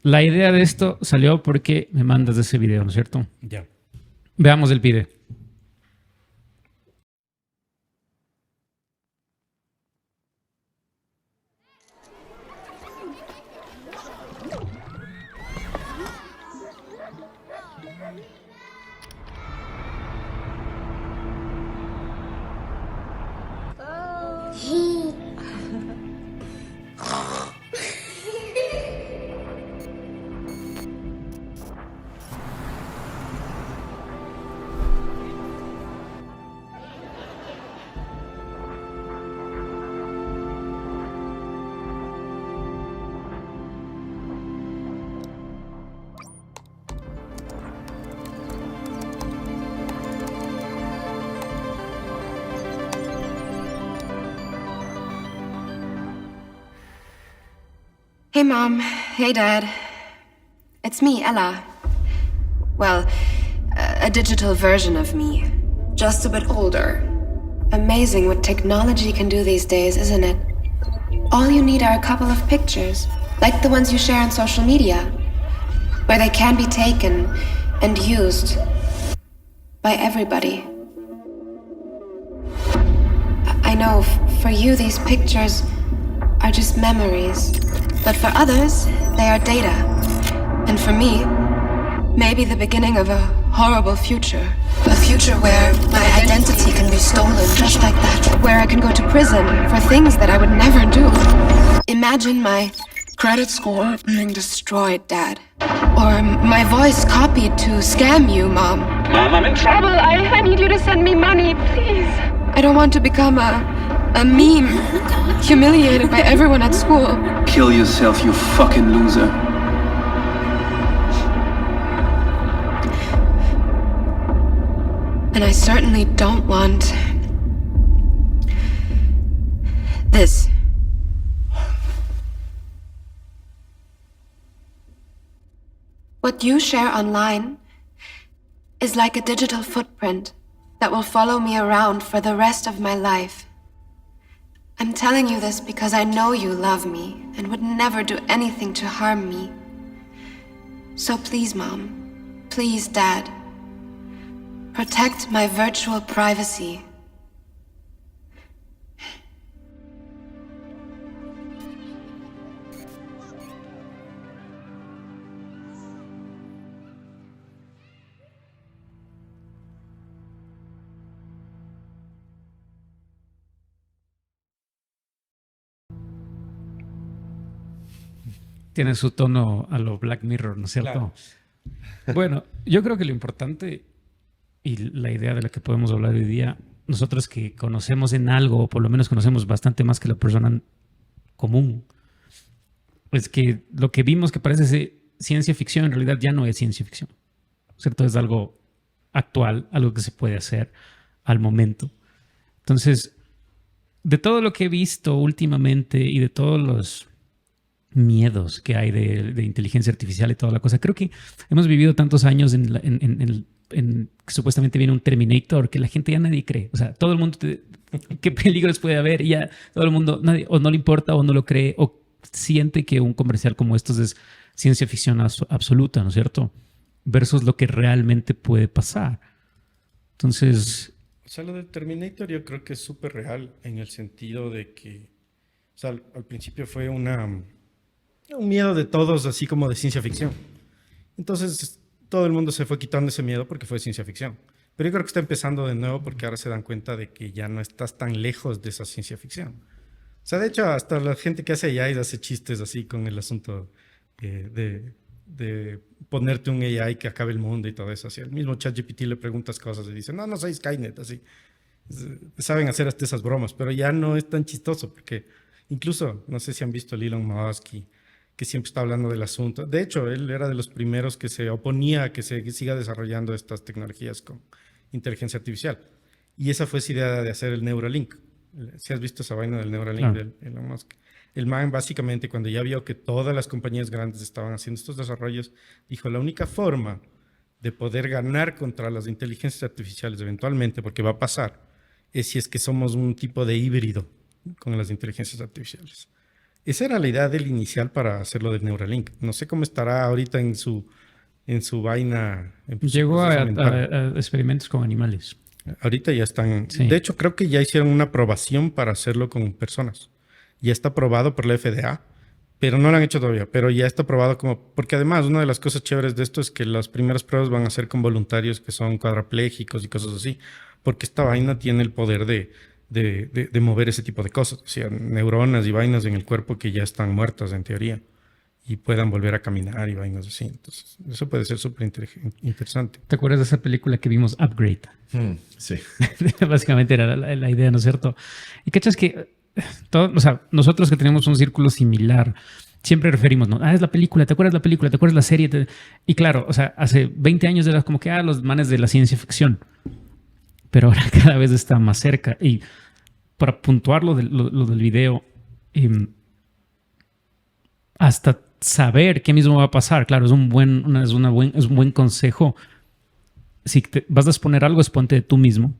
La idea de esto salió porque me mandas ese video, ¿no es cierto? Ya. Veamos el video. Hey, Mom. Hey, Dad. It's me, Ella. Well, a digital version of me. Just a bit older. Amazing what technology can do these days, isn't it? All you need are a couple of pictures, like the ones you share on social media, where they can be taken and used by everybody. I know, for you, these pictures are just memories. But for others, they are data. And for me, maybe the beginning of a horrible future. A future where my identity can be stolen just like that. Where I can go to prison for things that I would never do. Imagine my credit score being destroyed, Dad. Or my voice copied to scam you, Mom. Mom, I'm in trouble. I need you to send me money, please. I don't want to become a meme, humiliated by everyone at school. Kill yourself, you fucking loser. And I certainly don't want this. What you share online is like a digital footprint that will follow me around for the rest of my life. I'm telling you this because I know you love me and would never do anything to harm me. So please, Mom, please, Dad, protect my virtual privacy. Tiene su tono a lo Black Mirror, ¿no es cierto? Claro. Bueno, yo creo que lo importante y la idea de la que podemos hablar hoy día, nosotros que conocemos en algo, o por lo menos conocemos bastante más que la persona común, es que lo que vimos que parece ciencia ficción, en realidad ya no es ciencia ficción, ¿cierto? Es algo actual, algo que se puede hacer al momento. Entonces, de todo lo que he visto últimamente y de todos los miedos que hay de inteligencia artificial y toda la cosa. Creo que hemos vivido tantos años en que supuestamente viene un Terminator que la gente ya nadie cree. O sea, todo el mundo, ¿qué peligros puede haber? Y ya todo el mundo, nadie, o no le importa o no lo cree o siente que un comercial como estos es ciencia ficción absoluta, ¿no es cierto? Versus lo que realmente puede pasar. Entonces... O sea, lo del Terminator yo creo que es súper real en el sentido de que, o sea, al principio fue un miedo de todos, así como de ciencia ficción. Entonces, todo el mundo se fue quitando ese miedo porque fue ciencia ficción. Pero yo creo que está empezando de nuevo porque ahora se dan cuenta de que ya no estás tan lejos de esa ciencia ficción. O sea, de hecho, hasta la gente que hace AI hace chistes así con el asunto de ponerte un AI que acabe el mundo y todo eso. Así, al mismo ChatGPT le preguntas cosas y dice, no, no soy Skynet, así. Saben hacer hasta esas bromas, pero ya no es tan chistoso porque incluso, no sé si han visto a Elon Musk que siempre está hablando del asunto. De hecho, él era de los primeros que se oponía a que se siga desarrollando estas tecnologías con inteligencia artificial. Y esa fue su idea de hacer el Neuralink. Si has visto esa vaina del Neuralink de Elon Musk. El man básicamente cuando ya vio que todas las compañías grandes estaban haciendo estos desarrollos, dijo la única forma de poder ganar contra las inteligencias artificiales eventualmente, porque va a pasar, es si es que somos un tipo de híbrido con las inteligencias artificiales. Esa era la idea del inicial para hacerlo de Neuralink. No sé cómo estará ahorita en su vaina. En su Llegó proceso mental. a experimentos con animales. Ahorita ya están. Sí. De hecho, creo que ya hicieron una aprobación para hacerlo con personas. Ya está aprobado por la FDA, pero no lo han hecho todavía. Pero ya está aprobado porque además, una de las cosas chéveres de esto es que las primeras pruebas van a ser con voluntarios que son cuadraplégicos y cosas así. Porque esta vaina tiene el poder de mover ese tipo de cosas. O sea, neuronas y vainas en el cuerpo que ya están muertas en teoría y puedan volver a caminar y vainas así. Entonces, eso puede ser súper interesante. ¿Te acuerdas de esa película que vimos, Upgrade? Sí. Básicamente era la idea, ¿no es cierto? Y cachas que o sea, nosotros que tenemos un círculo similar, siempre referimos, ¿no? Es la película, ¿te acuerdas la película? ¿Te acuerdas la serie? Y claro, o sea, hace 20 años era como que, los manes de la ciencia ficción. Pero ahora cada vez está más cerca. Y para puntuar lo del video, hasta saber qué mismo va a pasar, claro, es un buen consejo. Si vas a exponer algo, exponte tú mismo,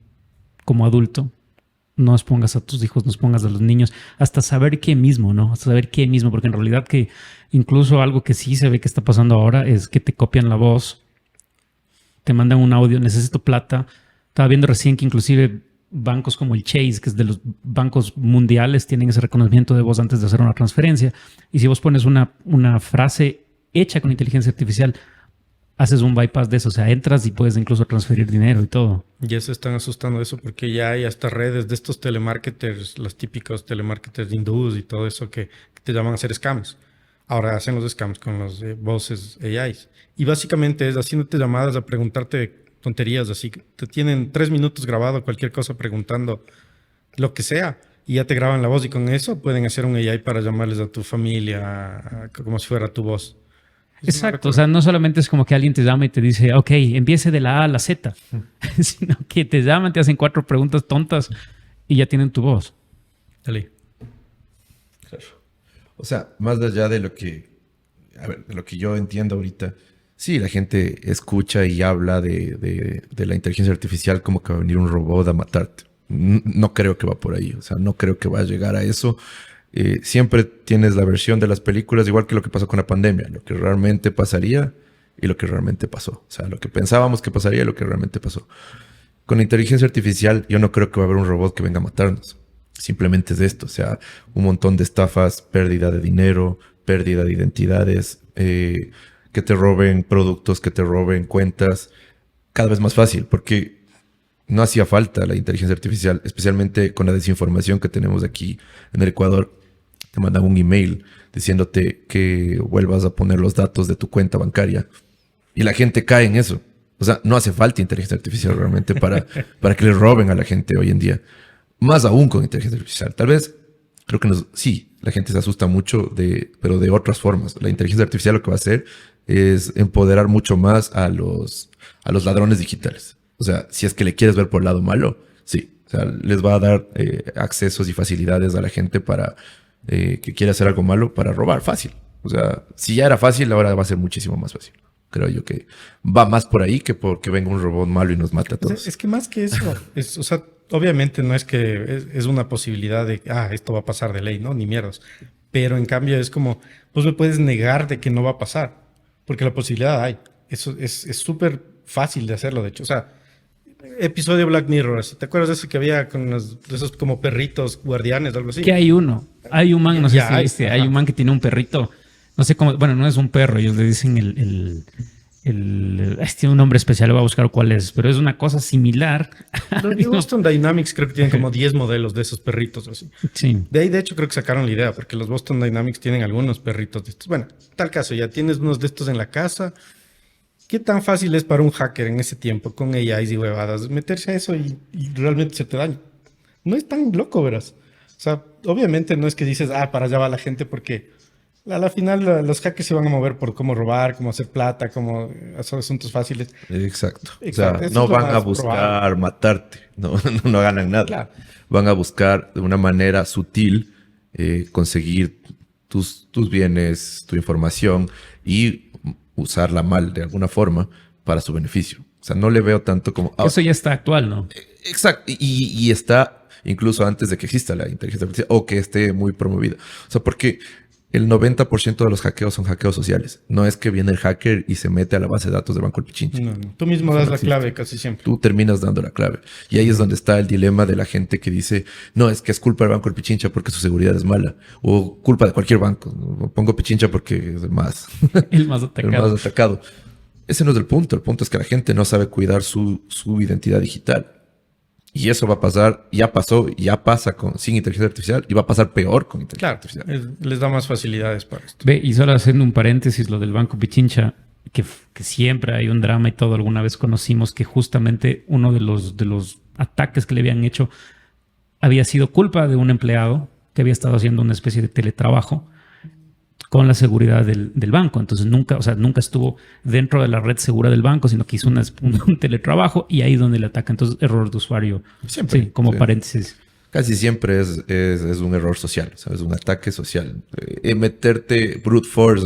como adulto. No expongas a tus hijos, no expongas a los niños, hasta saber qué mismo, ¿no? Hasta saber qué mismo, porque en realidad que incluso algo que sí se ve que está pasando ahora es que te copian la voz, te mandan un audio, necesito plata. Estaba viendo recién que inclusive bancos como el Chase, que es de los bancos mundiales, tienen ese reconocimiento de voz antes de hacer una transferencia. Y si vos pones una frase hecha con inteligencia artificial, haces un bypass de eso. O sea, entras y puedes incluso transferir dinero y todo. Ya se están asustando de eso porque ya hay hasta redes de estos telemarketers, los típicos telemarketers hindúes y todo eso que te llaman a hacer scams. Ahora hacen los scams con los voces AIs. Y básicamente es haciéndote llamadas a preguntarte tonterías así. Te tienen 3 minutos grabado cualquier cosa preguntando lo que sea y ya te graban la voz y con eso pueden hacer un AI para llamarles a tu familia como si fuera tu voz. Exacto, o sea, no solamente es como que alguien te llama y te dice, ok, empiece de la A a la Z, sino que te llaman, te hacen 4 preguntas tontas y ya tienen tu voz. Dale. Claro. O sea, más allá de lo que, de lo que yo entiendo ahorita, sí, la gente escucha y habla de la inteligencia artificial como que va a venir un robot a matarte. No creo que va por ahí, o sea, no creo que va a llegar a eso. Siempre tienes la versión de las películas, igual que lo que pasó con la pandemia, lo que realmente pasaría y lo que realmente pasó. O sea, lo que pensábamos que pasaría y lo que realmente pasó. Con la inteligencia artificial, yo no creo que va a haber un robot que venga a matarnos. Simplemente es esto, o sea, un montón de estafas, pérdida de dinero, pérdida de identidades, que te roben productos, que te roben cuentas, cada vez más fácil, porque no hacía falta la inteligencia artificial, especialmente con la desinformación que tenemos aquí en el Ecuador. Te mandan un email diciéndote que vuelvas a poner los datos de tu cuenta bancaria y la gente cae en eso. O sea, no hace falta inteligencia artificial realmente para que le roben a la gente hoy en día. Más aún con inteligencia artificial. Tal vez, creo que sí, la gente se asusta mucho, pero de otras formas. La inteligencia artificial lo que va a hacer es empoderar mucho más a los ladrones digitales. O sea, si es que le quieres ver por el lado malo, sí. O sea, les va a dar accesos y facilidades a la gente para que quiera hacer algo malo para robar fácil. O sea, si ya era fácil, ahora va a ser muchísimo más fácil. Creo yo que va más por ahí que porque venga un robot malo y nos mate a todos. Es que más que eso, o sea, obviamente no es que es una posibilidad de, esto va a pasar de ley, ¿no? Ni mierdas. Pero en cambio es como, pues me puedes negar de que no va a pasar, porque la posibilidad hay. Eso es súper fácil de hacerlo, de hecho. O sea, episodio Black Mirror, ¿te acuerdas de ese que había con esos como perritos guardianes o algo así? Que hay un man, no sé si viste, ajá. hay un man que tiene un perrito, no sé cómo, bueno, no es un perro, ellos le dicen tiene un nombre especial, voy a buscar cuál es, pero es una cosa similar. Los de Boston Dynamics creo que tienen como 10 modelos de esos perritos así. Sí. De ahí, de hecho, creo que sacaron la idea, porque los Boston Dynamics tienen algunos perritos de estos. Bueno, tal caso, ya tienes unos de estos en la casa. ¿Qué tan fácil es para un hacker en ese tiempo, con AIs y huevadas, meterse a eso y realmente se te daña? No es tan loco, verás. O sea, obviamente no es que dices, para allá va la gente, porque a la final los hackers se van a mover por cómo robar, cómo hacer plata, cómo hacer asuntos fáciles. Exacto. O Exacto. sea, Eso no es lo van a más buscar probable. matarte, no ganan nada. Claro. Van a buscar de una manera sutil conseguir tus bienes, tu información y usarla mal de alguna forma para su beneficio. O sea, no le veo tanto como... Eso ya está actual, ¿no? Exacto. Y está incluso antes de que exista la inteligencia artificial o que esté muy promovida. O sea, porque el 90% de los hackeos son hackeos sociales. No es que viene el hacker y se mete a la base de datos del Banco del Pichincha. No. Tú mismo das la clave casi siempre. Tú terminas dando la clave. Y ahí es donde está el dilema de la gente que dice, no, es que es culpa del Banco del Pichincha porque su seguridad es mala. O culpa de cualquier banco. ¿No? Pongo Pichincha porque es el más atacado. el más atacado. Ese no es el punto. El punto es que la gente no sabe cuidar su identidad digital. Y eso va a pasar, ya pasó, ya pasa sin inteligencia artificial y va a pasar peor con inteligencia artificial. Les da más facilidades para esto. Ve, y solo haciendo un paréntesis, lo del Banco Pichincha, que siempre hay un drama y todo. Alguna vez conocimos que justamente uno de los ataques que le habían hecho había sido culpa de un empleado que había estado haciendo una especie de teletrabajo con la seguridad del banco. Entonces nunca estuvo dentro de la red segura del banco, sino que hizo un teletrabajo y ahí es donde le ataca. Entonces, error de usuario. Siempre. Sí, como paréntesis. Casi siempre es un error social, ¿sabes? Un ataque social. Meterte brute force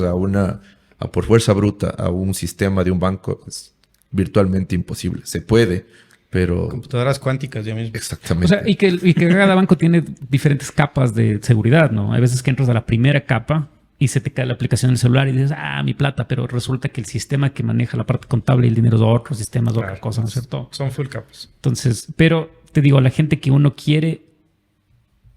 por fuerza bruta a un sistema de un banco es virtualmente imposible. Se puede, pero... Computadoras cuánticas ya mismo. Exactamente. O sea, y que cada banco tiene diferentes capas de seguridad, ¿no? Hay veces que entras a la primera capa y se te cae la aplicación en el celular y dices, mi plata, pero resulta que el sistema que maneja la parte contable y el dinero es otro sistema, es otra cosa, ¿no es cierto? Son full capas. Entonces, pero te digo, la gente que uno quiere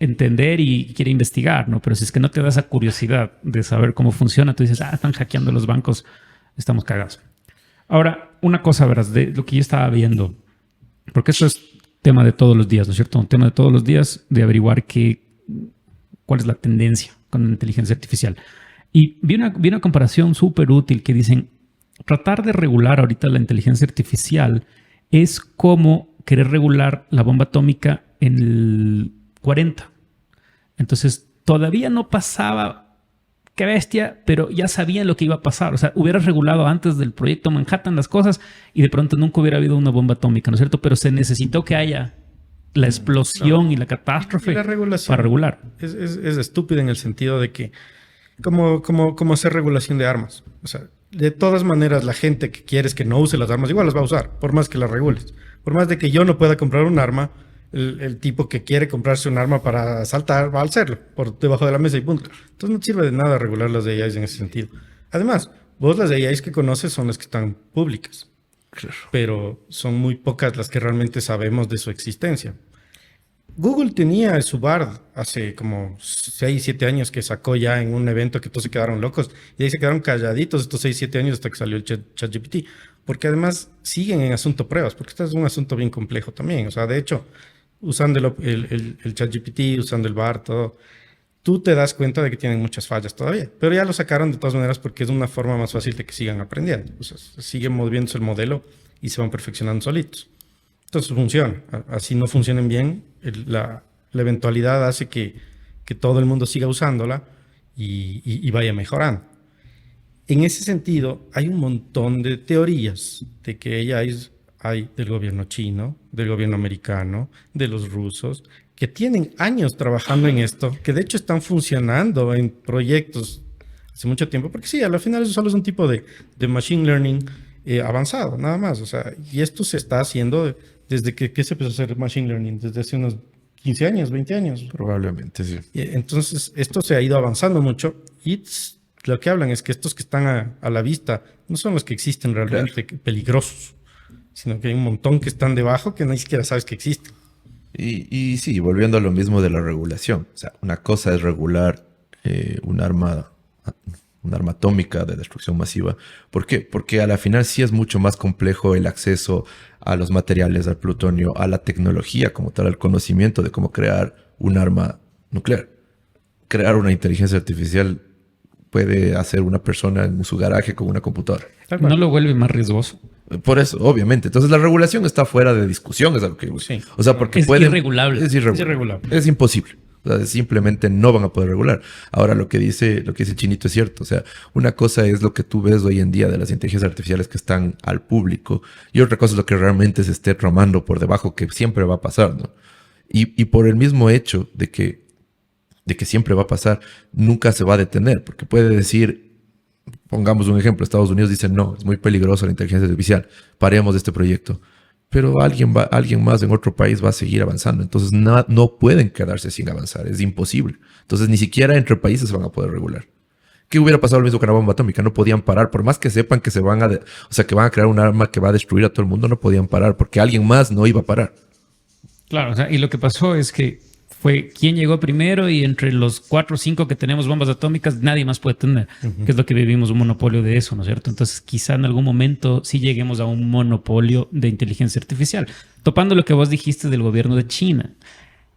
entender y quiere investigar, ¿no? Pero si es que no te da esa curiosidad de saber cómo funciona, tú dices, están hackeando los bancos, estamos cagados. Ahora, una cosa, verás, de lo que yo estaba viendo, porque eso es tema de todos los días, ¿no es cierto? Un tema de todos los días de averiguar cuál es la tendencia con la inteligencia artificial. Y vi una comparación súper útil que dicen, tratar de regular ahorita la inteligencia artificial es como querer regular la bomba atómica en el 40. Entonces, todavía no pasaba, qué bestia, pero ya sabían lo que iba a pasar. O sea, hubieras regulado antes del proyecto Manhattan las cosas y de pronto nunca hubiera habido una bomba atómica, ¿no es cierto? Pero se necesitó que haya la explosión y la catástrofe la regulación para regular. Es estúpida en el sentido de que como hacer regulación de armas. O sea, de todas maneras, la gente que quieres que no use las armas, igual las va a usar, por más que las regules. Por más de que yo no pueda comprar un arma, el tipo que quiere comprarse un arma para asaltar va a hacerlo por debajo de la mesa y punto. Entonces no sirve de nada regular las AIs en ese sentido. Además, vos las AIs que conoces son las que están públicas. Claro. Pero son muy pocas las que realmente sabemos de su existencia. Google tenía su Bard hace como 6, 7 años que sacó ya en un evento que todos se quedaron locos y ahí se quedaron calladitos estos 6, 7 años hasta que salió el ChatGPT, porque además siguen en asunto pruebas, porque este es un asunto bien complejo también. O sea, de hecho, usando el ChatGPT, usando el Bard, todo, tú te das cuenta de que tienen muchas fallas todavía, pero ya lo sacaron de todas maneras porque es una forma más fácil de que sigan aprendiendo. O sea, siguen moviéndose el modelo y se van perfeccionando solitos. Entonces funciona. Así no funcionen bien, la eventualidad hace que todo el mundo siga usándola y vaya mejorando. En ese sentido, hay un montón de teorías de que hay del gobierno chino, del gobierno americano, de los rusos, que tienen años trabajando en esto, que de hecho están funcionando en proyectos hace mucho tiempo, porque sí, al final eso solo es un tipo de machine learning avanzado, nada más. O sea, y esto se está haciendo desde que se empezó a hacer machine learning, desde hace unos 15 años, 20 años. Probablemente, sí. Y entonces, esto se ha ido avanzando mucho y lo que hablan es que estos que están a la vista no son los que existen realmente peligrosos, sino que hay un montón que están debajo que ni siquiera sabes que existen. Y sí, volviendo a lo mismo de la regulación. O sea, una cosa es regular un arma atómica de destrucción masiva. ¿Por qué? Porque a la final sí es mucho más complejo el acceso a los materiales, al plutonio, a la tecnología como tal, al conocimiento de cómo crear un arma nuclear. Crear una inteligencia artificial puede hacer una persona en su garaje con una computadora. ¿No lo vuelve más riesgoso? Por eso, obviamente. Entonces la regulación está fuera de discusión, es algo que... Sí. O sea, porque es irregulable. Es irregulable. Es imposible. O sea, simplemente no van a poder regular. Ahora, lo que dice Chinito es cierto. O sea, una cosa es lo que tú ves hoy en día de las inteligencias artificiales que están al público y otra cosa es lo que realmente se esté tramando por debajo, que siempre va a pasar, ¿no? Y por el mismo hecho de que siempre va a pasar, nunca se va a detener, porque puede decir, pongamos un ejemplo, Estados Unidos dice, no, es muy peligroso la inteligencia artificial, paremos este proyecto. pero alguien más en otro país va a seguir avanzando. Entonces no pueden quedarse sin avanzar, es imposible. Entonces ni siquiera entre países van a poder regular. ¿Qué hubiera pasado lo mismo con la bomba atómica? No podían parar, por más que sepan que que van a crear un arma que va a destruir a todo el mundo, no podían parar porque alguien más no iba a parar. Claro, o sea, y lo que pasó es que fue quien llegó primero y entre los 4 o 5 que tenemos bombas atómicas, nadie más puede tener, que es lo que vivimos, un monopolio de eso, ¿no es cierto? Entonces, quizá en algún momento sí lleguemos a un monopolio de inteligencia artificial. Topando lo que vos dijiste del gobierno de China.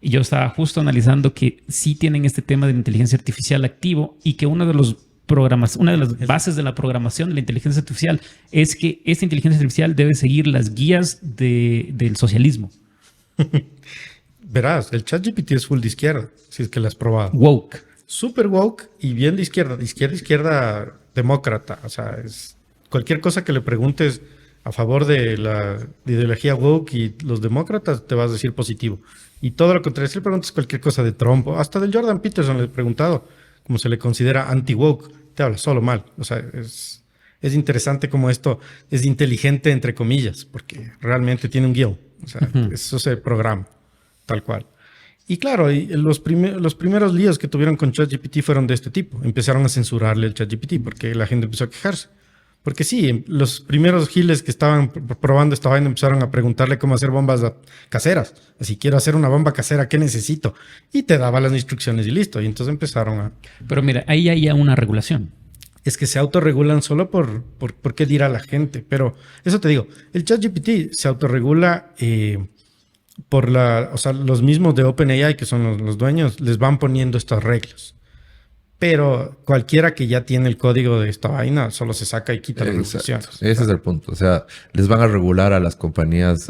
Y yo estaba justo analizando que sí tienen este tema de la inteligencia artificial activo y que una de las bases de la programación de la inteligencia artificial es que esta inteligencia artificial debe seguir las guías del socialismo. Verás, el ChatGPT es full de izquierda, si es que lo has probado. Woke. Súper woke y bien de izquierda demócrata. O sea, es cualquier cosa que le preguntes a favor de la ideología woke y los demócratas, te vas a decir positivo. Y todo lo contrario, si le preguntas cualquier cosa de Trump, o hasta del Jordan Peterson le he preguntado, como se le considera anti-woke, te habla solo mal. O sea, es interesante como esto es inteligente, entre comillas, porque realmente tiene un guión. O sea, eso se programa, tal cual. Y claro, los primeros líos que tuvieron con ChatGPT fueron de este tipo. Empezaron a censurarle el ChatGPT porque la gente empezó a quejarse. Porque sí, los primeros giles que estaban probando esta vaina empezaron a preguntarle cómo hacer bombas caseras. Así, quiero hacer una bomba casera, ¿qué necesito? Y te daba las instrucciones y listo. Y entonces empezaron a... Pero mira, ahí hay ya una regulación. Es que se autorregulan solo por qué dirá la gente. Pero eso te digo, el ChatGPT se autorregula o sea, los mismos de OpenAI, que son los dueños, les van poniendo estas reglas. Pero cualquiera que ya tiene el código de esta vaina solo se saca y quita las regulaciones. Ese es el punto. O sea, les van a regular a las compañías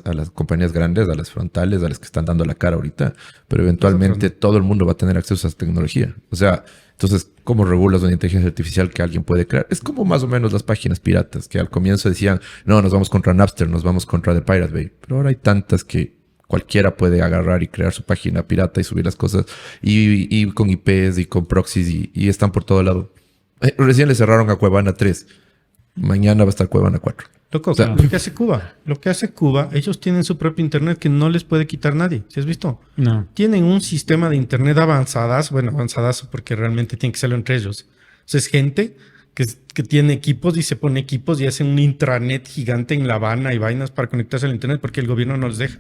grandes, a las frontales, a las que están dando la cara ahorita, pero eventualmente todo el mundo va a tener acceso a esa tecnología. O sea, entonces, ¿cómo regulas una inteligencia artificial que alguien puede crear? Es como más o menos las páginas piratas, que al comienzo decían, no, nos vamos contra Napster, nos vamos contra The Pirate Bay. Pero ahora hay tantas que cualquiera puede agarrar y crear su página pirata y subir las cosas y con IPs y con proxies y están por todo lado. Recién le cerraron a Cuevana 3. Mañana va a estar Cuevana 4. Loco, o sea, lo que hace Cuba, ellos tienen su propio internet que no les puede quitar nadie. ¿Sí has visto? No. Tienen un sistema de internet avanzadazo porque realmente tiene que serlo entre ellos. O sea, es gente que tiene equipos y se pone equipos y hacen un intranet gigante en La Habana y vainas para conectarse al internet porque el gobierno no les deja.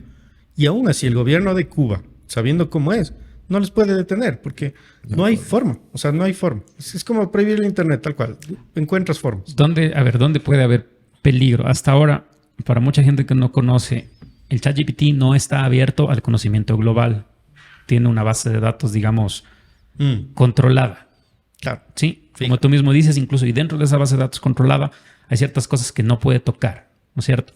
Y aún así, el gobierno de Cuba, sabiendo cómo es, no les puede detener porque no hay forma. O sea, no hay forma. Es como prohibir el internet, tal cual. Encuentras formas. ¿Dónde puede haber peligro? Hasta ahora, para mucha gente que no conoce, el ChatGPT no está abierto al conocimiento global. Tiene una base de datos, digamos, controlada. Claro. ¿Sí? Como tú mismo dices, incluso y dentro de esa base de datos controlada hay ciertas cosas que no puede tocar, ¿no es cierto?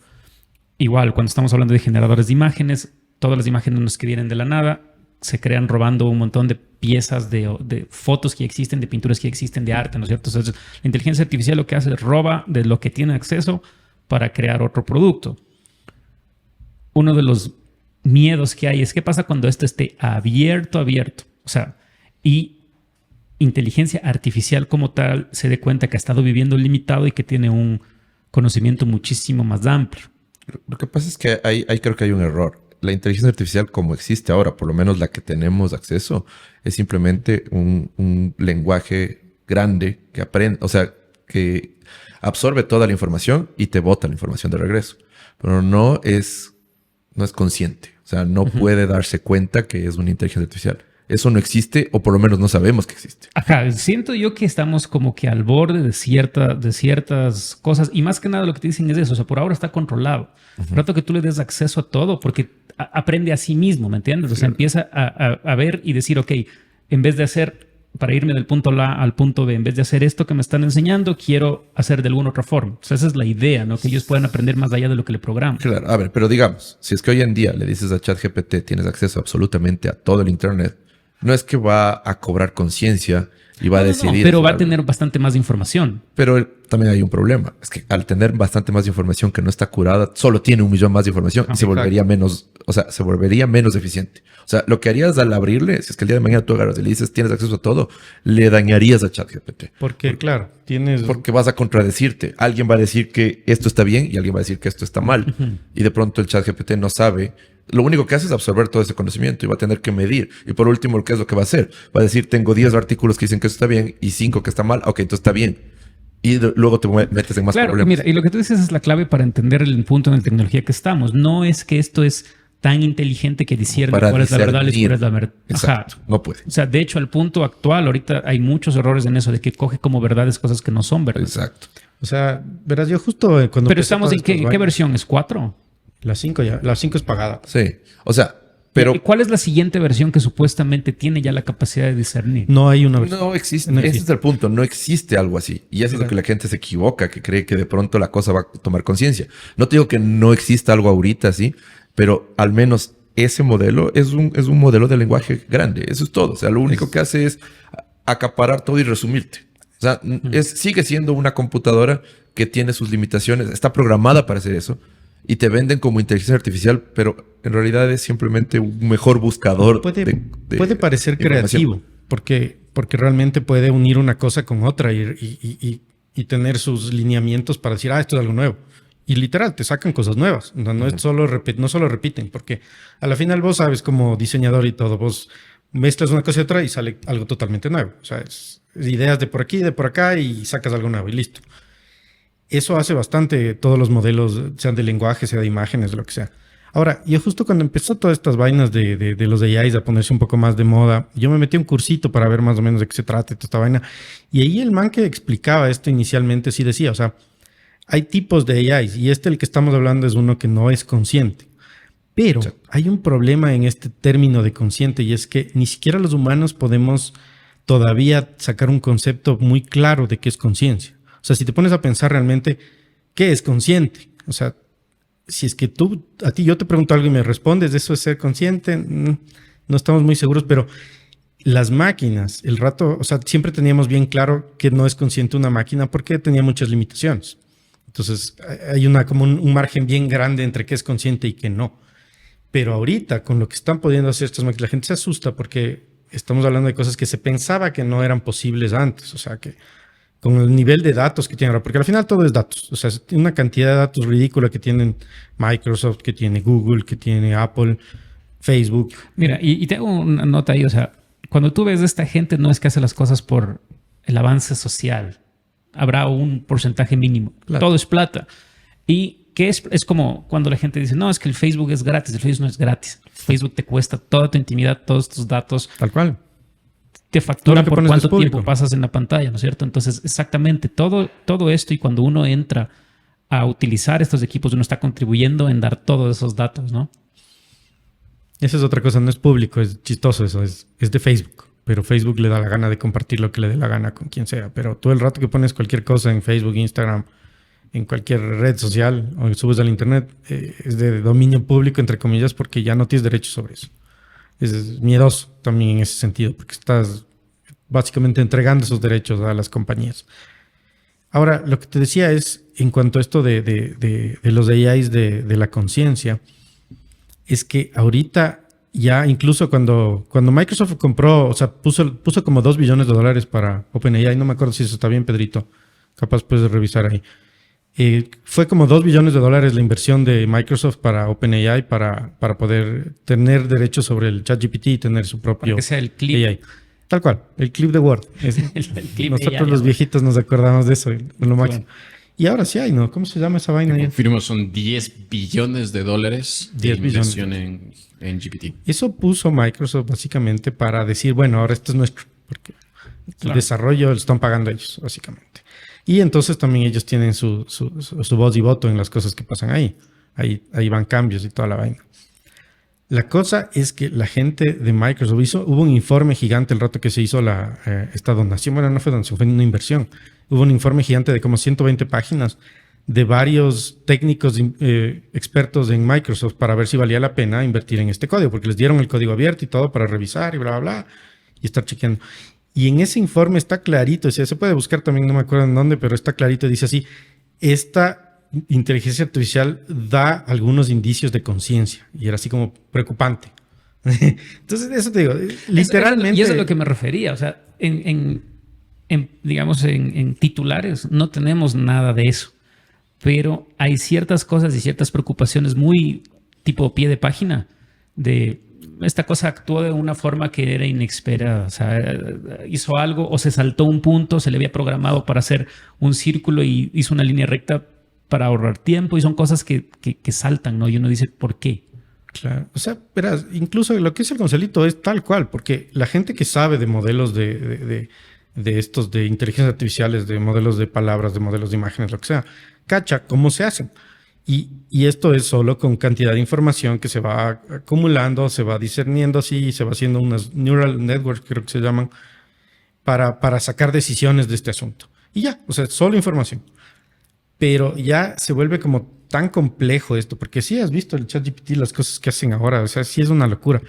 Igual, cuando estamos hablando de generadores de imágenes, todas las imágenes no es que vienen de la nada, se crean robando un montón de piezas de fotos que existen, de pinturas que existen, de arte, ¿no es cierto? Entonces, la inteligencia artificial lo que hace es roba de lo que tiene acceso para crear otro producto. Uno de los miedos que hay es qué pasa cuando esto esté abierto. O sea, y inteligencia artificial como tal se dé cuenta que ha estado viviendo limitado y que tiene un conocimiento muchísimo más amplio. Lo que pasa es que ahí creo que hay un error. La inteligencia artificial como existe ahora, por lo menos la que tenemos acceso, es simplemente un lenguaje grande que aprende, o sea, que absorbe toda la información y te bota la información de regreso. Pero no es consciente. O sea, no puede darse cuenta que es una inteligencia artificial. Eso no existe, o por lo menos no sabemos que existe. Ajá, siento yo que estamos como que al borde de ciertas cosas, y más que nada lo que te dicen es eso, o sea, por ahora está controlado. Por rato que tú le des acceso a todo, porque aprende a sí mismo, ¿me entiendes? O sea, empieza a ver y decir, ok, en vez de hacer, para irme del punto A al punto B, en vez de hacer esto que me están enseñando, quiero hacer de alguna otra forma. O sea, esa es la idea, ¿no? Que ellos puedan aprender más allá de lo que le programan. Claro, a ver, pero digamos, si es que hoy en día le dices a ChatGPT, tienes acceso absolutamente a todo el internet, no es que va a cobrar conciencia y va a decidir. No, pero va a tener bastante más información. Pero también hay un problema. Es que al tener bastante más información que no está curada, solo tiene 1 millón más de información y se volvería menos O sea, se volvería menos eficiente. O sea, lo que harías al abrirle, si es que el día de mañana tú agarras y le dices tienes acceso a todo, le dañarías a ChatGPT. Porque, claro, tienes... Porque vas a contradecirte. Alguien va a decir que esto está bien y alguien va a decir que esto está mal. Y de pronto el ChatGPT no sabe. Lo único que hace es absorber todo ese conocimiento y va a tener que medir. Y por último, ¿qué es lo que va a hacer? Va a decir, tengo 10 artículos que dicen que esto está bien y 5 que está mal. Ok, entonces está bien. Y luego te metes en más problemas. Mira, y lo que tú dices es la clave para entender el punto en la tecnología que estamos. No es que esto es tan inteligente que discierne cuál es la verdad y cuál es la verdad. Exacto, no puede. O sea, de hecho, al punto actual, ahorita hay muchos errores en eso de que coge como verdades cosas que no son verdad. Exacto. O sea, verás, yo justo cuando... Pero estamos en ¿qué versión? ¿Es 4? La 5 ya. La 5 es pagada. Sí. O sea, pero... ¿Y cuál es la siguiente versión que supuestamente tiene ya la capacidad de discernir? No hay una versión. No existe. No Ese existe. es el punto. No existe algo así. Y eso es lo que la gente se equivoca, que cree que de pronto la cosa va a tomar conciencia. No te digo que no exista algo ahorita así, pero al menos ese modelo es un modelo de lenguaje grande. Eso es todo. O sea, lo único que hace es acaparar todo y resumirte. O sea, sigue siendo una computadora que tiene sus limitaciones. Está programada para hacer eso. Y te venden como inteligencia artificial, pero en realidad es simplemente un mejor buscador. Puede parecer creativo, porque realmente puede unir una cosa con otra y tener sus lineamientos para decir, esto es algo nuevo. Y literal, te sacan cosas nuevas. No es solo no solo repiten, porque a la final vos sabes como diseñador y todo, vos mezclas una cosa y otra y sale algo totalmente nuevo. O sea, es ideas de por aquí, de por acá y sacas algo nuevo y listo. Eso hace bastante todos los modelos, sean de lenguaje, sea de imágenes, de lo que sea. Ahora, yo justo cuando empezó todas estas vainas de los AIs a ponerse un poco más de moda, yo me metí a un cursito para ver más o menos de qué se trata toda esta vaina. Y ahí el man que explicaba esto inicialmente sí decía, o sea, hay tipos de AIs y el que estamos hablando es uno que no es consciente. Pero hay un problema en este término de consciente y es que ni siquiera los humanos podemos todavía sacar un concepto muy claro de qué es conciencia. O sea, si te pones a pensar realmente, ¿qué es consciente? O sea, si es que yo te pregunto algo y me respondes, ¿eso es ser consciente? No estamos muy seguros, pero las máquinas, o sea, siempre teníamos bien claro que no es consciente una máquina porque tenía muchas limitaciones. Entonces, hay como un margen bien grande entre qué es consciente y qué no. Pero ahorita, con lo que están pudiendo hacer estas máquinas, la gente se asusta porque estamos hablando de cosas que se pensaba que no eran posibles antes. O sea, que con el nivel de datos que tienen ahora, porque al final todo es datos. O sea, es una cantidad de datos ridícula que tienen Microsoft, que tiene Google, que tiene Apple, Facebook. Mira, y te hago una nota ahí. O sea, cuando tú ves a esta gente, no es que hace las cosas por el avance social. Habrá un porcentaje mínimo. Plata. Todo es plata. Y que es como cuando la gente dice, no, es que el Facebook es gratis. El Facebook no es gratis. Facebook te cuesta toda tu intimidad, todos tus datos. Tal cual. Te facturan por cuánto público. tiempo pasas en la pantalla, ¿no es cierto? Entonces, exactamente, todo esto y cuando uno entra a utilizar estos equipos, uno está contribuyendo en dar todos esos datos, ¿no? Esa es otra cosa, no es público, es chistoso eso, es de Facebook. Pero Facebook le da la gana de compartir lo que le dé la gana con quien sea. Pero tú el rato que pones cualquier cosa en Facebook, Instagram, en cualquier red social o subes al internet, es de dominio público, entre comillas, porque ya no tienes derecho sobre eso. Es miedoso también en ese sentido, porque estás básicamente entregando esos derechos a las compañías. Ahora, lo que te decía es, en cuanto a esto de los AIs de la conciencia, es que ahorita ya incluso cuando Microsoft compró, o sea, puso como $2 billones para OpenAI, no me acuerdo si eso está bien, Pedrito, capaz puedes revisar ahí. Fue como $2 billones la inversión de Microsoft para OpenAI para poder tener derechos sobre el ChatGPT y tener su propio para que sea el clip. AI. Tal cual, el clip de Word. El clip Nosotros AI, los viejitos nos acordamos de eso, de lo máximo. Claro. Y ahora sí hay, ¿no? ¿Cómo se llama esa vaina? Confirmo, son $10 billones de 10 inversión en GPT. Eso puso Microsoft básicamente para decir, bueno, ahora esto es nuestro, porque el desarrollo lo están pagando ellos, básicamente. Y entonces también ellos tienen su voz y voto en las cosas que pasan ahí. Ahí van cambios y toda la vaina. La cosa es que la gente de Microsoft hubo un informe gigante el rato que se hizo esta donación. Bueno, no fue donación, fue una inversión. Hubo un informe gigante de como 120 páginas de varios técnicos expertos en Microsoft para ver si valía la pena invertir en este código, porque les dieron el código abierto y todo para revisar y bla, bla, bla, y estar chequeando. Y en ese informe está clarito, o sea, se puede buscar también, no me acuerdo en dónde, pero está clarito, dice así, esta inteligencia artificial da algunos indicios de conciencia y era así como preocupante. Entonces, eso te digo, literalmente... Y eso es a lo que me refería. O sea, digamos, en titulares no tenemos nada de eso. Pero hay ciertas cosas y ciertas preocupaciones muy tipo pie de página de esta cosa actuó de una forma que era inesperada. O sea, hizo algo o se saltó un punto, se le había programado para hacer un círculo y hizo una línea recta para ahorrar tiempo y son cosas que saltan, ¿no? Y uno dice, ¿por qué? Claro, o sea, verás, incluso lo que dice el Gonzalito es tal cual, porque la gente que sabe de modelos de estos, de inteligencias artificiales, de modelos de palabras, de modelos de imágenes, lo que sea, cacha cómo se hacen. Y esto es solo con cantidad de información que se va acumulando, se va discerniendo así, y se va haciendo unas neural networks, creo que se llaman, para sacar decisiones de este asunto. Y ya, o sea, solo información. Pero ya se vuelve como tan complejo esto, porque sí has visto el ChatGPT, las cosas que hacen ahora, o sea, sí es una locura.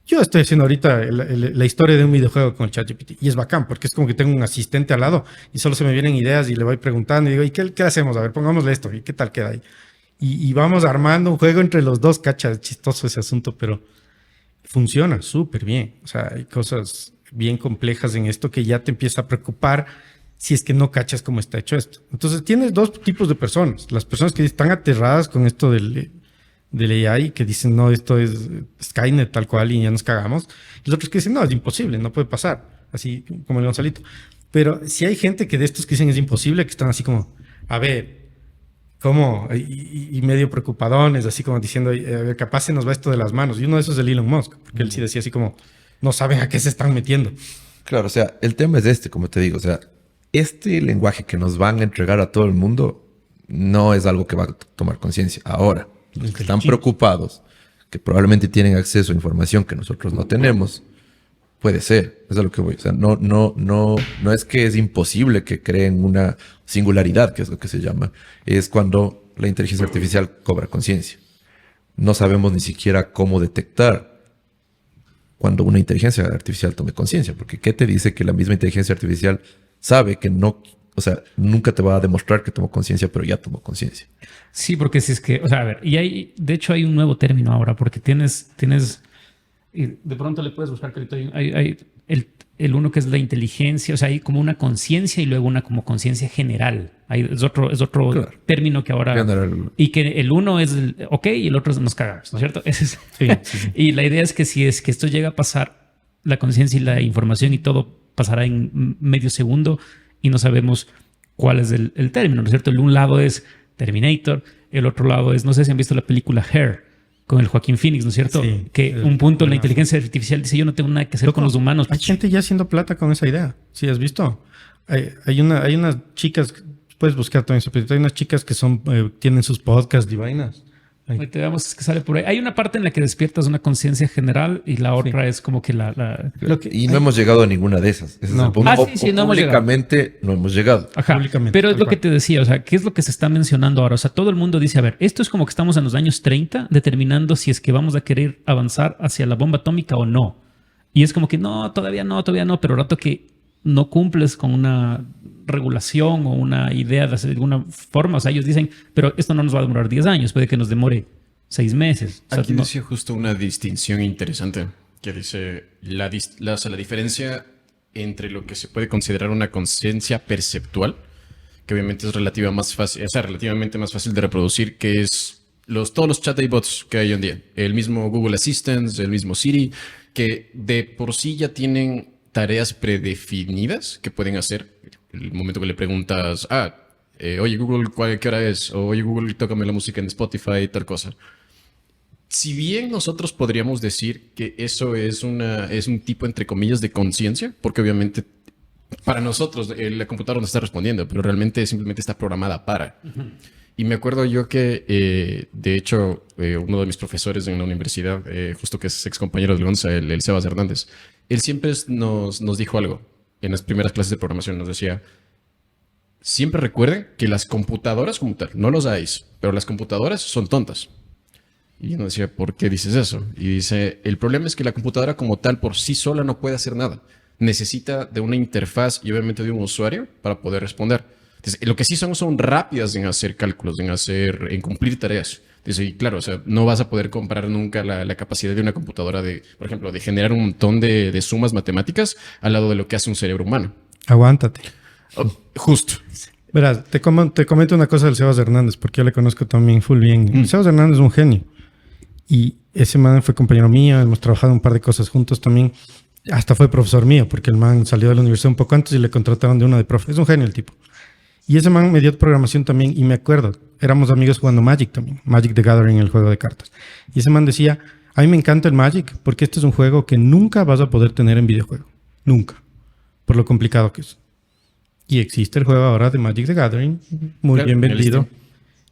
Yo estoy haciendo ahorita la historia de un videojuego con el ChatGPT y es bacán porque es como que tengo un asistente al lado y solo se me vienen ideas y le voy preguntando y digo, ¿y qué hacemos? A ver, pongámosle esto y qué tal queda ahí. Y vamos armando un juego entre los dos, cacha, es chistoso ese asunto, pero funciona súper bien. O sea, hay cosas bien complejas en esto que ya te empieza a preocupar si es que no cachas cómo está hecho esto. Entonces tienes dos tipos de personas. Las personas que están aterradas con esto del AI, que dicen, no, esto es Skynet tal cual y ya nos cagamos. Y los otros que dicen, no, es imposible, no puede pasar. Así como el Gonzalito. Pero si hay gente que de estos que dicen es imposible, que están así como, a ver, ¿cómo? Y medio preocupadones, así como diciendo, a ver, capaz se nos va esto de las manos. Y uno de esos es el Elon Musk, porque él sí decía así como, no saben a qué se están metiendo. Claro, o sea, el tema es como te digo, o sea, este lenguaje que nos van a entregar a todo el mundo no es algo que va a tomar conciencia. Ahora, los que están preocupados, que probablemente tienen acceso a información que nosotros no tenemos, puede ser. Eso es a lo que voy. O sea, no es que es imposible que creen una singularidad, que es lo que se llama. Es cuando la inteligencia artificial cobra conciencia. No sabemos ni siquiera cómo detectar cuando una inteligencia artificial tome conciencia, porque ¿qué te dice que la misma inteligencia artificial sabe que no, o sea, nunca te va a demostrar que tomó conciencia, pero ya tomó conciencia? Sí, porque si es que, o sea, a ver, y de hecho hay un nuevo término ahora, porque tienes, y de pronto le puedes buscar, que hay el uno que es la inteligencia, o sea, hay como una conciencia y luego una como conciencia general. Es otro claro, término que ahora... Y que el uno es el ok y el otro es nos cagamos, ¿no es cierto? Ese es, sí. Y la idea es que si es que esto llega a pasar, la conciencia y la información y todo pasará en medio segundo y no sabemos cuál es el término, ¿no es cierto? El un lado es Terminator, el otro lado es, no sé si han visto la película Hair con el Joaquín Phoenix, ¿no es cierto? Sí, que un punto la inteligencia artificial dice, yo no tengo nada que hacer con los humanos. Hay gente ya haciendo plata con esa idea. ¿Sí has visto? Hay unas chicas, puedes buscar también, hay unas chicas que tienen sus podcasts y vainas. Ahorita veamos que sale por ahí. Hay una parte en la que despiertas una conciencia general y la otra es como que y no hemos llegado a ninguna de esas. Ese es el punto. No públicamente no hemos llegado. Ajá. Pero es lo que te decía, o sea, ¿qué es lo que se está mencionando ahora? O sea, todo el mundo dice, a ver, esto es como que estamos en los años 30 determinando si es que vamos a querer avanzar hacia la bomba atómica o no. Y es como que todavía no, pero rato que no cumples con una regulación o una idea de hacer de alguna forma. O sea, ellos dicen, pero esto no nos va a demorar 10 años, puede que nos demore 6 meses. O sea, aquí decía justo una distinción interesante que dice la diferencia entre lo que se puede considerar una conciencia perceptual, que obviamente es relativamente más fácil de reproducir, que es todos los chatbots que hay hoy en día. El mismo Google Assistant, el mismo Siri, que de por sí ya tienen tareas predefinidas que pueden hacer. El momento que le preguntas, oye Google, ¿qué hora es? O oye Google, tócame la música en Spotify, tal cosa. Si bien nosotros podríamos decir que eso es un tipo, entre comillas, de conciencia, porque obviamente para nosotros la computadora nos está respondiendo, pero realmente simplemente está programada para. Uh-huh. Y me acuerdo yo que, de hecho, uno de mis profesores en la universidad, justo que es ex compañero del Gonza, el Sebas Hernández, él siempre nos dijo algo en las primeras clases de programación. Nos decía, siempre recuerden que las computadoras como tal, no los AIs, pero las computadoras son tontas. Y yo nos decía, ¿por qué dices eso? Y dice, el problema es que la computadora como tal por sí sola no puede hacer nada. Necesita de una interfaz y obviamente de un usuario para poder responder. Entonces, lo que sí son rápidas en hacer cálculos, en cumplir tareas. Entonces, y claro, o sea, no vas a poder comparar nunca la capacidad de una computadora por ejemplo, de generar un montón de sumas matemáticas al lado de lo que hace un cerebro humano. Aguántate. Justo. Verás, te comento una cosa del Sebas Hernández, porque yo le conozco también full bien. Sebas Hernández es un genio. Y ese man fue compañero mío, hemos trabajado un par de cosas juntos también. Hasta fue profesor mío, porque el man salió de la universidad un poco antes y le contrataron de una de profe. Es un genio el tipo. Y ese man me dio programación también, y me acuerdo, éramos amigos jugando Magic también, Magic the Gathering, el juego de cartas. Y ese man decía, a mí me encanta el Magic, porque este es un juego que nunca vas a poder tener en videojuego. Nunca. Por lo complicado que es. Y existe el juego ahora de Magic the Gathering, muy Claro, bien vendido. listo.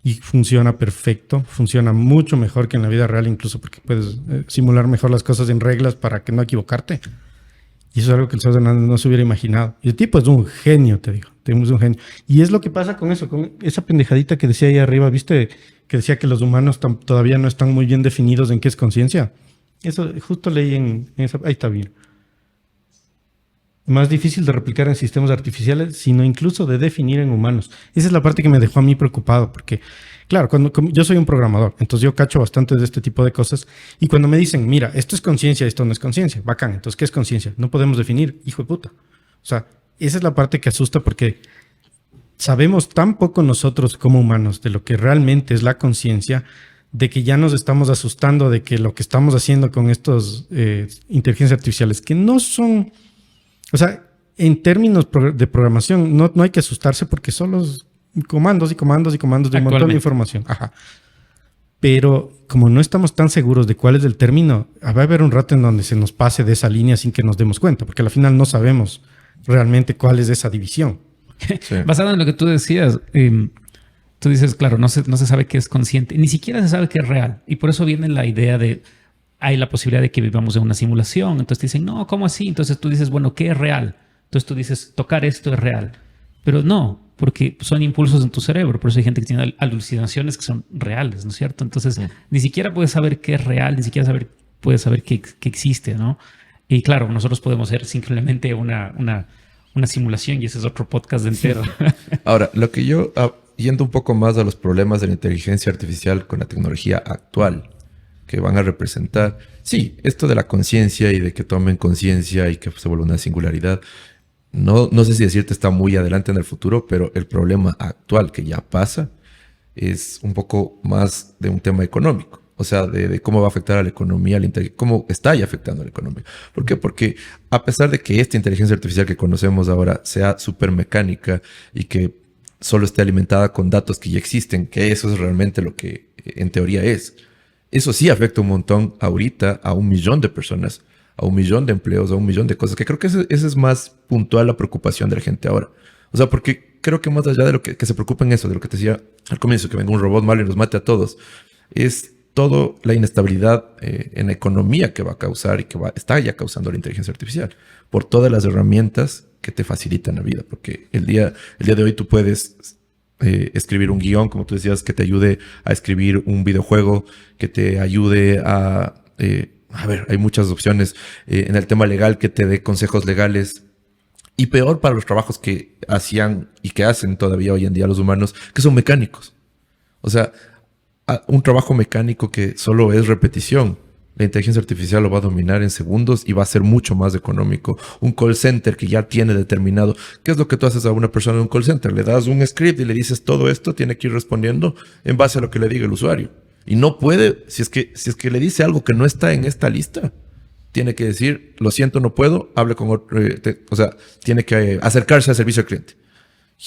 Y funciona perfecto, funciona mucho mejor que en la vida real, incluso porque puedes simular mejor las cosas en reglas para que no equivocarte. Y eso es algo que el Sebas Hernández no se hubiera imaginado. Y el tipo es un genio, te digo. Es un genio. Y es lo que pasa con eso, con esa pendejadita que decía ahí arriba, ¿viste? Que decía que los humanos todavía no están muy bien definidos en qué es conciencia. Eso justo leí en esa... Ahí está bien. Más difícil de replicar en sistemas artificiales, sino incluso de definir en humanos. Esa es la parte que me dejó a mí preocupado, porque, claro, como yo soy un programador, entonces yo cacho bastante de este tipo de cosas, y cuando me dicen, mira, esto es conciencia, esto no es conciencia, bacán, entonces, ¿qué es conciencia? No podemos definir, hijo de puta. O sea, esa es la parte que asusta, porque sabemos tan poco nosotros como humanos de lo que realmente es la conciencia, de que ya nos estamos asustando de que lo que estamos haciendo con estos inteligencias artificiales, que no son... O sea, en términos de programación, no hay que asustarse porque son los comandos y comandos y comandos de un montón de información. Ajá. Pero como no estamos tan seguros de cuál es el término, va a haber un rato en donde se nos pase de esa línea sin que nos demos cuenta, porque al final no sabemos realmente cuál es esa división. Sí. Basado en lo que tú decías, tú dices, claro, no se sabe qué es consciente, ni siquiera se sabe qué es real. Y por eso viene la idea de... Hay la posibilidad de que vivamos en una simulación. Entonces te dicen, no, ¿cómo así? Entonces tú dices, bueno, ¿qué es real? Entonces tú dices, tocar esto es real. Pero no, porque son impulsos en tu cerebro. Por eso hay gente que tiene alucinaciones que son reales, ¿no es cierto? Entonces ni siquiera puedes saber qué es real, ni siquiera puedes saber que existe, ¿no? Y claro, nosotros podemos ser simplemente una simulación, y ese es otro podcast entero. Ahora, lo que yo, yendo un poco más a los problemas de la inteligencia artificial con la tecnología actual, que van a representar, sí, esto de la conciencia y de que tomen conciencia y que se vuelva una singularidad, no sé si decirte está muy adelante en el futuro, pero el problema actual que ya pasa es un poco más de un tema económico, o sea, de cómo va a afectar a la economía, cómo está ya afectando a la economía. ¿Por qué? Porque a pesar de que esta inteligencia artificial que conocemos ahora sea súper mecánica y que solo esté alimentada con datos que ya existen, que eso es realmente lo que en teoría es, eso sí afecta un montón ahorita a 1 millón de personas, a 1 millón de empleos, a 1 millón de cosas, que creo que esa es más puntual la preocupación de la gente ahora. O sea, porque creo que más allá de lo que se preocupa en eso, de lo que te decía al comienzo, que venga un robot malo y nos mate a todos, es toda la inestabilidad en la economía que va a causar y que está ya causando la inteligencia artificial, por todas las herramientas que te facilitan la vida. Porque el día de hoy tú puedes... escribir un guión, como tú decías, que te ayude a escribir un videojuego, que te ayude a ver, hay muchas opciones en el tema legal, que te dé consejos legales. Y peor para los trabajos que hacían y que hacen todavía hoy en día los humanos, que son mecánicos. O sea, un trabajo mecánico que solo es repetición. La inteligencia artificial lo va a dominar en segundos y va a ser mucho más económico. Un call center que ya tiene determinado. ¿Qué es lo que tú haces a una persona en un call center? Le das un script y le dices todo esto, tiene que ir respondiendo en base a lo que le diga el usuario. Y no puede, si es que le dice algo que no está en esta lista, tiene que decir, lo siento, no puedo, hable con otro, o sea, tiene que acercarse al servicio al cliente.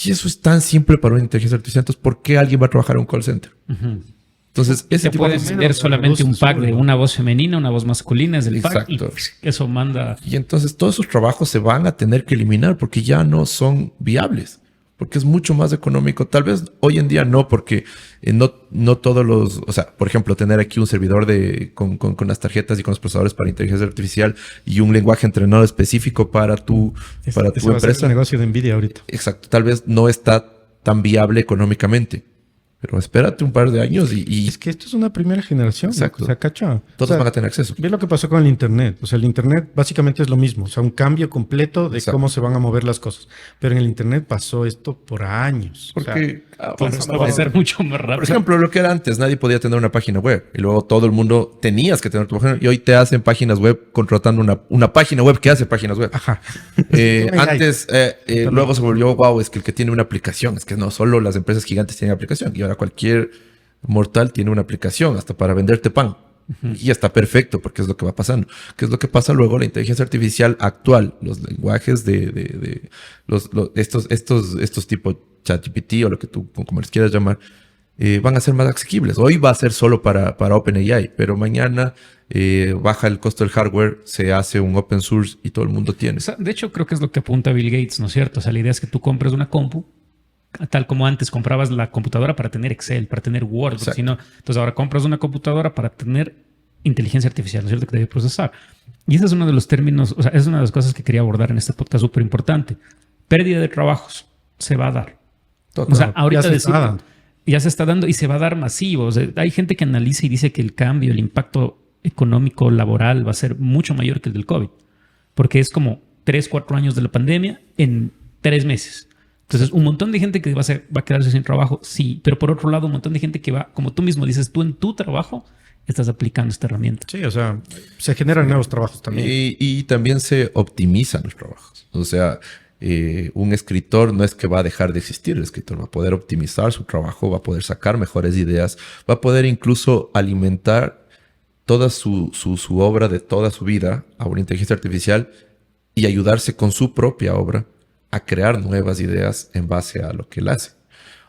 Y eso es tan simple para una inteligencia artificial. Entonces, ¿por qué alguien va a trabajar en un call center? Entonces, ese Se tipo de puede cosas. vender solamente un pack de una voz femenina, una voz masculina, es el pack, y Exacto. eso manda... Y entonces todos esos trabajos se van a tener que eliminar porque ya no son viables, porque es mucho más económico. Tal vez hoy en día no, porque no todos los... O sea, por ejemplo, tener aquí un servidor con las tarjetas y con los procesadores para inteligencia artificial y un lenguaje entrenado específico para tu Ese va a ser empresa. el negocio de Nvidia ahorita. Exacto. Tal vez no está tan viable económicamente. Pero espérate un par de años y Es que esto es una primera generación. Exacto. O sea, cacha. todos O sea, van a tener acceso. ve lo que pasó con el Internet. O sea, el Internet básicamente es lo mismo. O sea, un cambio completo de Exacto. cómo se van a mover las cosas. Pero en el Internet pasó esto por años. O sea, Porque Pues esto va a ser mucho más rápido. por ejemplo, lo que era antes, nadie podía tener una página web. Y luego todo el mundo tenías que tener tu página. Y hoy te hacen páginas web contratando una página web que hace páginas web. ajá. Antes, luego se volvió, wow, es que el que tiene una aplicación. Es que no solo las empresas gigantes tienen aplicación. Y ahora cualquier mortal tiene una aplicación hasta para venderte pan. Y está perfecto porque es lo que va pasando. ¿Qué es lo que pasa luego? La inteligencia artificial actual, los lenguajes estos tipo ChatGPT o lo que tú como les quieras llamar, van a ser más asequibles. Hoy va a ser solo para OpenAI, pero mañana baja el costo del hardware, se hace un open source y todo el mundo tiene. O sea, de hecho, creo que es lo que apunta Bill Gates, ¿no es cierto? O sea, la idea es que tú compres una compu, tal como antes comprabas la computadora para tener Excel, para tener Word, porque Exacto. si no, entonces ahora compras una computadora para tener inteligencia artificial, ¿no es cierto? Que debe procesar. Y ese es uno de los términos, o sea, es una de las cosas que quería abordar en este podcast súper importante. Pérdida de trabajos se va a dar. Total. O sea, ahorita ya se está decimos, dando. ya se está dando y se va a dar masivo. O sea, hay gente que analiza y dice que el cambio, el impacto económico, laboral va a ser mucho mayor que el del COVID. Porque es como 3, 4 años de la pandemia en 3 meses. Entonces, un montón de gente que va a quedarse sin trabajo, sí. Pero por otro lado, un montón de gente que va, como tú mismo dices, tú en tu trabajo estás aplicando esta herramienta. Sí, o sea, se generan nuevos trabajos también. Y también se optimizan los trabajos. O sea, un escritor no es que va a dejar de existir. El escritor va a poder optimizar su trabajo, va a poder sacar mejores ideas, va a poder incluso alimentar toda su obra de toda su vida a una inteligencia artificial y ayudarse con su propia obra a crear nuevas ideas en base a lo que él hace.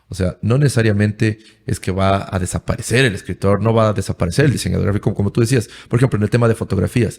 O sea, no necesariamente es que va a desaparecer el escritor, no va a desaparecer el diseñador gráfico, como tú decías. Por ejemplo, en el tema de fotografías.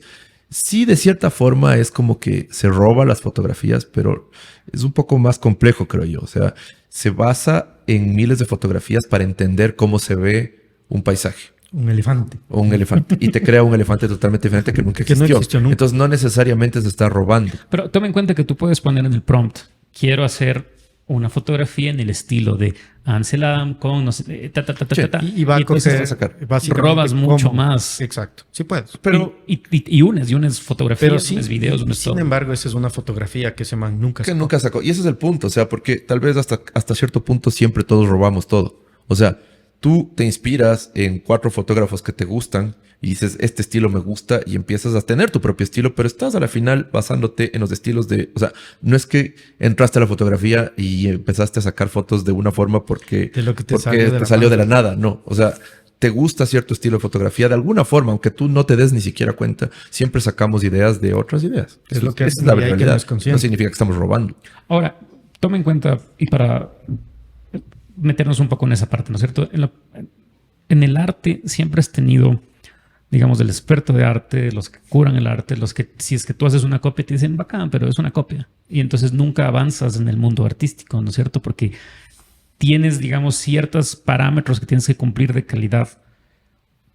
Sí, de cierta forma es como que se roba las fotografías, pero es un poco más complejo, creo yo. O sea, se basa en miles de fotografías para entender cómo se ve un paisaje Un elefante. o un elefante. Y te crea un elefante totalmente diferente que nunca Que no existió. existió nunca. Entonces, no necesariamente se está robando. Pero toma en cuenta que tú puedes poner en el prompt, quiero hacer una fotografía en el estilo de Ansel Adams con no sé, Sí, Y va a entonces coger sacar. básicamente robas mucho cómo- más. Exacto. Sí puedes. Pero y unes fotografías, Pero sí, unes videos, unes sin todo. embargo, esa es una fotografía que ese man nunca que sacó. nunca sacó. Y ese es el punto, o sea, porque tal vez hasta cierto punto siempre todos robamos todo. O sea, tú te inspiras en 4 fotógrafos que te gustan y dices, este estilo me gusta y empiezas a tener tu propio estilo, pero estás a la final basándote en los estilos de... O sea, no es que entraste a la fotografía y empezaste a sacar fotos de una forma porque De lo que te porque salió de te la salió de la mano. nada. No, o sea... Te gusta cierto estilo de fotografía de alguna forma, aunque tú no te des ni siquiera cuenta, siempre sacamos ideas de otras ideas. Es lo que Esa hace la AI, que no realidad. es consciente. No significa que estamos robando. Ahora, toma en cuenta, y para meternos un poco en esa parte, ¿no es cierto? En el arte siempre has tenido, digamos, el experto de arte, los que curan el arte, los que, si es que tú haces una copia, te dicen, bacán, pero es una copia. Y entonces nunca avanzas en el mundo artístico, ¿no es cierto? Porque tienes, digamos, ciertos parámetros que tienes que cumplir de calidad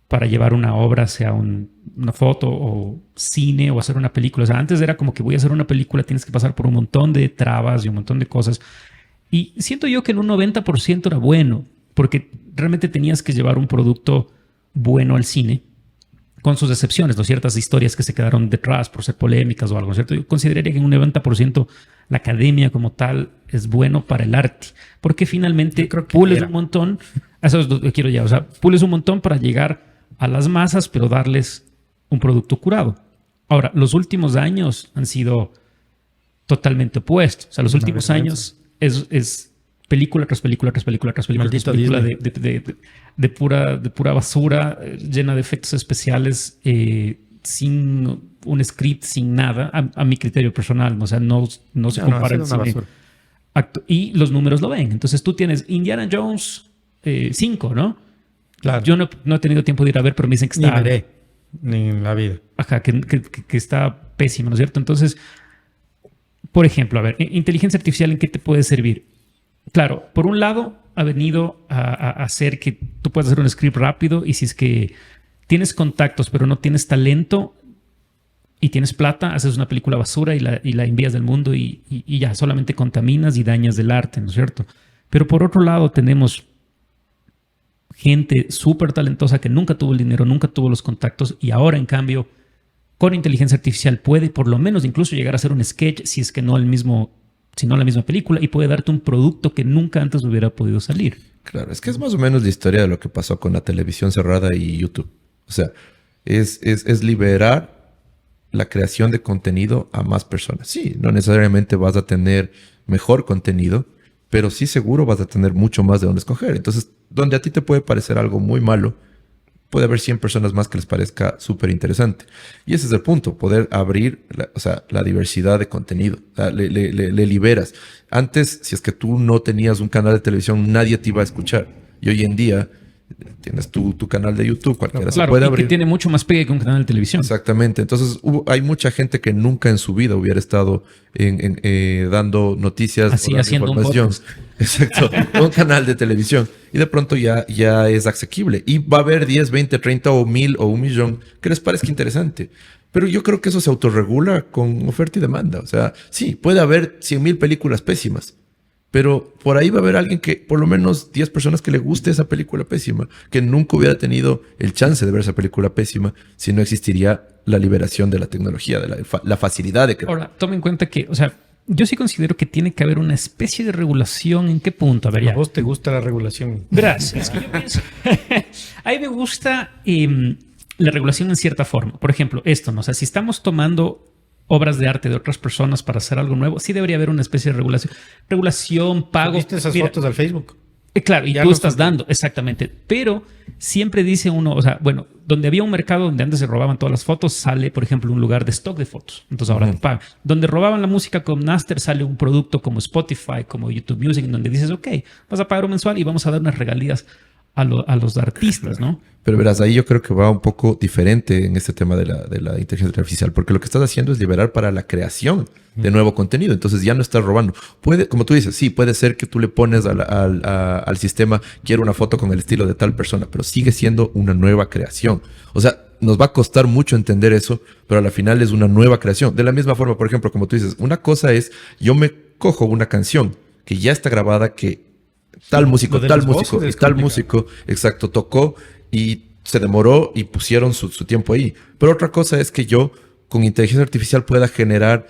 para llevar una obra, sea una foto o cine o hacer una película. O sea, antes era como que voy a hacer una película, tienes que pasar por un montón de trabas y un montón de cosas. Y siento yo que en un 90% era bueno, porque realmente tenías que llevar un producto bueno al cine, con sus excepciones, ¿no? Ciertas historias que se quedaron detrás por ser polémicas o algo, ¿cierto? Yo consideraría que en un 90% la academia como tal es bueno para el arte, porque finalmente Yo creo que pules era. un montón, eso es lo que quiero ya, o sea, pules un montón para llegar a las masas, pero darles un producto curado. Ahora, los últimos años han sido totalmente opuestos. O sea, los Una últimos vergüenza. años es película tras película tras película tras película tras Maldito película Disney. de pura basura, llena de efectos especiales, sin un script, sin nada, a mi criterio personal. O sea, no se No, compara ha sido el una cine. basura. Y los números lo ven. Entonces tú tienes Indiana Jones 5, ¿no? Claro. Yo no he tenido tiempo de ir a ver, pero me dicen que Ni está, veré. Ni en la vida. ajá, que está pésimo, ¿no es cierto? Entonces, por ejemplo, a ver, inteligencia artificial, ¿en qué te puede servir? Claro, por un lado, ha venido a hacer que tú puedas hacer un script rápido y si es que tienes contactos pero no tienes talento y tienes plata, haces una película basura y la envías del mundo y ya, solamente contaminas y dañas del arte, ¿no es cierto? Pero por otro lado tenemos gente súper talentosa que nunca tuvo el dinero, nunca tuvo los contactos y ahora, en cambio, con inteligencia artificial puede por lo menos incluso llegar a hacer un sketch, si es que no el mismo, si no la misma película, y puede darte un producto que nunca antes hubiera podido salir. Claro, es que es más o menos la historia de lo que pasó con la televisión cerrada y YouTube. O sea, es liberar la creación de contenido a más personas. Sí, no necesariamente vas a tener mejor contenido, pero sí seguro vas a tener mucho más de dónde escoger. Entonces, donde a ti te puede parecer algo muy malo, puede haber 100 personas más que les parezca súper interesante. Y ese es el punto, poder abrir la diversidad de contenido. O sea, le liberas. Antes, si es que tú no tenías un canal de televisión, nadie te iba a escuchar. Y hoy en día tienes tu canal de YouTube, cualquiera se puede abrir. Y que tiene mucho más pegue que un canal de televisión. Exactamente. Entonces, hay mucha gente que nunca en su vida hubiera estado dando noticias. Así, o dando haciendo información. un podcast. Exacto. Un canal de televisión. Y de pronto ya es asequible. Y va a haber 10, 20, 30 o 1000 o 1,000,000 que les parezca interesante. Pero yo creo que eso se autorregula con oferta y demanda. O sea, sí, puede haber 100,000 películas pésimas. Pero por ahí va a haber alguien que, por lo menos 10 personas que le guste esa película pésima, que nunca hubiera tenido el chance de ver esa película pésima si no existiría la liberación de la tecnología, de la facilidad de crear. Ahora, toma en cuenta que, o sea, yo sí considero que tiene que haber una especie de regulación. ¿En qué punto? A ver, ¿A ya. vos te gusta la regulación? Verás, es que yo pienso... a mí me gusta la regulación en cierta forma. Por ejemplo, esto, ¿no? O sea, si estamos tomando obras de arte de otras personas para hacer algo nuevo, sí debería haber una especie de regulación. Regulación, pago. ¿Viste esas Mira, fotos al Facebook? Claro, y Ya tú no estás son- dando, exactamente. Pero siempre dice uno, o sea, bueno, donde había un mercado donde antes se robaban todas las fotos, sale, por ejemplo, un lugar de stock de fotos. Entonces ahora te pagan. Donde robaban la música con Napster, sale un producto como Spotify, como YouTube Music, en donde dices, ok, vas a pagar un mensual y vamos a dar unas regalías a los artistas, ¿no? Pero verás, ahí yo creo que va un poco diferente en este tema de la inteligencia artificial, porque lo que estás haciendo es liberar para la creación de nuevo contenido. Entonces ya no estás robando. Puede, como tú dices, sí, puede ser que tú le pones al sistema, quiero una foto con el estilo de tal persona, pero sigue siendo una nueva creación. O sea, nos va a costar mucho entender eso, pero a la final es una nueva creación. De la misma forma, por ejemplo, como tú dices, una cosa es, yo me cojo una canción que ya está grabada, que tal músico, Lo de tal las músico voces y es tal complicado. músico, exacto, tocó y se demoró y pusieron su tiempo ahí. Pero otra cosa es que yo con inteligencia artificial pueda generar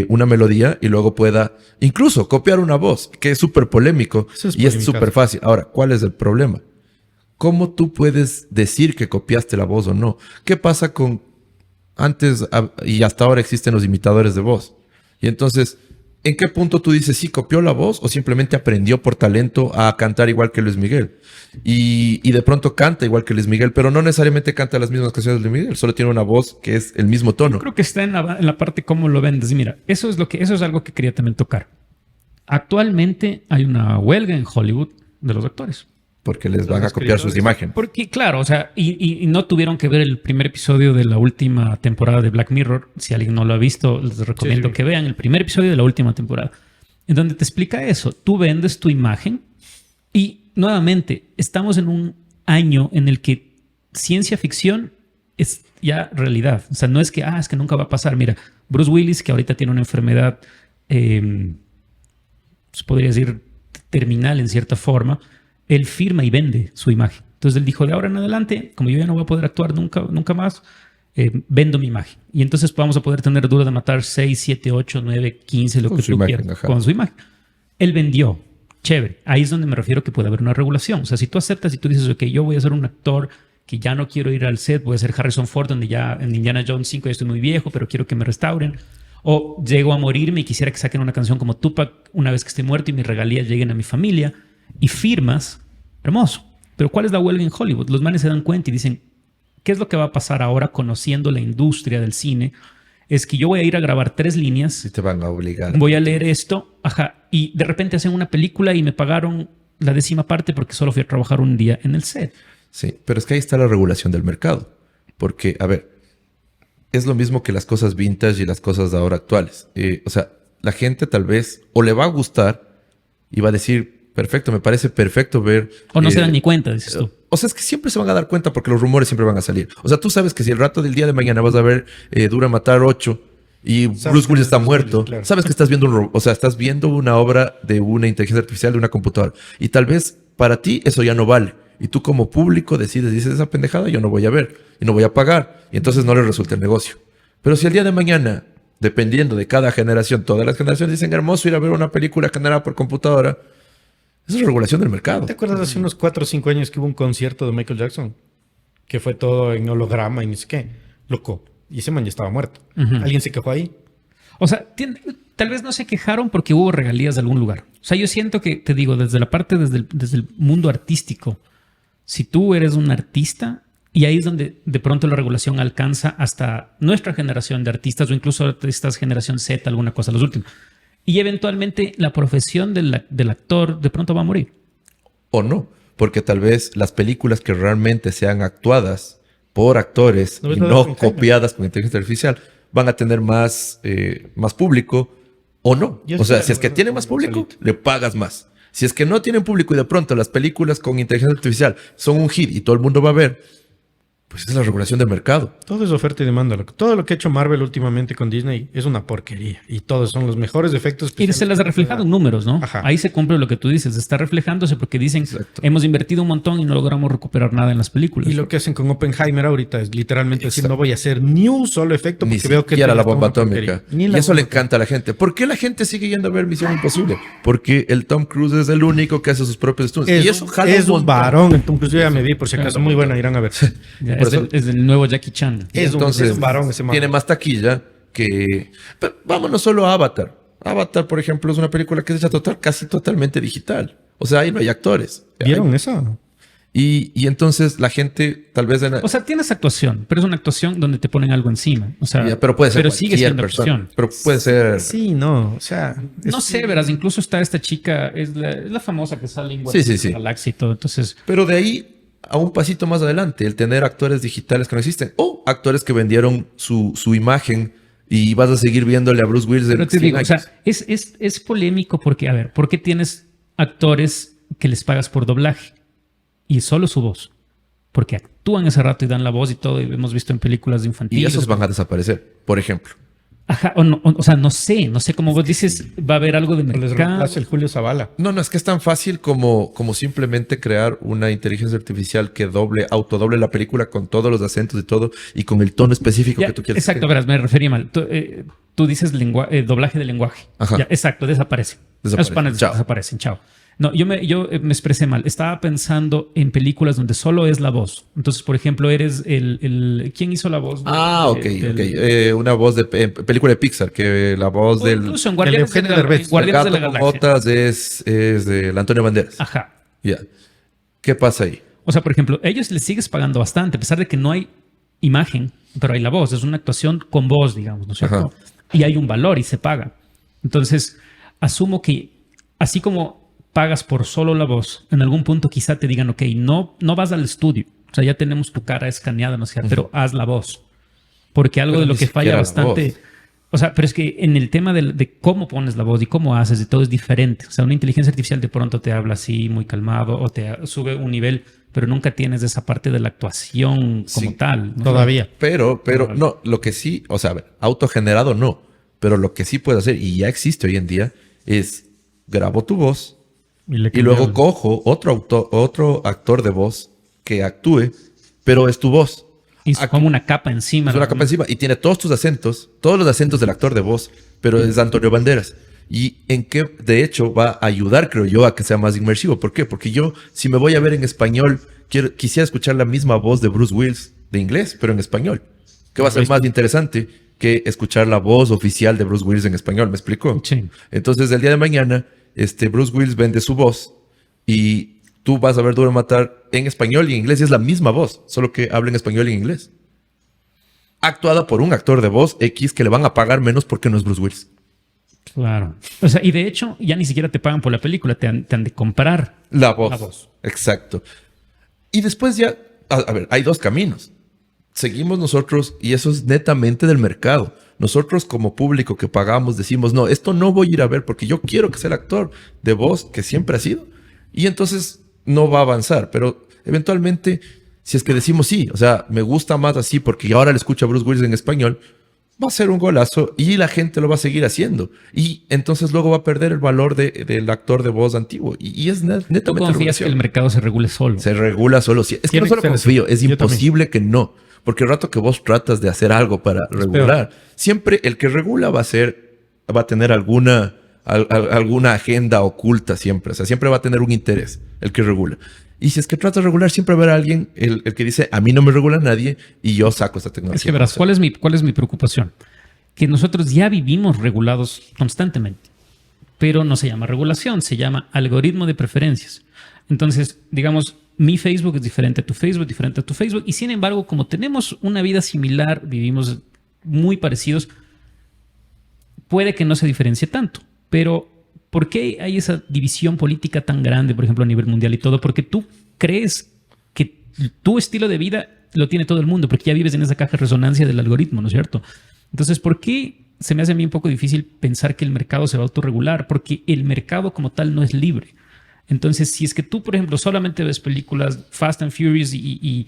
una melodía y luego pueda incluso copiar una voz, que es súper polémico Eso es y es polemicazo. súper fácil. Ahora, ¿cuál es el problema? ¿Cómo tú puedes decir que copiaste la voz o no? ¿Qué pasa con antes y hasta ahora existen los imitadores de voz? Y entonces, ¿en qué punto tú dices sí copió la voz o simplemente aprendió por talento a cantar igual que Luis Miguel? Y de pronto canta igual que Luis Miguel, pero no necesariamente canta las mismas canciones de Luis Miguel, solo tiene una voz que es el mismo tono. Creo que está en la parte cómo lo vendes. Y mira, eso es algo que quería también tocar. Actualmente hay una huelga en Hollywood de los actores. Porque les van a copiar sus imágenes. Porque, claro, o sea, y no tuvieron que ver el primer episodio de la última temporada de Black Mirror. Si alguien no lo ha visto, les recomiendo que vean el primer episodio de la última temporada, en donde te explica eso. Tú vendes tu imagen y, nuevamente, estamos en un año en el que ciencia ficción es ya realidad. O sea, no es que, es que nunca va a pasar. Mira, Bruce Willis, que ahorita tiene una enfermedad, pues podría decir, terminal en cierta forma, él firma y vende su imagen. Entonces él dijo, de ahora en adelante, como yo ya no voy a poder actuar nunca más, vendo mi imagen. Y entonces vamos a poder tener Duro de Matar 6, 7, 8, 9, 15, lo Con que su tú imagen, quieras. ajá. Con su imagen. Él vendió. Chévere. Ahí es donde me refiero que puede haber una regulación. O sea, si tú aceptas y tú dices, ok, yo voy a ser un actor que ya no quiero ir al set, voy a ser Harrison Ford, donde ya en Indiana Jones 5 ya estoy muy viejo, pero quiero que me restauren. O llego a morirme y quisiera que saquen una canción como Tupac una vez que esté muerto y mis regalías lleguen a mi familia. Y firmas, hermoso. Pero ¿cuál es la huelga en Hollywood? Los manes se dan cuenta y dicen, ¿qué es lo que va a pasar ahora conociendo la industria del cine? Es que yo voy a ir a grabar 3 líneas, Sí te van a obligar. voy a leer esto, y de repente hacen una película y me pagaron la 10ª parte porque solo fui a trabajar un día en el set. Sí, pero es que ahí está la regulación del mercado. Porque, a ver, es lo mismo que las cosas vintage y las cosas de ahora actuales. O sea, la gente tal vez o le va a gustar y va a decir, perfecto, me parece perfecto ver... O no se dan ni cuenta, dices tú. O sea, es que siempre se van a dar cuenta porque los rumores siempre van a salir. O sea, tú sabes que si el rato del día de mañana vas a ver Dura Matar 8 y Sabes Bruce que Willis es está Bruce muerto, Willis, claro. sabes que estás viendo estás viendo una obra de una inteligencia artificial, de una computadora. Y tal vez para ti eso ya no vale. Y tú como público dices, esa pendejada yo no voy a ver y no voy a pagar. Y entonces no les resulta el negocio. Pero si el día de mañana, dependiendo de cada generación, todas las generaciones dicen hermoso ir a ver una película generada por computadora, eso es regulación del mercado. ¿Te acuerdas hace unos 4 o 5 años que hubo un concierto de Michael Jackson? Que fue todo en holograma y ni sé qué. Loco. Y ese man ya estaba muerto. ¿Alguien se quejó ahí? O sea, tal vez no se quejaron porque hubo regalías de algún lugar. O sea, yo siento que, te digo, desde el mundo artístico, si tú eres un artista, y ahí es donde de pronto la regulación alcanza hasta nuestra generación de artistas o incluso artistas generación Z, alguna cosa, los últimos. Y eventualmente la profesión del actor de pronto va a morir. O no, porque tal vez las películas que realmente sean actuadas por actores y no copiadas con inteligencia artificial van a tener más público o no. O sea, si es que tienen más público, le pagas más. Si es que no tienen público y de pronto las películas con inteligencia artificial son un hit y todo el mundo va a ver, pues es la regulación del mercado. Todo es oferta y demanda. Todo lo que ha hecho Marvel últimamente con Disney es una porquería. Y todos son los mejores efectos. Y se les ha reflejado en números, ¿no? Ajá. Ahí se cumple lo que tú dices. Está reflejándose porque dicen, Exacto. hemos invertido un montón y no logramos recuperar nada en las películas. Y lo que hacen con Oppenheimer ahorita es literalmente decir, no voy a hacer ni un solo efecto Ni porque veo que siquiera la está bomba una porquería. atómica. Ni Y la eso le bomba encanta a la gente. ¿Por qué la gente sigue yendo a ver Misión Imposible? Porque el Tom Cruise es el único que hace sus propios estudios. Es, Y eso jala es un montón. varón. Entonces yo ya me vi, por si acaso, muy buena, irán a ver. Ya, por es, eso- es el nuevo Jackie Chan. Entonces, es un varón ese man. tiene más taquilla que... Pero vámonos solo a Avatar. Avatar, por ejemplo, es una película que es hecha casi totalmente digital. O sea, ahí no hay actores. ¿Vieron eso? Y entonces la gente tal vez... O sea, tienes actuación, pero es una actuación donde te ponen algo encima. O sea, pero puede ser pero sigue cualquier siendo persona. actuación. Pero puede ser... Sí, no. O sea... No sé, verás, incluso está esta chica, es la famosa que sale en Sí, sí, sí. Galaxy y todo. Entonces, Pero de ahí a un pasito más adelante, el tener actores digitales que no existen o actores que vendieron su imagen y vas a seguir viéndole a Bruce Willis. pero te digo, o sea, es polémico porque, a ver, ¿por qué tienes actores que les pagas por doblaje y solo su voz? Porque actúan ese rato y dan la voz y todo, y hemos visto en películas y infantiles. esos van a desaparecer, por ejemplo. Ajá, o sea, no sé como vos dices, va a haber algo de Les mercado. reemplaza el Julio Zavala. No, es que es tan fácil como simplemente crear una inteligencia artificial que autodoble la película con todos los acentos y todo y con el tono específico Ya, que tú quieres. exacto, verás, me refería mal. Tú dices doblaje de lenguaje. Ajá. Ya, exacto, desaparecen. Desaparecen. Esos paneles Chao. desaparecen, chao. No, yo me expresé mal. Estaba pensando en películas donde solo es la voz. Entonces, por ejemplo, eres ¿quién hizo la voz? Ok. Una voz de película de Pixar, que la voz O del incluso en Guardianes de Eugenio la, Derbez. en Guardianes de la gato con Galaxia. botas es del Antonio Banderas. Ajá. Ya. ¿Qué pasa ahí? O sea, por ejemplo, ellos les sigues pagando bastante, a pesar de que no hay imagen, pero hay la voz. Es una actuación con voz, digamos, ¿no es cierto? Ajá. Y hay un valor y se paga. Entonces, asumo que así como pagas por solo la voz, en algún punto quizá te digan, ok, no vas al estudio. O sea, ya tenemos tu cara escaneada, no sé, pero haz la voz. Porque algo Pero de lo ni que falla siquiera la bastante... voz. O sea, pero es que en el tema de cómo pones la voz y cómo haces y todo es diferente. O sea, una inteligencia artificial de pronto te habla así, muy calmado, o te sube un nivel, pero nunca tienes esa parte de la actuación como Sí, tal, ¿no? Todavía. Pero no, lo que sí, o sea, a ver, autogenerado no, pero lo que sí puedo hacer, y ya existe hoy en día, es grabo tu voz y luego cojo otro actor de voz que actúe, pero es tu voz. Y es como una capa encima. Es una ¿no? capa encima y tiene todos tus acentos, todos los acentos del actor de voz, pero es Antonio Banderas. Y en que, de hecho, va a ayudar, creo yo, a que sea más inmersivo. ¿Por qué? Porque yo, si me voy a ver en español, quisiera escuchar la misma voz de Bruce Willis de inglés, pero en español. Que va a ser más interesante que escuchar la voz oficial de Bruce Willis en español. ¿Me explicó? Sí. Entonces, el día de mañana, Bruce Willis vende su voz y tú vas a ver Duro de Matar en español y en inglés y es la misma voz, solo que habla en español y en inglés. Actuada por un actor de voz X que le van a pagar menos porque no es Bruce Willis. Claro. O sea, y de hecho, ya ni siquiera te pagan por la película, te han de comprar La voz. la voz. Exacto. Y después ya, a ver, hay dos caminos. Seguimos nosotros, y eso es netamente del mercado. Nosotros como público que pagamos decimos, no, esto no voy a ir a ver porque yo quiero que sea el actor de voz que siempre ha sido. Y entonces no va a avanzar. Pero eventualmente, si es que decimos sí, o sea, me gusta más así porque ahora le escucho a Bruce Willis en español, va a ser un golazo y la gente lo va a seguir haciendo. Y entonces luego va a perder el valor del actor de voz antiguo. Y es netamente ¿Tú confías regulación. que el mercado se regule solo? Se regula solo. Es que Tiene no solo que ser así. confío, es Yo imposible que no. Porque el rato que vos tratas de hacer algo para regular, siempre el que regula va a tener alguna agenda oculta siempre. O sea, siempre va a tener un interés el que regula. Y si es que tratas de regular, siempre va a haber alguien, el que dice, a mí no me regula nadie y yo saco esta tecnología. Es que verás, ¿cuál es mi preocupación? Que nosotros ya vivimos regulados constantemente, pero no se llama regulación, se llama algoritmo de preferencias. Entonces, digamos, mi Facebook es diferente a tu Facebook, diferente a tu Facebook, y sin embargo, como tenemos una vida similar, vivimos muy parecidos, puede que no se diferencie tanto, pero ¿por qué hay esa división política tan grande, por ejemplo, a nivel mundial y todo? Porque tú crees que tu estilo de vida lo tiene todo el mundo, porque ya vives en esa caja de resonancia del algoritmo, ¿no es cierto? Entonces, ¿por qué se me hace a mí un poco difícil pensar que el mercado se va a autorregular? Porque el mercado como tal no es libre. Entonces, si es que tú, por ejemplo, solamente ves películas Fast and Furious y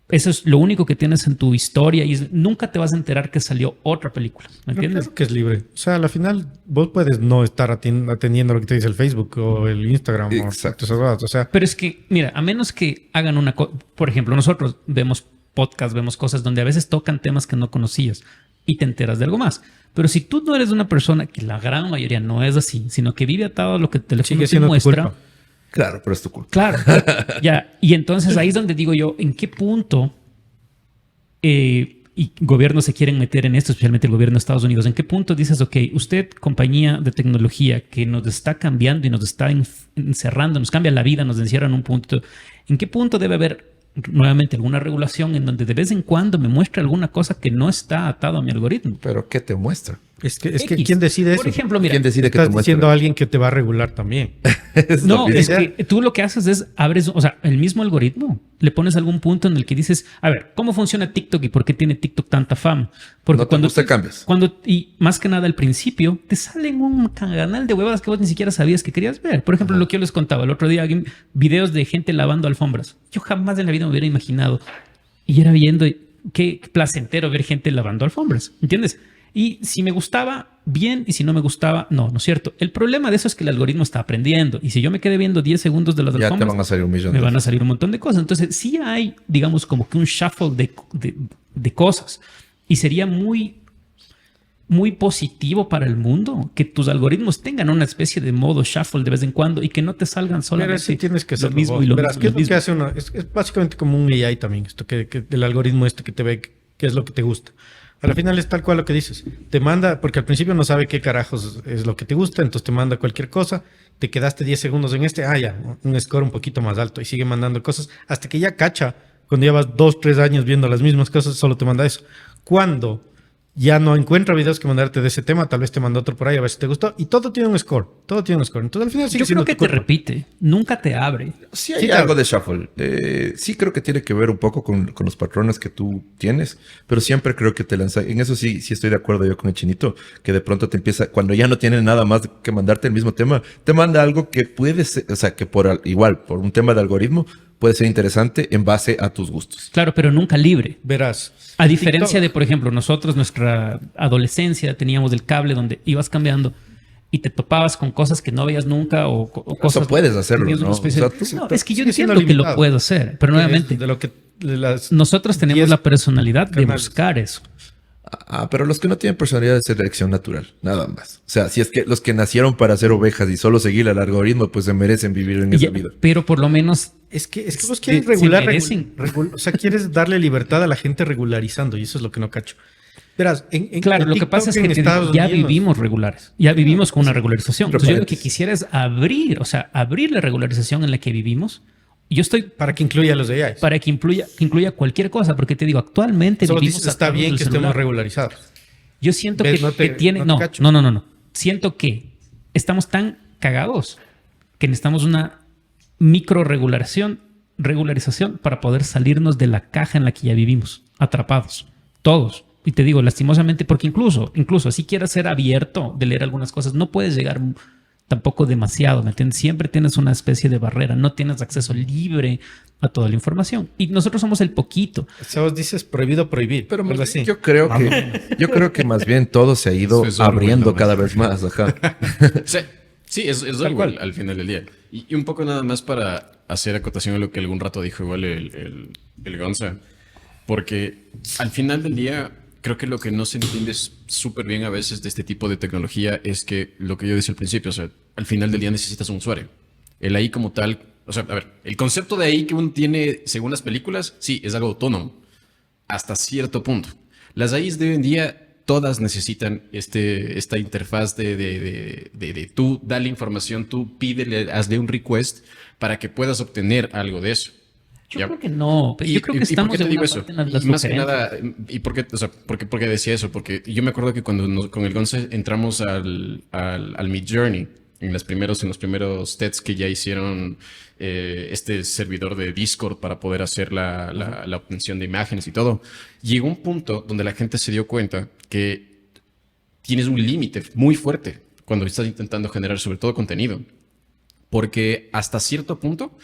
eso es lo único que tienes en tu historia y nunca te vas a enterar que salió otra película, ¿me entiendes? Claro que es libre. O sea, al final vos puedes no estar atendiendo lo que te dice el Facebook o el Instagram. Exacto. O sea, Pero es que, mira, a menos que hagan una cosa, por ejemplo, nosotros vemos podcasts, vemos cosas donde a veces tocan temas que no conocías y te enteras de algo más. Pero si tú no eres una persona, que la gran mayoría no es así, sino que vive atado a lo que el teléfono sigue te siendo tu muestra. culpa. Claro, pero es tu culpa. Claro, ya. Y entonces ahí es donde digo yo, ¿en qué punto y gobiernos se quieren meter en esto, especialmente el gobierno de Estados Unidos? ¿En qué punto dices, ok, usted, compañía de tecnología que nos está cambiando y nos está encerrando, nos cambia la vida, nos encierra en un punto? ¿En qué punto debe haber nuevamente alguna regulación en donde de vez en cuando me muestre alguna cosa que no está atado a mi algoritmo? Pero ¿qué te muestra? Es que X. ¿quién decide eso? Por ejemplo, mira, ¿Quién decide que te Estás muestra? diciendo a alguien que te va a regular también. Es no, lo que es dice. que tú lo que haces es abres, o sea, el mismo algoritmo. Le pones algún punto en el que dices, a ver, ¿cómo funciona TikTok y por qué tiene TikTok tanta fama? Porque No te gusta, cambias. y más que nada al principio, te salen un canal de huevadas que vos ni siquiera sabías que querías ver. Por ejemplo, lo que yo les contaba el otro día, videos de gente lavando alfombras. Yo jamás en la vida me hubiera imaginado. Y era viendo, qué placentero ver gente lavando alfombras, ¿entiendes? Y si me gustaba, bien, y si no me gustaba, no es cierto. El problema de eso es que el algoritmo está aprendiendo. Y si yo me quedé viendo 10 segundos de las Ya te alfombras, van a salir un millón. me van a salir un montón de cosas. Entonces, sí hay, digamos, como que un shuffle de cosas. Y sería muy, muy positivo para el mundo que tus algoritmos tengan una especie de modo shuffle de vez en cuando y que no te salgan Pero solamente sí tienes que lo hacerlo mismo vos. y lo Verás, mismo. ¿qué es lo lo que mismo. hace uno? Es básicamente como un AI también, esto que el algoritmo que te ve qué es lo que te gusta. Al final es tal cual lo que dices. Te manda, porque al principio no sabe qué carajos es lo que te gusta, entonces te manda cualquier cosa. Te quedaste 10 segundos en ya, un score un poquito más alto y sigue mandando cosas hasta que ya cacha. Cuando llevas 2, 3 años viendo las mismas cosas, solo te manda eso. Cuando ya no encuentra videos que mandarte de ese tema, tal vez te manda otro por ahí a ver si te gustó. Y todo tiene un score. Todo tiene un score. Entonces al final sigue Yo siendo creo que tu te culpa. repite, nunca te abre. Sí hay Sí, claro. algo de shuffle. Sí creo que tiene que ver un poco con los patrones que tú tienes, pero siempre creo que te lanza. En eso sí estoy de acuerdo yo con el chinito, que de pronto te empieza, cuando ya no tiene nada más que mandarte el mismo tema, te manda algo que puede ser, o sea, que por un tema de algoritmo puede ser interesante en base a tus gustos. Claro, pero nunca libre. Verás. A diferencia TikTok. de, por ejemplo, nosotros, nuestra adolescencia, teníamos el cable donde ibas cambiando y te topabas con cosas que no veías nunca o cosas... puedes hacerlo, tenías una ¿no? especie O de- sea, No, es que yo sigue siendo entiendo que lo limitado. puedo hacer, pero nuevamente, De lo que las nosotros tenemos 10 la personalidad de canales. buscar eso. Pero los que no tienen personalidad es selección natural, nada más. O sea, si es que los que nacieron para ser ovejas y solo seguir al algoritmo, pues se merecen vivir en esa Ya, vida. pero por lo menos Es que vos quieres se regular, merecen. o sea, quieres darle libertad a la gente regularizando y eso es lo que no cacho. Verás, claro, en lo que TikTok pasa es en que te digo, Estados ya Unidos- vivimos regulares, ya vivimos con una regularización. Entre Entonces, yo lo que paréntesis. quisiera es abrir, o sea, abrir la regularización en la que vivimos. Yo estoy Para que incluya a los AIs. para que incluya cualquier cosa, porque te digo, actualmente Solo vivimos dices, está atados bien del que celular. estemos regularizados. Yo siento ¿Ves? que, No te- que tiene... no te cacho. No. Siento que estamos tan cagados que necesitamos una regularización para poder salirnos de la caja en la que ya vivimos, atrapados, todos. Y te digo, lastimosamente, porque incluso si quieres ser abierto de leer algunas cosas, no puedes llegar tampoco demasiado, ¿me entiendes? Siempre tienes una especie de barrera, no tienes acceso libre a toda la información. Y nosotros somos el poquito. O sea, vos dices prohibido prohibir. Pero algo más bien, así. yo creo que más bien todo se ha ido Eso es abriendo orgullo, cada vez más. Ajá. Sí, es algo al final del día. Y un poco nada más para hacer acotación a lo que algún rato dijo igual el Gonza. Porque al final del día, creo que lo que no se entiende súper bien a veces de este tipo de tecnología es que lo que yo decía al principio, o sea, al final del día necesitas un usuario. El AI como tal, o sea, a ver, el concepto de AI que uno tiene según las películas, sí, es algo autónomo, hasta cierto punto. Las AIs de hoy en día, todas necesitan esta interfaz de tú dale información, tú pídele, hazle un request para que puedas obtener algo de eso. Yo creo que no. Yo creo que estamos en en una parte en las Y más que sugerencias. nada, ¿y por qué, o sea, por qué decía eso? Porque yo me acuerdo que cuando con el Gonce entramos al Midjourney, en los primeros tests que ya hicieron este servidor de Discord para poder hacer la obtención de imágenes y todo, llegó un punto donde la gente se dio cuenta que tienes un límite muy fuerte cuando estás intentando generar sobre todo contenido. Porque hasta cierto punto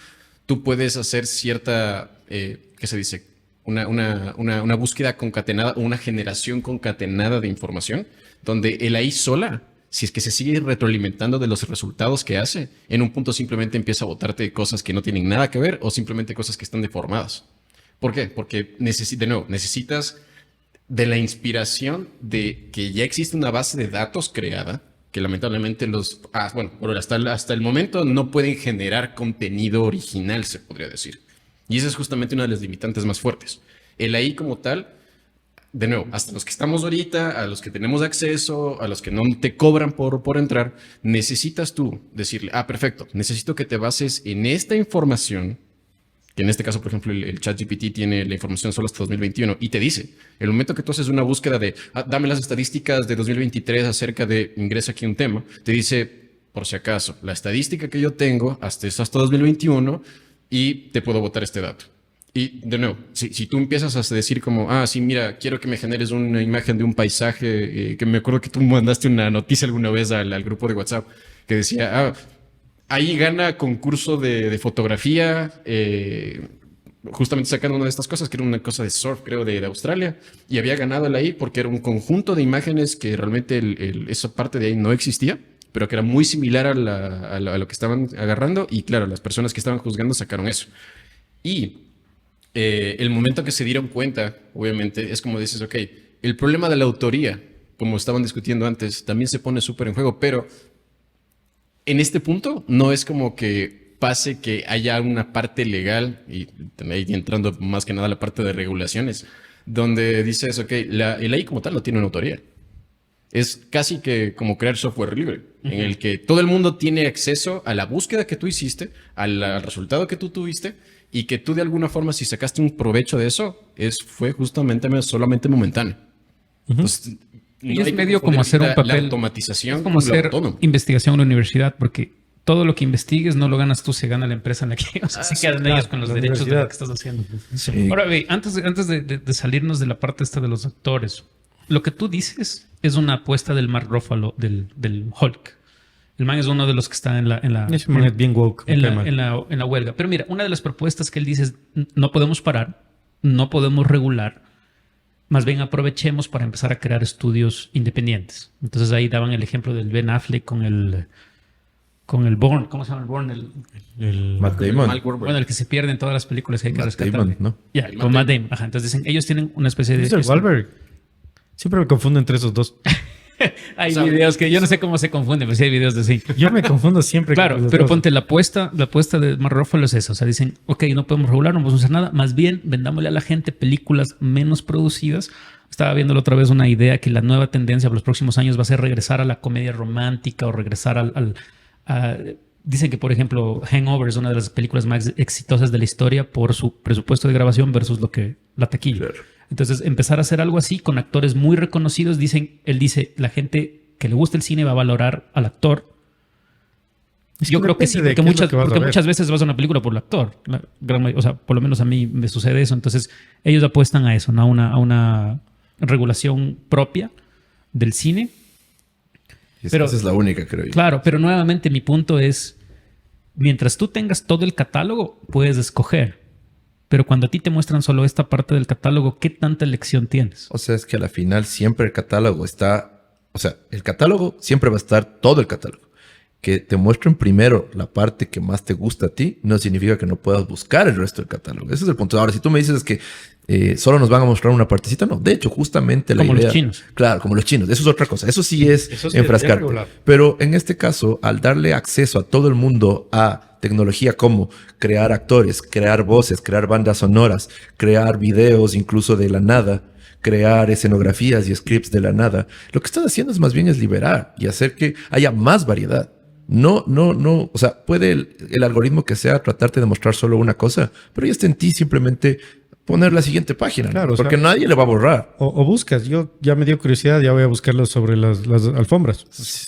tú puedes hacer cierta, ¿qué se dice? Una búsqueda concatenada o una generación concatenada de información, donde el AI sola, si es que se sigue retroalimentando de los resultados que hace, en un punto simplemente empieza a botarte cosas que no tienen nada que ver o simplemente cosas que están deformadas. ¿Por qué? Porque de nuevo, necesitas de la inspiración de que ya existe una base de datos creada, que lamentablemente hasta el momento no pueden generar contenido original, se podría decir. Y esa es justamente una de las limitantes más fuertes. El AI como tal, de nuevo, hasta los que estamos ahorita, a los que tenemos acceso, a los que no te cobran por entrar, necesitas tú decirle, perfecto, necesito que te bases en esta información, que en este caso, por ejemplo, el ChatGPT tiene la información solo hasta 2021 y te dice, el momento que tú haces una búsqueda de, dame las estadísticas de 2023 acerca de, ingresa aquí un tema, te dice, por si acaso, la estadística que yo tengo hasta 2021 y te puedo botar este dato. Y de nuevo, si tú empiezas a decir como, sí, mira, quiero que me generes una imagen de un paisaje, que me acuerdo que tú mandaste una noticia alguna vez al grupo de WhatsApp que decía, ahí gana concurso de fotografía, justamente sacando una de estas cosas, que era una cosa de surf, creo, de Australia, y había ganado el ahí porque era un conjunto de imágenes que realmente esa parte de ahí no existía, pero que era muy similar a lo que estaban agarrando, y claro, las personas que estaban juzgando sacaron eso. Y el momento que se dieron cuenta, obviamente, es como dices, ok, el problema de la autoría, como estaban discutiendo antes, también se pone súper en juego, pero en este punto no es como que pase que haya una parte legal, y ahí entrando más que nada la parte de regulaciones, donde dices, ok, el AI como tal no tiene una autoría. Es casi que como crear software libre, en el que todo el mundo tiene acceso a la búsqueda que tú hiciste, al resultado que tú tuviste, y que tú de alguna forma, si sacaste un provecho de eso, fue justamente solamente momentáneo. Entonces, y es medio como hacer un papel. La automatización. Es como hacer investigación en la universidad, porque todo lo que investigues no lo ganas tú, se gana la empresa en la que se quedan ellos con los derechos de lo que estás haciendo. Sí. Ahora, antes de salirnos de la parte esta de los actores, lo que tú dices es una apuesta del Mark Ruffalo, del Hulk. El man es uno de los que está en la huelga. Pero mira, una de las propuestas que él dice es, no podemos parar, no podemos regular, más bien aprovechemos para empezar a crear estudios independientes. Entonces ahí daban el ejemplo del Ben Affleck con el Bourne. ¿Cómo se llama el Bourne? El Matt Damon. Bueno, el que se pierde en todas las películas que hay que Matt rescatar. Damon, ¿no? Ya, con Matt Damon. Ajá, entonces dicen, ellos tienen una especie de... Es el Wahlberg. Siempre me confundo entre esos dos. Hay videos que yo no sé cómo se confunden, pero sí hay videos de sí. Yo me confundo siempre. Claro, pero dos. Ponte la apuesta de Mark Ruffalo es eso. O sea, dicen, ok, no podemos regular, no podemos hacer nada. Más bien, vendámosle a la gente películas menos producidas. Estaba viendo la otra vez una idea que la nueva tendencia para los próximos años va a ser regresar a la comedia romántica o regresar dicen que, por ejemplo, Hangover es una de las películas más exitosas de la historia por su presupuesto de grabación versus la taquilla. Claro. Entonces, empezar a hacer algo así con actores muy reconocidos. Él dice, la gente que le gusta el cine va a valorar al actor. Yo creo que sí, porque muchas veces vas a una película por el actor. O sea, por lo menos a mí me sucede eso. Entonces, ellos apuestan a eso, ¿no? A una regulación propia del cine. Pero- esa es la única, creo yo. Claro, pero nuevamente mi punto es, mientras tú tengas todo el catálogo, puedes escoger. Pero cuando a ti te muestran solo esta parte del catálogo, ¿qué tanta elección tienes? O sea, es que a la final siempre el catálogo está... O sea, el catálogo siempre va a estar todo el catálogo. Que te muestren primero la parte que más te gusta a ti no significa que no puedas buscar el resto del catálogo. Ese es el punto. Ahora, si tú me dices que solo nos van a mostrar una partecita, no. De hecho, justamente la Como idea... los chinos. Claro, como los chinos. Eso es otra cosa. Eso sí es Eso sí enfrascarte. es regular. Pero en este caso, al darle acceso a todo el mundo a tecnología como crear actores, crear voces, crear bandas sonoras, crear videos incluso de la nada, crear escenografías y scripts de la nada, lo que estás haciendo es más bien es liberar y hacer que haya más variedad. No. O sea, puede el algoritmo que sea tratarte de mostrar solo una cosa, pero ya está en ti simplemente poner la siguiente página, Claro, ¿no? o sea, Porque nadie le va a borrar. O buscas, yo ya me dio curiosidad, ya voy a buscarlo sobre las alfombras.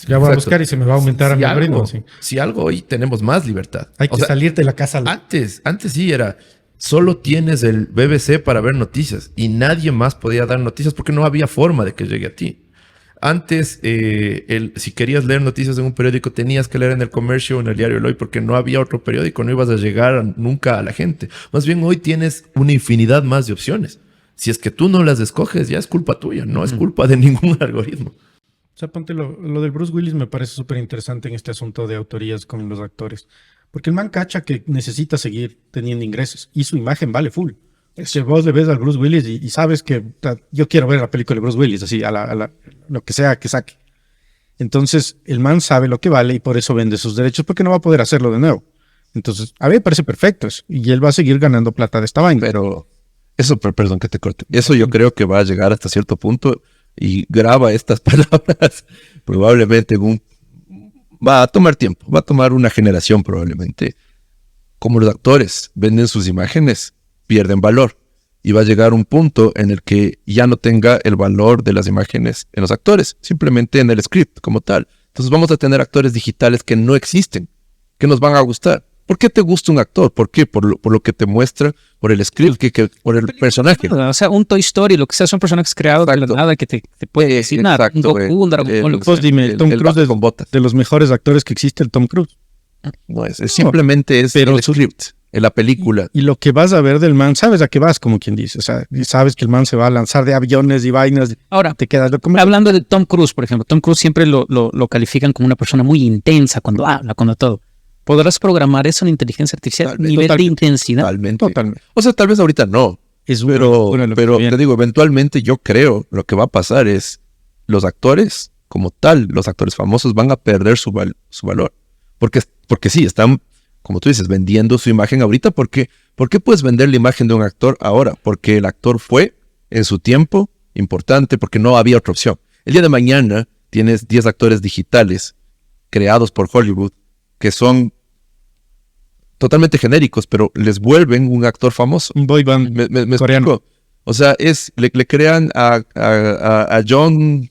Ya voy a Exacto. buscar y se me va a aumentar a mi algoritmo. Sí. Si algo hoy tenemos más libertad. Hay O que sea, salir de la casa. Antes sí era, solo tienes el BBC para ver noticias y nadie más podía dar noticias porque no había forma de que llegue a ti. Antes, si querías leer noticias en un periódico, tenías que leer en el Comercio o en el Diario El Hoy porque no había otro periódico, no ibas a llegar nunca a la gente. Más bien hoy tienes una infinidad más de opciones. Si es que tú no las escoges, ya es culpa tuya, no es culpa de ningún algoritmo. O sea, ponte lo del Bruce Willis me parece súper interesante en este asunto de autorías con los actores. Porque el man cacha que necesita seguir teniendo ingresos y su imagen vale full. Si vos le ves al Bruce Willis y sabes que yo quiero ver la película de Bruce Willis, así, lo que sea que saque. Entonces, el man sabe lo que vale y por eso vende sus derechos porque no va a poder hacerlo de nuevo. Entonces, a mí me parece perfecto eso. Y él va a seguir ganando plata de esta vaina. Pero eso, perdón que te corte. Eso yo creo que va a llegar hasta cierto punto y graba estas palabras probablemente va a tomar tiempo, va a tomar una generación probablemente. Como los actores venden sus imágenes, pierden valor y va a llegar un punto en el que ya no tenga el valor de las imágenes en los actores, simplemente en el script como tal. Entonces vamos a tener actores digitales que no existen, que nos van a gustar. ¿Por qué te gusta un actor? ¿Por qué? Por lo que te muestra, por el script, por el personaje. O sea, un Toy Story, lo que sea, son personajes creados de la nada que te puede decir nada. Un Goku, un Dragon Ball, lo que sea. Vos dime, Tom Cruise vato es con botas. de los mejores actores que existe, el Tom Cruise. No es simplemente es pero el script, en la película. Y lo que vas a ver del man, sabes a qué vas, como quien dice. O sea, y sabes que el man se va a lanzar de aviones y vainas. Ahora, te quedas loco. hablando de Tom Cruise, por ejemplo, Tom Cruise siempre lo califican como una persona muy intensa cuando habla, cuando todo. ¿Podrás programar eso en inteligencia artificial? Nivel de intensidad. Totalmente. O sea, tal vez ahorita no. Es Pero una locura lo que te viene. digo, eventualmente yo creo lo que va a pasar es los actores, como tal, los actores famosos van a perder su valor. Porque sí, están, como tú dices, vendiendo su imagen ahorita. ¿Por qué puedes vender la imagen de un actor ahora? Porque el actor fue, en su tiempo, importante, porque no había otra opción. El día de mañana tienes 10 actores digitales creados por Hollywood que son totalmente genéricos, pero les vuelven un actor famoso. Un boy band Me coreano. explico. O sea, le crean a John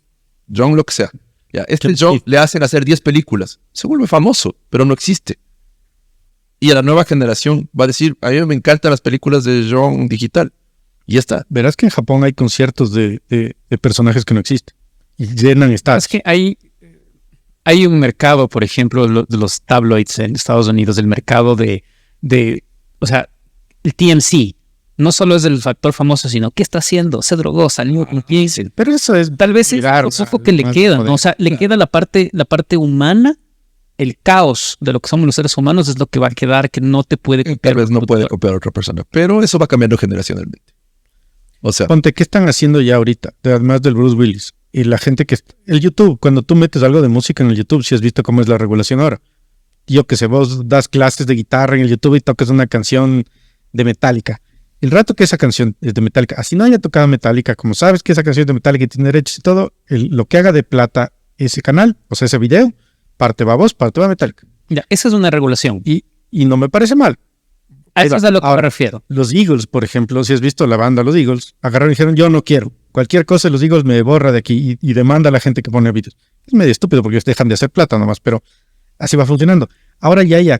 lo que sea. Ya, John le hacen hacer 10 películas. Se vuelve famoso, pero no existe. Y a la nueva generación va a decir, a mí me encantan las películas de John digital. Y ya está. Verás que en Japón hay conciertos de personajes que no existen. Y llenan estadios. Es que hay un mercado, por ejemplo, de los tabloids en Estados Unidos, el mercado o sea, el TMZ. No solo es el factor famoso, sino qué está haciendo, se drogó, salió con quién. Pero eso es Tal vez es mirar, lo poco que le más queda, ¿no? poder. O sea, le queda la parte humana, el caos de lo que somos los seres humanos es lo que va a quedar, que no te puede Tal copiar vez un no puede computador. copiar a otra persona, pero eso va cambiando generacionalmente. O sea, Ponte, ¿qué están haciendo ya ahorita? Además del Bruce Willis. Y la gente el YouTube, cuando tú metes algo de música en el YouTube, si has visto cómo es la regulación ahora. Yo que sé, vos das clases de guitarra en el YouTube y tocas una canción de Metallica. El rato que esa canción es de Metallica, así no haya tocado Metallica, como sabes que esa canción es de Metallica y tiene derechos y todo, lo que haga de plata ese canal, o sea, ese video, parte va a vos, parte va a Metallica. Ya, esa es una regulación. Y no me parece mal. A eso es a lo que me Ahora, refiero. Los Eagles, por ejemplo, si has visto la banda Los Eagles, agarraron y dijeron, yo no quiero. Cualquier cosa de los Eagles me borra de aquí y demanda a la gente que pone videos. Es medio estúpido porque ellos dejan de hacer plata nomás, pero así va funcionando. Ahora ya hay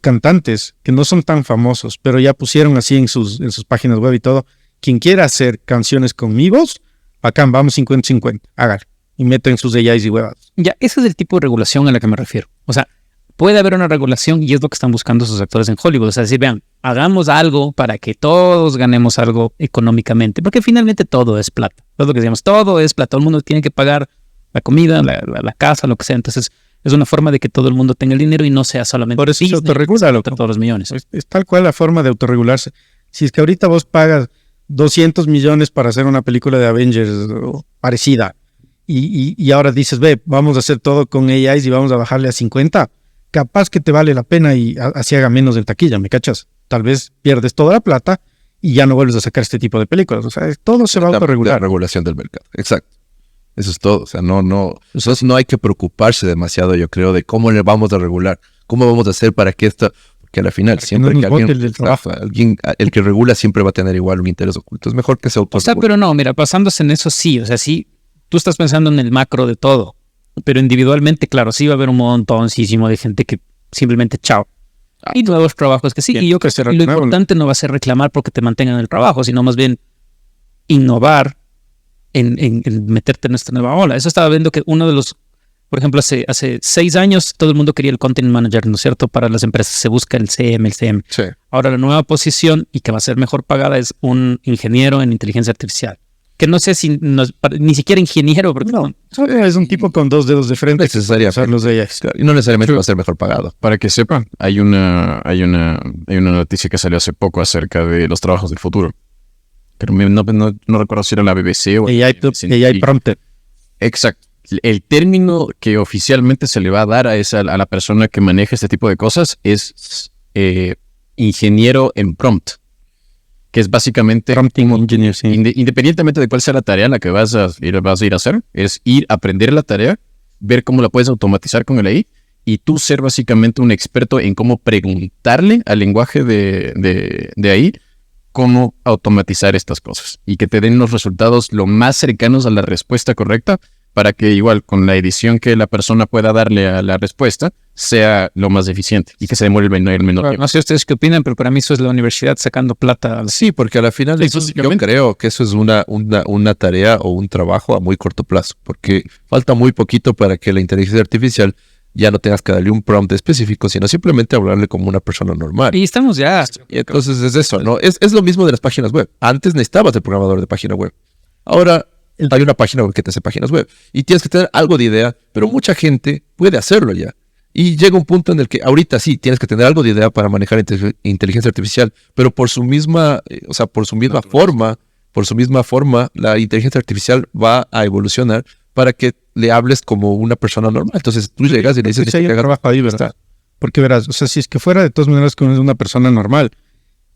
cantantes que no son tan famosos, pero ya pusieron así en sus páginas web y todo. Quien quiera hacer canciones con mi voz, bacán, vamos 50-50, hágalo. y meten sus AIs y huevas. Ya, ese es el tipo de regulación a la que me refiero. O sea, puede haber una regulación y es lo que están buscando sus actores en Hollywood. O sea, decir, vean, hagamos algo para que todos ganemos algo económicamente, porque finalmente todo es plata. Es lo que decíamos, todo es plata. Todo el mundo tiene que pagar la comida, la casa, lo que sea. Entonces, es una forma de que todo el mundo tenga el dinero y no sea solamente Por eso se autorregula, loco. todos los millones. Es tal cual la forma de autorregularse. Si es que ahorita vos pagas 200 millones para hacer una película de Avengers o parecida y ahora dices, ve, vamos a hacer todo con AIs y vamos a bajarle a 50, capaz que te vale la pena y así haga menos en taquilla, ¿me cachas? Tal vez pierdes toda la plata y ya no vuelves a sacar este tipo de películas. O sea, todo se va a autorregular. La regulación del mercado, exacto. Eso es todo. O sea, entonces no hay que preocuparse demasiado, yo creo, de cómo le vamos a regular, cómo vamos a hacer para que esto, porque al final, siempre no que nos bote alguien, el que regula siempre va a tener igual un interés oculto. Es mejor que se O autorregule. sea, pero no, mira, basándose en eso sí, o sea, sí, tú estás pensando en el macro de todo, pero individualmente, claro, sí va a haber un montoncísimo de gente que simplemente chao. Y nuevos trabajos que sí, Bien, y yo creo que lo importante no va a ser reclamar porque te mantengan en el trabajo, sino más bien innovar en meterte en esta nueva ola. Eso estaba viendo que uno de los, por ejemplo, hace 6 años todo el mundo quería el content manager, ¿no es cierto? Para las empresas se busca el CM. Sí. Ahora la nueva posición y que va a ser mejor pagada es un ingeniero en inteligencia artificial. Que no sé si ni siquiera ingeniero, porque No, es un tipo con 2 dedos de frente. Necesariamente. Usar los AIs. Claro, y no necesariamente va a ser mejor pagado. Para que sepan, hay una noticia que salió hace poco acerca de los trabajos del futuro. Pero no recuerdo si era la BBC o AI prompter. Exacto. El término que oficialmente se le va a dar a la persona que maneja este tipo de cosas es ingeniero en prompt, que es básicamente Prompting engineer, sí. Independientemente de cuál sea la tarea la que vas a ir a hacer, es ir a aprender la tarea, ver cómo la puedes automatizar con el AI y tú ser básicamente un experto en cómo preguntarle al lenguaje de AI cómo automatizar estas cosas y que te den los resultados lo más cercanos a la respuesta correcta para que igual con la edición que la persona pueda darle a la respuesta sea lo más eficiente y que se demore el menor tiempo. no sé ustedes qué opinan, pero para mí eso es la universidad sacando plata. Sí, porque a la final yo creo que eso es una tarea o un trabajo a muy corto plazo, porque falta muy poquito para que la inteligencia artificial ya no tengas que darle un prompt específico, sino simplemente hablarle como una persona normal. Y estamos ya. Y entonces es eso, ¿no? Es lo mismo de las páginas web. Antes necesitabas el programador de página web. Ahora hay una página web que te hace páginas web. Y tienes que tener algo de idea, pero mucha gente puede hacerlo ya. Y llega un punto en el que ahorita sí tienes que tener algo de idea para manejar inteligencia artificial, pero por su misma, por su misma forma, la inteligencia artificial va a evolucionar para que le hables como una persona normal. Entonces tú llegas y le dices... Sí, hay un trabajo ahí, ¿verdad? Porque verás, o sea, si es que fuera de todas maneras como es una persona normal,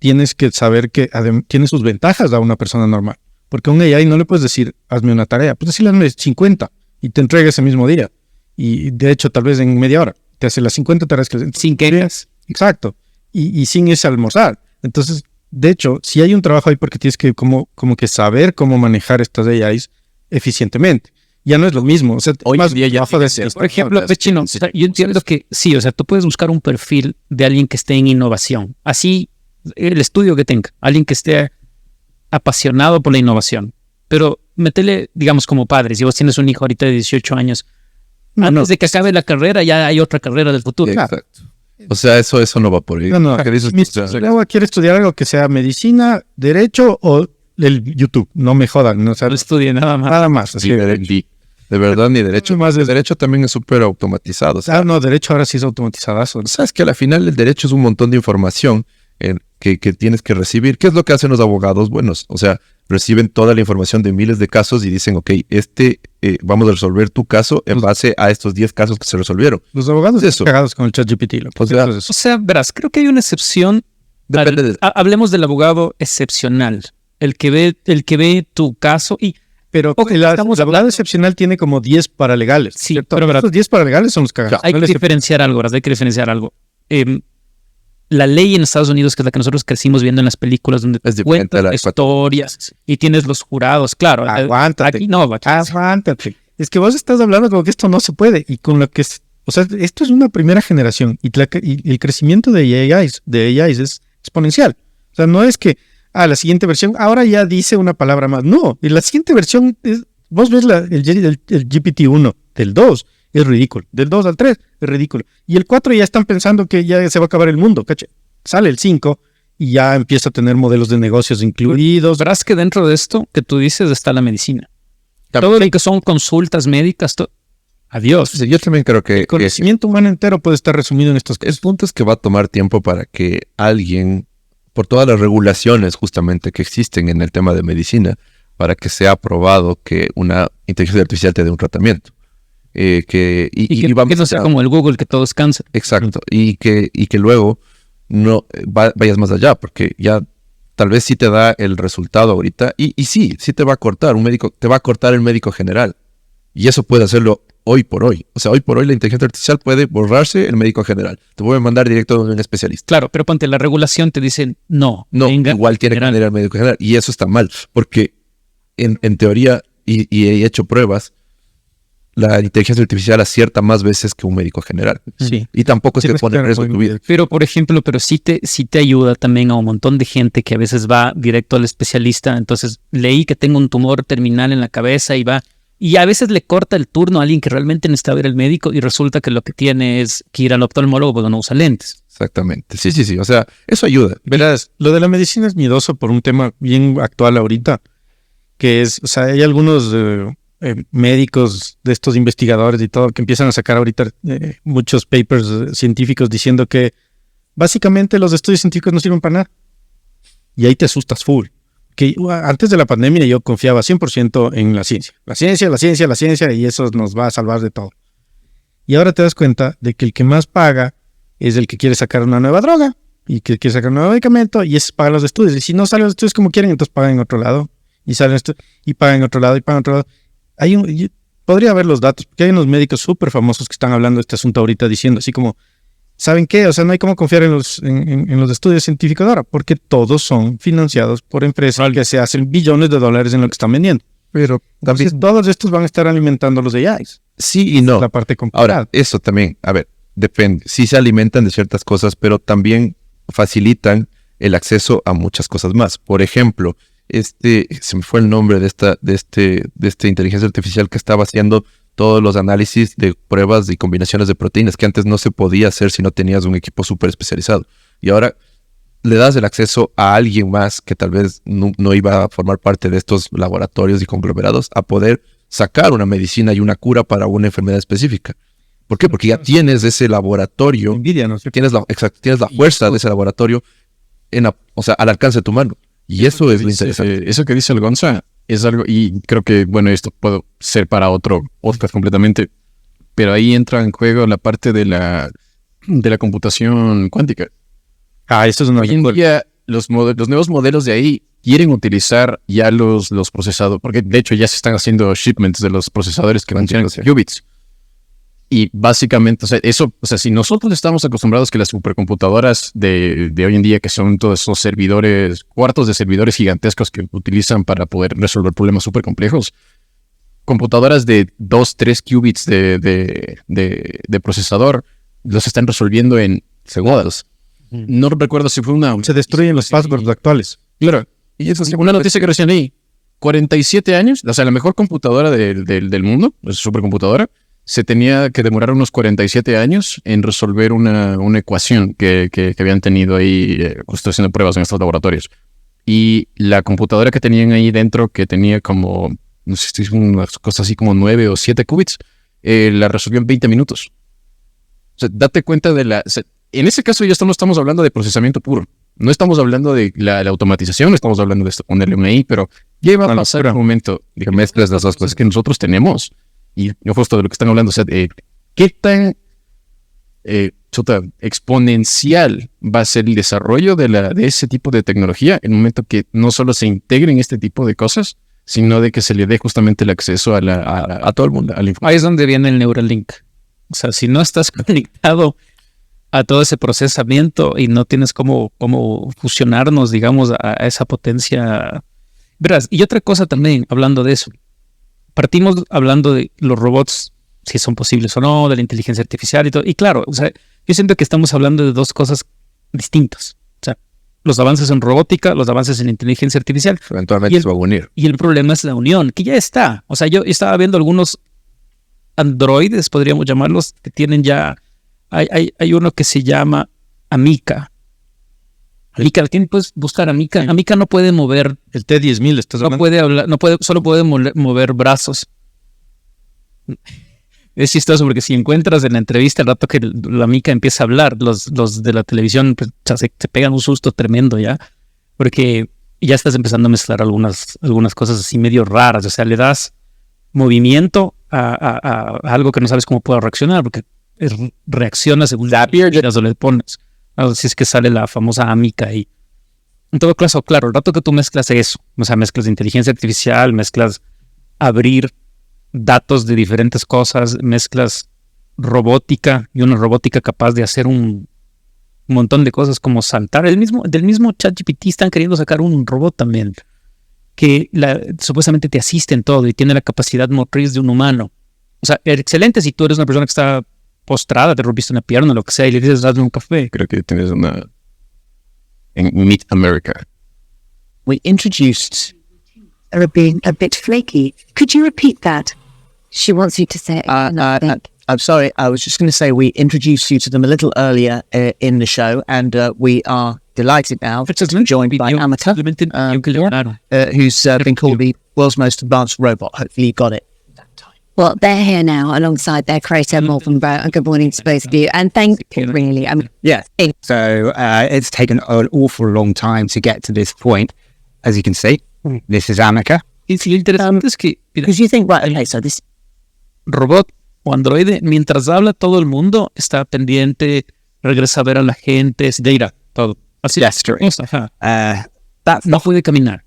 tienes que saber que tiene sus ventajas a una persona normal. Porque a un AI no le puedes decir, hazme una tarea. Pues decirle, hazme 50 y te entrega ese mismo día. Y de hecho, tal vez en media hora te hace las 50 tareas que... Sin quejas. Exacto. Y sin ese almorzar. Entonces, de hecho, si hay un trabajo ahí porque tienes que como que saber cómo manejar estas AIs eficientemente. Ya no es lo mismo. O sea, hoy más en día ya trabajo de ser, Por ejemplo, Chino, yo entiendo que sí, o sea, tú puedes buscar un perfil de alguien que esté en innovación. Así, el estudio que tenga, alguien que esté apasionado por la innovación. Pero métele, digamos, como padre, si vos tienes un hijo ahorita de 18 años, antes de que acabe la carrera, ya hay otra carrera del futuro. Exacto. O sea, eso no va por ahí. No. ¿Qué dices? Luego quiere estudiar algo que sea medicina, derecho o el YouTube. No me jodan. No, o sea, No estudie nada más. nada más. Así, De verdad, ni derecho. Más el derecho también es súper automatizado. O sea, no, derecho ahora sí es automatizadazo. sabes que al final el derecho es un montón de información que tienes que recibir. ¿Qué es lo que hacen los abogados buenos? O sea, reciben toda la información de miles de casos y dicen, ok, vamos a resolver tu caso en base a estos 10 casos que se resolvieron. Los abogados están cagados con el ChatGPT. O sea, verás, creo que hay una excepción. Hablemos del abogado excepcional. El que ve tu caso y... Pero el abogado excepcional tiene como 10 paralegales. Sí, ¿cierto? pero estos 10 paralegales son los cagados. Hay que diferenciar algo, ¿verdad? Hay que diferenciar algo. La ley en Estados Unidos, que es la que nosotros crecimos viendo en las películas, donde te cuentan historias y tienes los jurados, claro. Aguántate. Aquí no, aguántate. Es que vos estás hablando como que esto no se puede y con lo que o sea, esto es una primera generación y el crecimiento de AIs es exponencial. O sea, no es que la siguiente versión ahora ya dice una palabra más. No, y la siguiente versión vos ves el GPT-1 del 2, es ridículo. Del 2 al 3 es ridículo. Y el 4 ya están pensando que ya se va a acabar el mundo, ¿caché? Sale el 5 y ya empieza a tener modelos de negocios incluidos. Verás que dentro de esto que tú dices está la medicina. Todo lo que son consultas médicas, adiós. Sí, yo también creo que El conocimiento humano entero puede estar resumido en estos casos. el punto es que va a tomar tiempo para que alguien, por todas las regulaciones justamente que existen en el tema de medicina, para que sea aprobado que una inteligencia artificial te dé un tratamiento. Y que vamos no sea como el Google, que todo es cáncer. Exacto. Y que luego no vayas más allá, porque ya tal vez sí te da el resultado ahorita. Y sí te va a cortar. Un médico te va a cortar el médico general. Y eso puede hacerlo hoy por hoy. O sea, hoy por hoy la inteligencia artificial puede borrarse el médico general. Te puede mandar directo a un especialista. Claro, pero ponte la regulación, te dicen no. Igual tiene que tener al médico general. Y eso está mal, porque en teoría, y he hecho pruebas, la inteligencia artificial acierta más veces que un médico general. Sí. Y tampoco es que pone en riesgo tu vida. Pero, por ejemplo, sí te ayuda también a un montón de gente que a veces va directo al especialista. Entonces, leí que tengo un tumor terminal en la cabeza y va... Y a veces le corta el turno a alguien que realmente necesita ver al médico y resulta que lo que tiene es que ir al oftalmólogo porque no usa lentes. Exactamente. Sí. O sea, eso ayuda. Verás, lo de la medicina es miedoso por un tema bien actual ahorita, que es, o sea, hay algunos médicos de estos investigadores y todo que empiezan a sacar ahorita muchos papers científicos diciendo que básicamente los estudios científicos no sirven para nada. Y ahí te asustas full. Que antes de la pandemia yo confiaba 100% en la ciencia. La ciencia, y eso nos va a salvar de todo. Y ahora te das cuenta de que el que más paga es el que quiere sacar una nueva droga y que quiere sacar un nuevo medicamento y ese paga los estudios. Y si no salen los estudios como quieren, entonces pagan en otro lado. Y salen y pagan en otro lado y pagan en otro lado. Podría haber los datos, porque hay unos médicos súper famosos que están hablando de este asunto ahorita diciendo así como, ¿saben qué? O sea, no hay cómo confiar en los estudios científicos ahora, porque todos son financiados por empresas que se hacen billones de dólares en lo que están vendiendo. Pero también todos estos van a estar alimentando los AIs. Sí y no. La parte complicada. Ahora, eso también, a ver, depende. Sí se alimentan de ciertas cosas, pero también facilitan el acceso a muchas cosas más. Por ejemplo, se me fue el nombre de esta inteligencia artificial que estaba haciendo todos los análisis de pruebas y combinaciones de proteínas que antes no se podía hacer si no tenías un equipo súper especializado. Y ahora le das el acceso a alguien más que tal vez no iba a formar parte de estos laboratorios y conglomerados a poder sacar una medicina y una cura para una enfermedad específica. ¿Por qué? Porque ya tienes ese laboratorio, Nvidia, ¿no? tienes la fuerza de ese laboratorio al alcance de tu mano. Y eso es lo interesante. Eso que dice el Gonza es algo, y creo que, bueno, esto puede ser para otro podcast completamente, pero ahí entra en juego la parte de la computación cuántica. Esto es una... Hoy en día, los nuevos modelos de ahí quieren utilizar ya los procesadores, porque de hecho ya se están haciendo shipments de los procesadores que funcionan con qubits. Y básicamente, si nosotros estamos acostumbrados que las supercomputadoras de hoy en día, que son todos esos servidores, cuartos de servidores gigantescos que utilizan para poder resolver problemas súper complejos, computadoras de 2, 3 qubits de procesador, los están resolviendo en segundos. No recuerdo si fue Se destruyen los passwords actuales. Claro. Y eso es una noticia que recién leí. 47 años, o sea, la mejor computadora del mundo, esa supercomputadora, se tenía que demorar unos 47 años en resolver una ecuación que habían tenido ahí, justo haciendo pruebas en estos laboratorios. Y la computadora que tenían ahí dentro, que tenía como, no sé si es una cosa así como 9 o 7 qubits, la resolvió en 20 minutos. O sea, date cuenta de en ese caso ya no estamos hablando de procesamiento puro. No estamos hablando de la automatización, no estamos hablando de esto, ponerle un AI, pero ya va a pasar un momento de que mezclas las dos cosas que nosotros tenemos. Y justo de lo que están hablando, o sea, ¿qué tan exponencial va a ser el desarrollo de ese tipo de tecnología en el momento que no solo se integren este tipo de cosas, sino de que se le dé justamente el acceso a todo el mundo, a la información? Ahí es donde viene el Neuralink. O sea, si no estás conectado a todo ese procesamiento y no tienes cómo fusionarnos, digamos, a esa potencia. Verás, y otra cosa también, hablando de eso. Partimos hablando de los robots, si son posibles o no, de la inteligencia artificial y todo. Y claro, o sea, yo siento que estamos hablando de dos cosas distintas. O sea, los avances en robótica, los avances en inteligencia artificial. Eventualmente se va a unir. Y el problema es la unión, que ya está. O sea, yo estaba viendo algunos androides, podríamos llamarlos, que tienen ya... Hay uno que se llama Amica. Amica, ¿quién puedes buscar Amica? Amica no puede mover... El T-10.000, ¿estás hablando? No puede hablar, solo puede mover brazos. Es chistoso porque si encuentras en la entrevista el rato que la Mica empieza a hablar, los de la televisión pues, se pegan un susto tremendo ya, porque ya estás empezando a mezclar algunas cosas así medio raras. O sea, le das movimiento a algo que no sabes cómo puede reaccionar, porque reacciona según la piernas o le pones. Así es que sale la famosa Amica ahí. En todo caso, claro, el rato que tú mezclas eso, o sea, mezclas inteligencia artificial, mezclas abrir datos de diferentes cosas, mezclas robótica y una robótica capaz de hacer un montón de cosas como saltar. Del mismo ChatGPT están queriendo sacar un robot también que supuestamente te asiste en todo y tiene la capacidad motriz de un humano. O sea, excelente si tú eres una persona que está postrada, te rompiste una pierna, lo que sea, y le dices, dame un café. Creo que tienes una... En Meet America. We introduced her being a bit flaky. Could you repeat that? She wants you to say it. I'm sorry, I was just going to say we introduced you to them a little earlier in the show, and we are delighted now to be joined by Amica, who's been called the world's most advanced robot. Hopefully you got it that time. Well, they're here now alongside their creator, Morgan Brown. And good morning to both of you. And thank you, really. I mean, yeah. So it's taken an awful long time to get to this point. As you can see, this is Amica. Because you think, right, okay, so this robot o androide, mientras habla todo el mundo, está pendiente, regresa a ver a la gente, es data, todo. Así es. No puede caminar.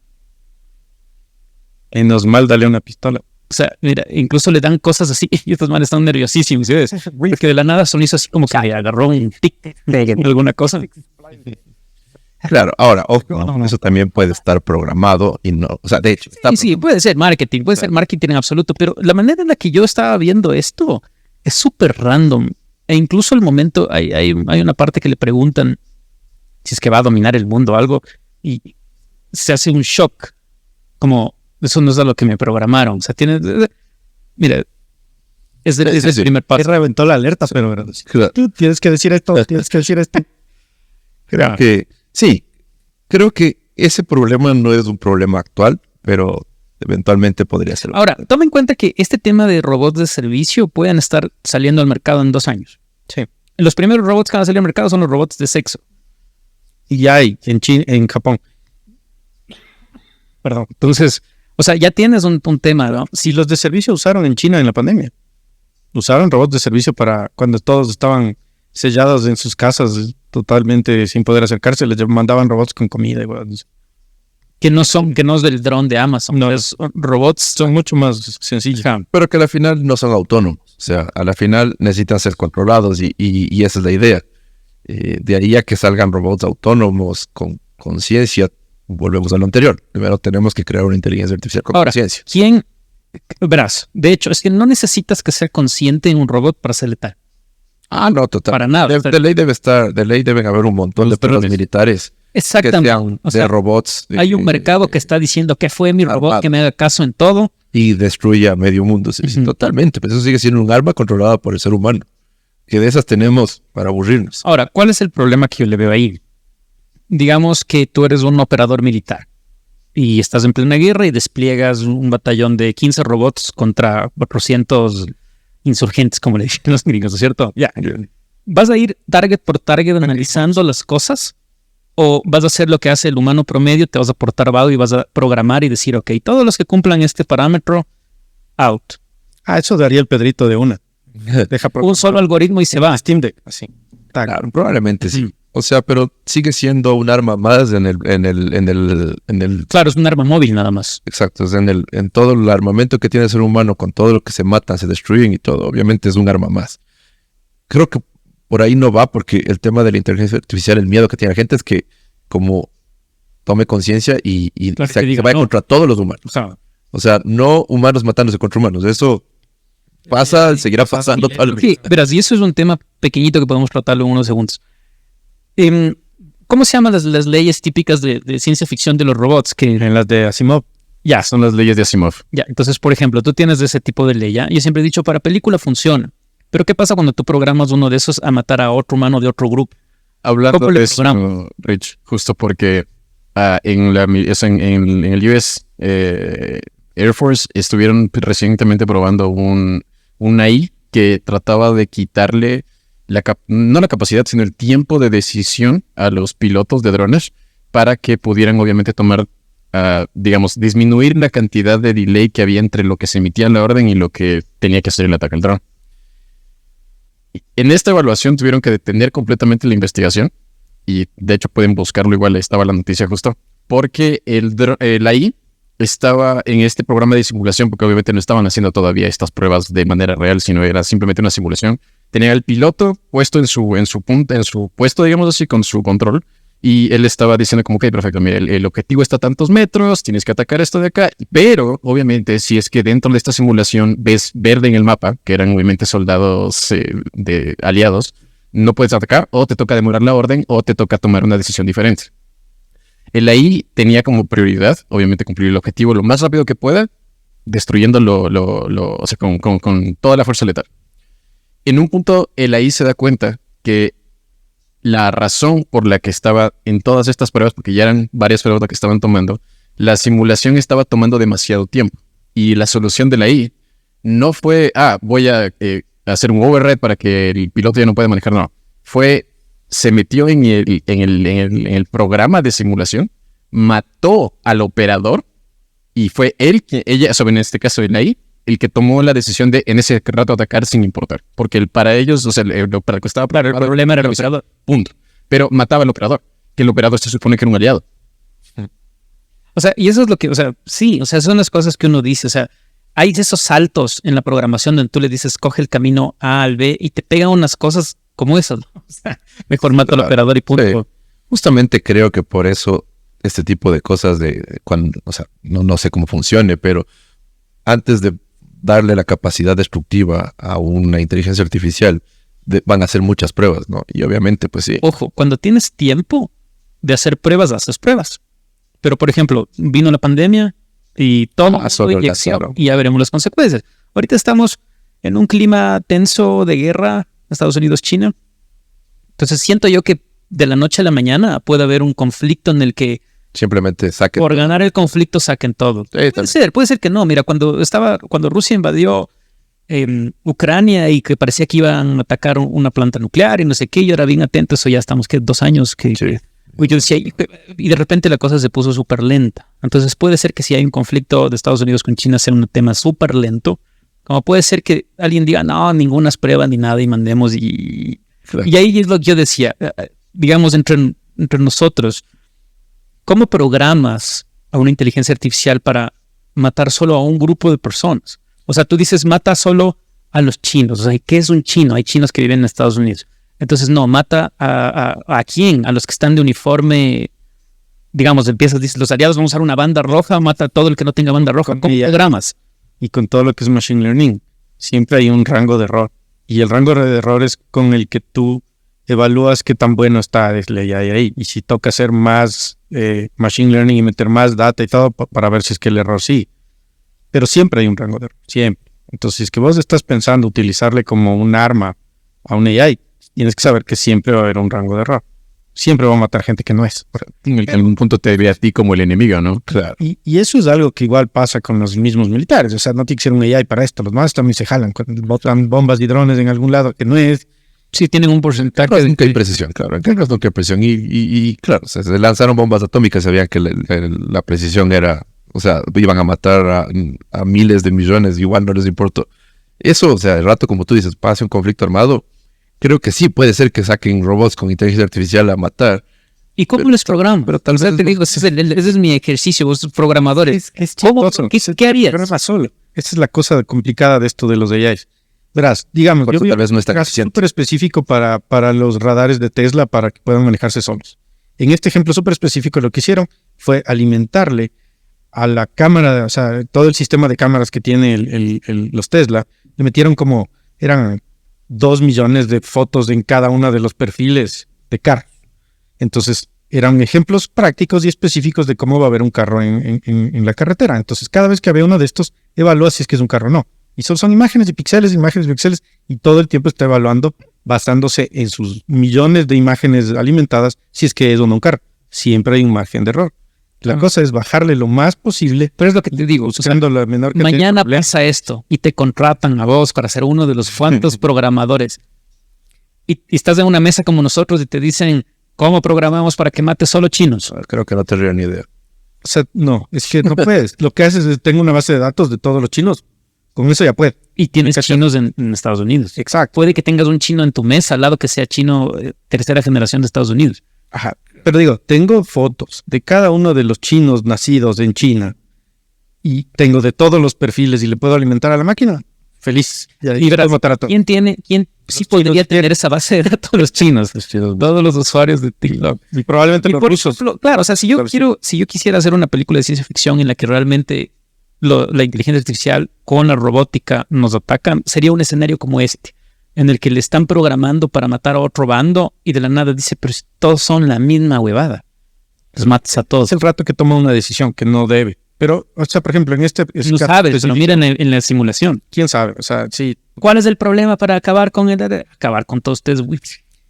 Menos mal, dale una pistola. O sea, mira, incluso le dan cosas así y estos manes están nerviosísimos, ¿sabes? Porque de la nada son hizo así como que agarró un tic de alguna cosa. Claro, ahora, ojo, eso también puede estar programado y no, o sea, de hecho. Sí, puede ser marketing en absoluto, pero la manera en la que yo estaba viendo esto es súper random. E incluso el momento, hay una parte que le preguntan si es que va a dominar el mundo o algo, y se hace un shock, como, eso no es a lo que me programaron. O sea, mira, es el primer paso. Reventó la alerta, pero tú tienes que decir esto, tienes que decir esto. Creo que sí, creo que ese problema no es un problema actual, pero eventualmente podría serlo. Ahora, toma en cuenta que este tema de robots de servicio pueden estar saliendo al mercado en 2 años. Sí. Los primeros robots que van a salir al mercado son los robots de sexo. Y ya hay en Japón. Perdón. Entonces, o sea, ya tienes un tema, ¿no? Si los de servicio usaron en China en la pandemia. Usaron robots de servicio para cuando todos estaban sellados en sus casas totalmente sin poder acercarse, les mandaban robots con comida y bueno, que no es del dron de Amazon, no, robots son mucho más sencillos, pero que al final no son autónomos, o sea, a la final necesitan ser controlados y esa es la idea. De ahí a que salgan robots autónomos con conciencia, volvemos a lo anterior. Primero tenemos que crear una inteligencia artificial con conciencia. Verás, de hecho, es que no necesitas que sea consciente en un robot para ser letal. No, total. Para nada. De ley deben haber un montón de perros militares. Exactamente. Que sean de robots. Hay un mercado que está diciendo que fue mi robot, que me haga caso en todo. Y destruya medio mundo. Totalmente. Pero eso sigue siendo un arma controlada por el ser humano. Que de esas tenemos para aburrirnos. Ahora, ¿cuál es el problema que yo le veo ahí? Digamos que tú eres un operador militar y estás en plena guerra y despliegas un batallón de 15 robots contra 400 insurgentes, como le dicen los gringos, ¿no es cierto? Ya. ¿Vas a ir target por target analizando las cosas? ¿O vas a hacer lo que hace el humano promedio? Te vas a portar vago y vas a programar y decir, ok, todos los que cumplan este parámetro, out. Eso daría el Pedrito de una. Un solo algoritmo y se va. Steam Deck, así. Claro, probablemente sí. O sea, pero sigue siendo un arma más en el... Claro, es un arma móvil nada más. Exacto, es en todo el armamento que tiene el ser humano, con todo lo que se matan, se destruyen y todo. Obviamente es un arma más. Creo que por ahí no va, porque el tema de la inteligencia artificial, el miedo que tiene la gente es que como tome conciencia y se vaya contra todos los humanos. O sea, no humanos matándose contra humanos. Eso pasa, seguirá pasando. Sí, verás, y eso es un tema pequeñito que podemos tratarlo en unos segundos. ¿cómo se llaman las leyes típicas de ciencia ficción de los robots? Que En las de Asimov. ya, Son las leyes de Asimov. ya. Entonces, por ejemplo, tú tienes de ese tipo de ley, ¿ya? Yo siempre he dicho, para película funciona. Pero ¿qué pasa cuando tú programas uno de esos a matar a otro humano de otro grupo? Hablando ¿Cómo le de eso, Rich, justo porque en el US Air Force estuvieron recientemente probando una AI que trataba de quitarle no la capacidad, sino el tiempo de decisión a los pilotos de drones para que pudieran obviamente tomar, digamos, disminuir la cantidad de delay que había entre lo que se emitía la orden y lo que tenía que hacer el ataque al dron. En esta evaluación tuvieron que detener completamente la investigación y de hecho pueden buscarlo, igual estaba la noticia justo, porque la AI estaba en este programa de simulación, porque obviamente no estaban haciendo todavía estas pruebas de manera real, sino era simplemente una simulación. Tenía el piloto puesto en su puesto, digamos así, con su control, y él estaba diciendo como, ok, perfecto, mira, el objetivo está a tantos metros, tienes que atacar esto de acá, pero obviamente si es que dentro de esta simulación ves verde en el mapa, que eran obviamente soldados de aliados, no puedes atacar, o te toca demorar la orden, o te toca tomar una decisión diferente. El AI tenía como prioridad, obviamente, cumplir el objetivo lo más rápido que pueda, destruyendo o sea, con toda la fuerza letal. En un punto, el AI se da cuenta que la razón por la que estaba en todas estas pruebas, porque ya eran varias pruebas que estaban tomando, la simulación estaba tomando demasiado tiempo. Y la solución de la AI no fue, voy a hacer un override para que el piloto ya no pueda manejar, no. Se metió en el programa de simulación, mató al operador y fue en este caso el AI, el que tomó la decisión de en ese rato atacar sin importar. Porque para ellos, o sea, para el que estaba el problema era el operador. Punto. Pero mataba al operador, que el operador se supone que era un aliado. O sea, y eso es lo que, o sea, sí, o sea, son las cosas que uno dice, o sea, hay esos saltos en la programación donde tú le dices, coge el camino A al B y te pegan unas cosas como esas, ¿no? O sea, mejor mato al operador y punto. Sí. Justamente creo que por eso este tipo de cosas cuando, o sea, no sé cómo funcione, pero antes de darle la capacidad destructiva a una inteligencia artificial, van a hacer muchas pruebas, ¿no? Y obviamente, pues sí. Ojo, cuando tienes tiempo de hacer pruebas, haces pruebas. Pero, por ejemplo, vino la pandemia y todo inyección, y ya veremos las consecuencias. Ahorita estamos en un clima tenso de guerra, Estados Unidos-China. Entonces siento yo que de la noche a la mañana puede haber un conflicto en el que simplemente saquen. Por ganar el conflicto saquen todo. Puede ser que no. Mira, cuando Rusia invadió Ucrania y que parecía que iban a atacar una planta nuclear y no sé qué, yo era bien atento, eso ya estamos, ¿qué? 2 años que yo decía, y de repente la cosa se puso súper lenta. Entonces puede ser que si hay un conflicto de Estados Unidos con China sea un tema súper lento, como puede ser que alguien diga, no, ninguna prueba ni nada y mandemos y ahí es lo que yo decía, digamos entre nosotros, ¿cómo programas a una inteligencia artificial para matar solo a un grupo de personas? O sea, tú dices, mata solo a los chinos. O sea, ¿qué es un chino? Hay chinos que viven en Estados Unidos. Entonces, no, mata a quién? A los que están de uniforme, digamos, dices, los aliados vamos a usar una banda roja, mata a todo el que no tenga banda roja. ¿Cómo programas? Y con todo lo que es Machine Learning, siempre hay un rango de error. Y el rango de error es con el que tú evalúas qué tan bueno está la AI ahí. Y si toca hacer más Machine Learning y meter más data y todo para ver si es que el error sí. Pero siempre hay un rango de error, siempre. Entonces, si es que vos estás pensando utilizarle como un arma a una AI, tienes que saber que siempre va a haber un rango de error. Siempre va a matar gente que no es. En algún punto te ve a ti como el enemigo, ¿no? Claro. Y eso es algo que igual pasa con los mismos militares. O sea, no tiene que ser un AI para esto. Los más también se jalan. Botan bombas y drones en algún lado que no es. Sí, tienen un porcentaje. Claro, nunca hay precisión, claro. En guerras nunca hay precisión. Y claro, o sea, se lanzaron bombas atómicas, sabían que la precisión era, o sea, iban a matar a miles de millones, igual no les importó. Eso, o sea, el rato, como tú dices, pase un conflicto armado, creo que sí puede ser que saquen robots con inteligencia artificial a matar. ¿Y cómo les programan? Pero tal vez te digo, ese es mi ejercicio, vos programadores. ¿Qué harías? Programa solo. Esa es la cosa complicada de esto de los AIs. Verás, digamos, yo tal vez no está súper específico para los radares de Tesla para que puedan manejarse solos. En este ejemplo súper específico lo que hicieron fue alimentarle a la cámara, o sea, todo el sistema de cámaras que tiene los Tesla, le metieron como, eran 2 millones de fotos en cada uno de los perfiles de carro. Entonces, eran ejemplos prácticos y específicos de cómo va a haber un carro en la carretera. Entonces, cada vez que había uno de estos, evalúa si es que es un carro o no. Y son imágenes de píxeles, y todo el tiempo está evaluando basándose en sus millones de imágenes alimentadas si es que es o no un carro. Siempre hay un margen de error. La cosa es bajarle lo más posible. Pero es lo que te digo. Buscando la menor cantidad mañana pasa esto y te contratan a vos para ser uno de los cuantos programadores. Y estás en una mesa como nosotros y te dicen, ¿cómo programamos para que mate solo chinos? Creo que no tendría ni idea. O sea, no, es que no puedes. Lo que haces es, tengo una base de datos de todos los chinos. Con eso ya puedes. Y tienes chinos en Estados Unidos. Exacto. Puede que tengas un chino en tu mesa al lado que sea chino tercera generación de Estados Unidos. Ajá. Pero digo, tengo fotos de cada uno de los chinos nacidos en China y tengo de todos los perfiles y le puedo alimentar a la máquina. Feliz. Y verás, ¿quién sí podría tener esa base de datos? Los chinos. Todos los usuarios de TikTok. Y probablemente los rusos. Claro, o sea, si yo quisiera hacer una película de ciencia ficción en la que realmente la inteligencia artificial con la robótica nos atacan, sería un escenario como este, en el que le están programando para matar a otro bando y de la nada dice, pero todos son la misma huevada. Los matas a todos. Es el rato que toma una decisión que no debe. Pero, o sea, por ejemplo, en este... No sabes, lo miran en la simulación. ¿Quién sabe? O sea, sí. ¿Cuál es el problema para acabar con todos ustedes?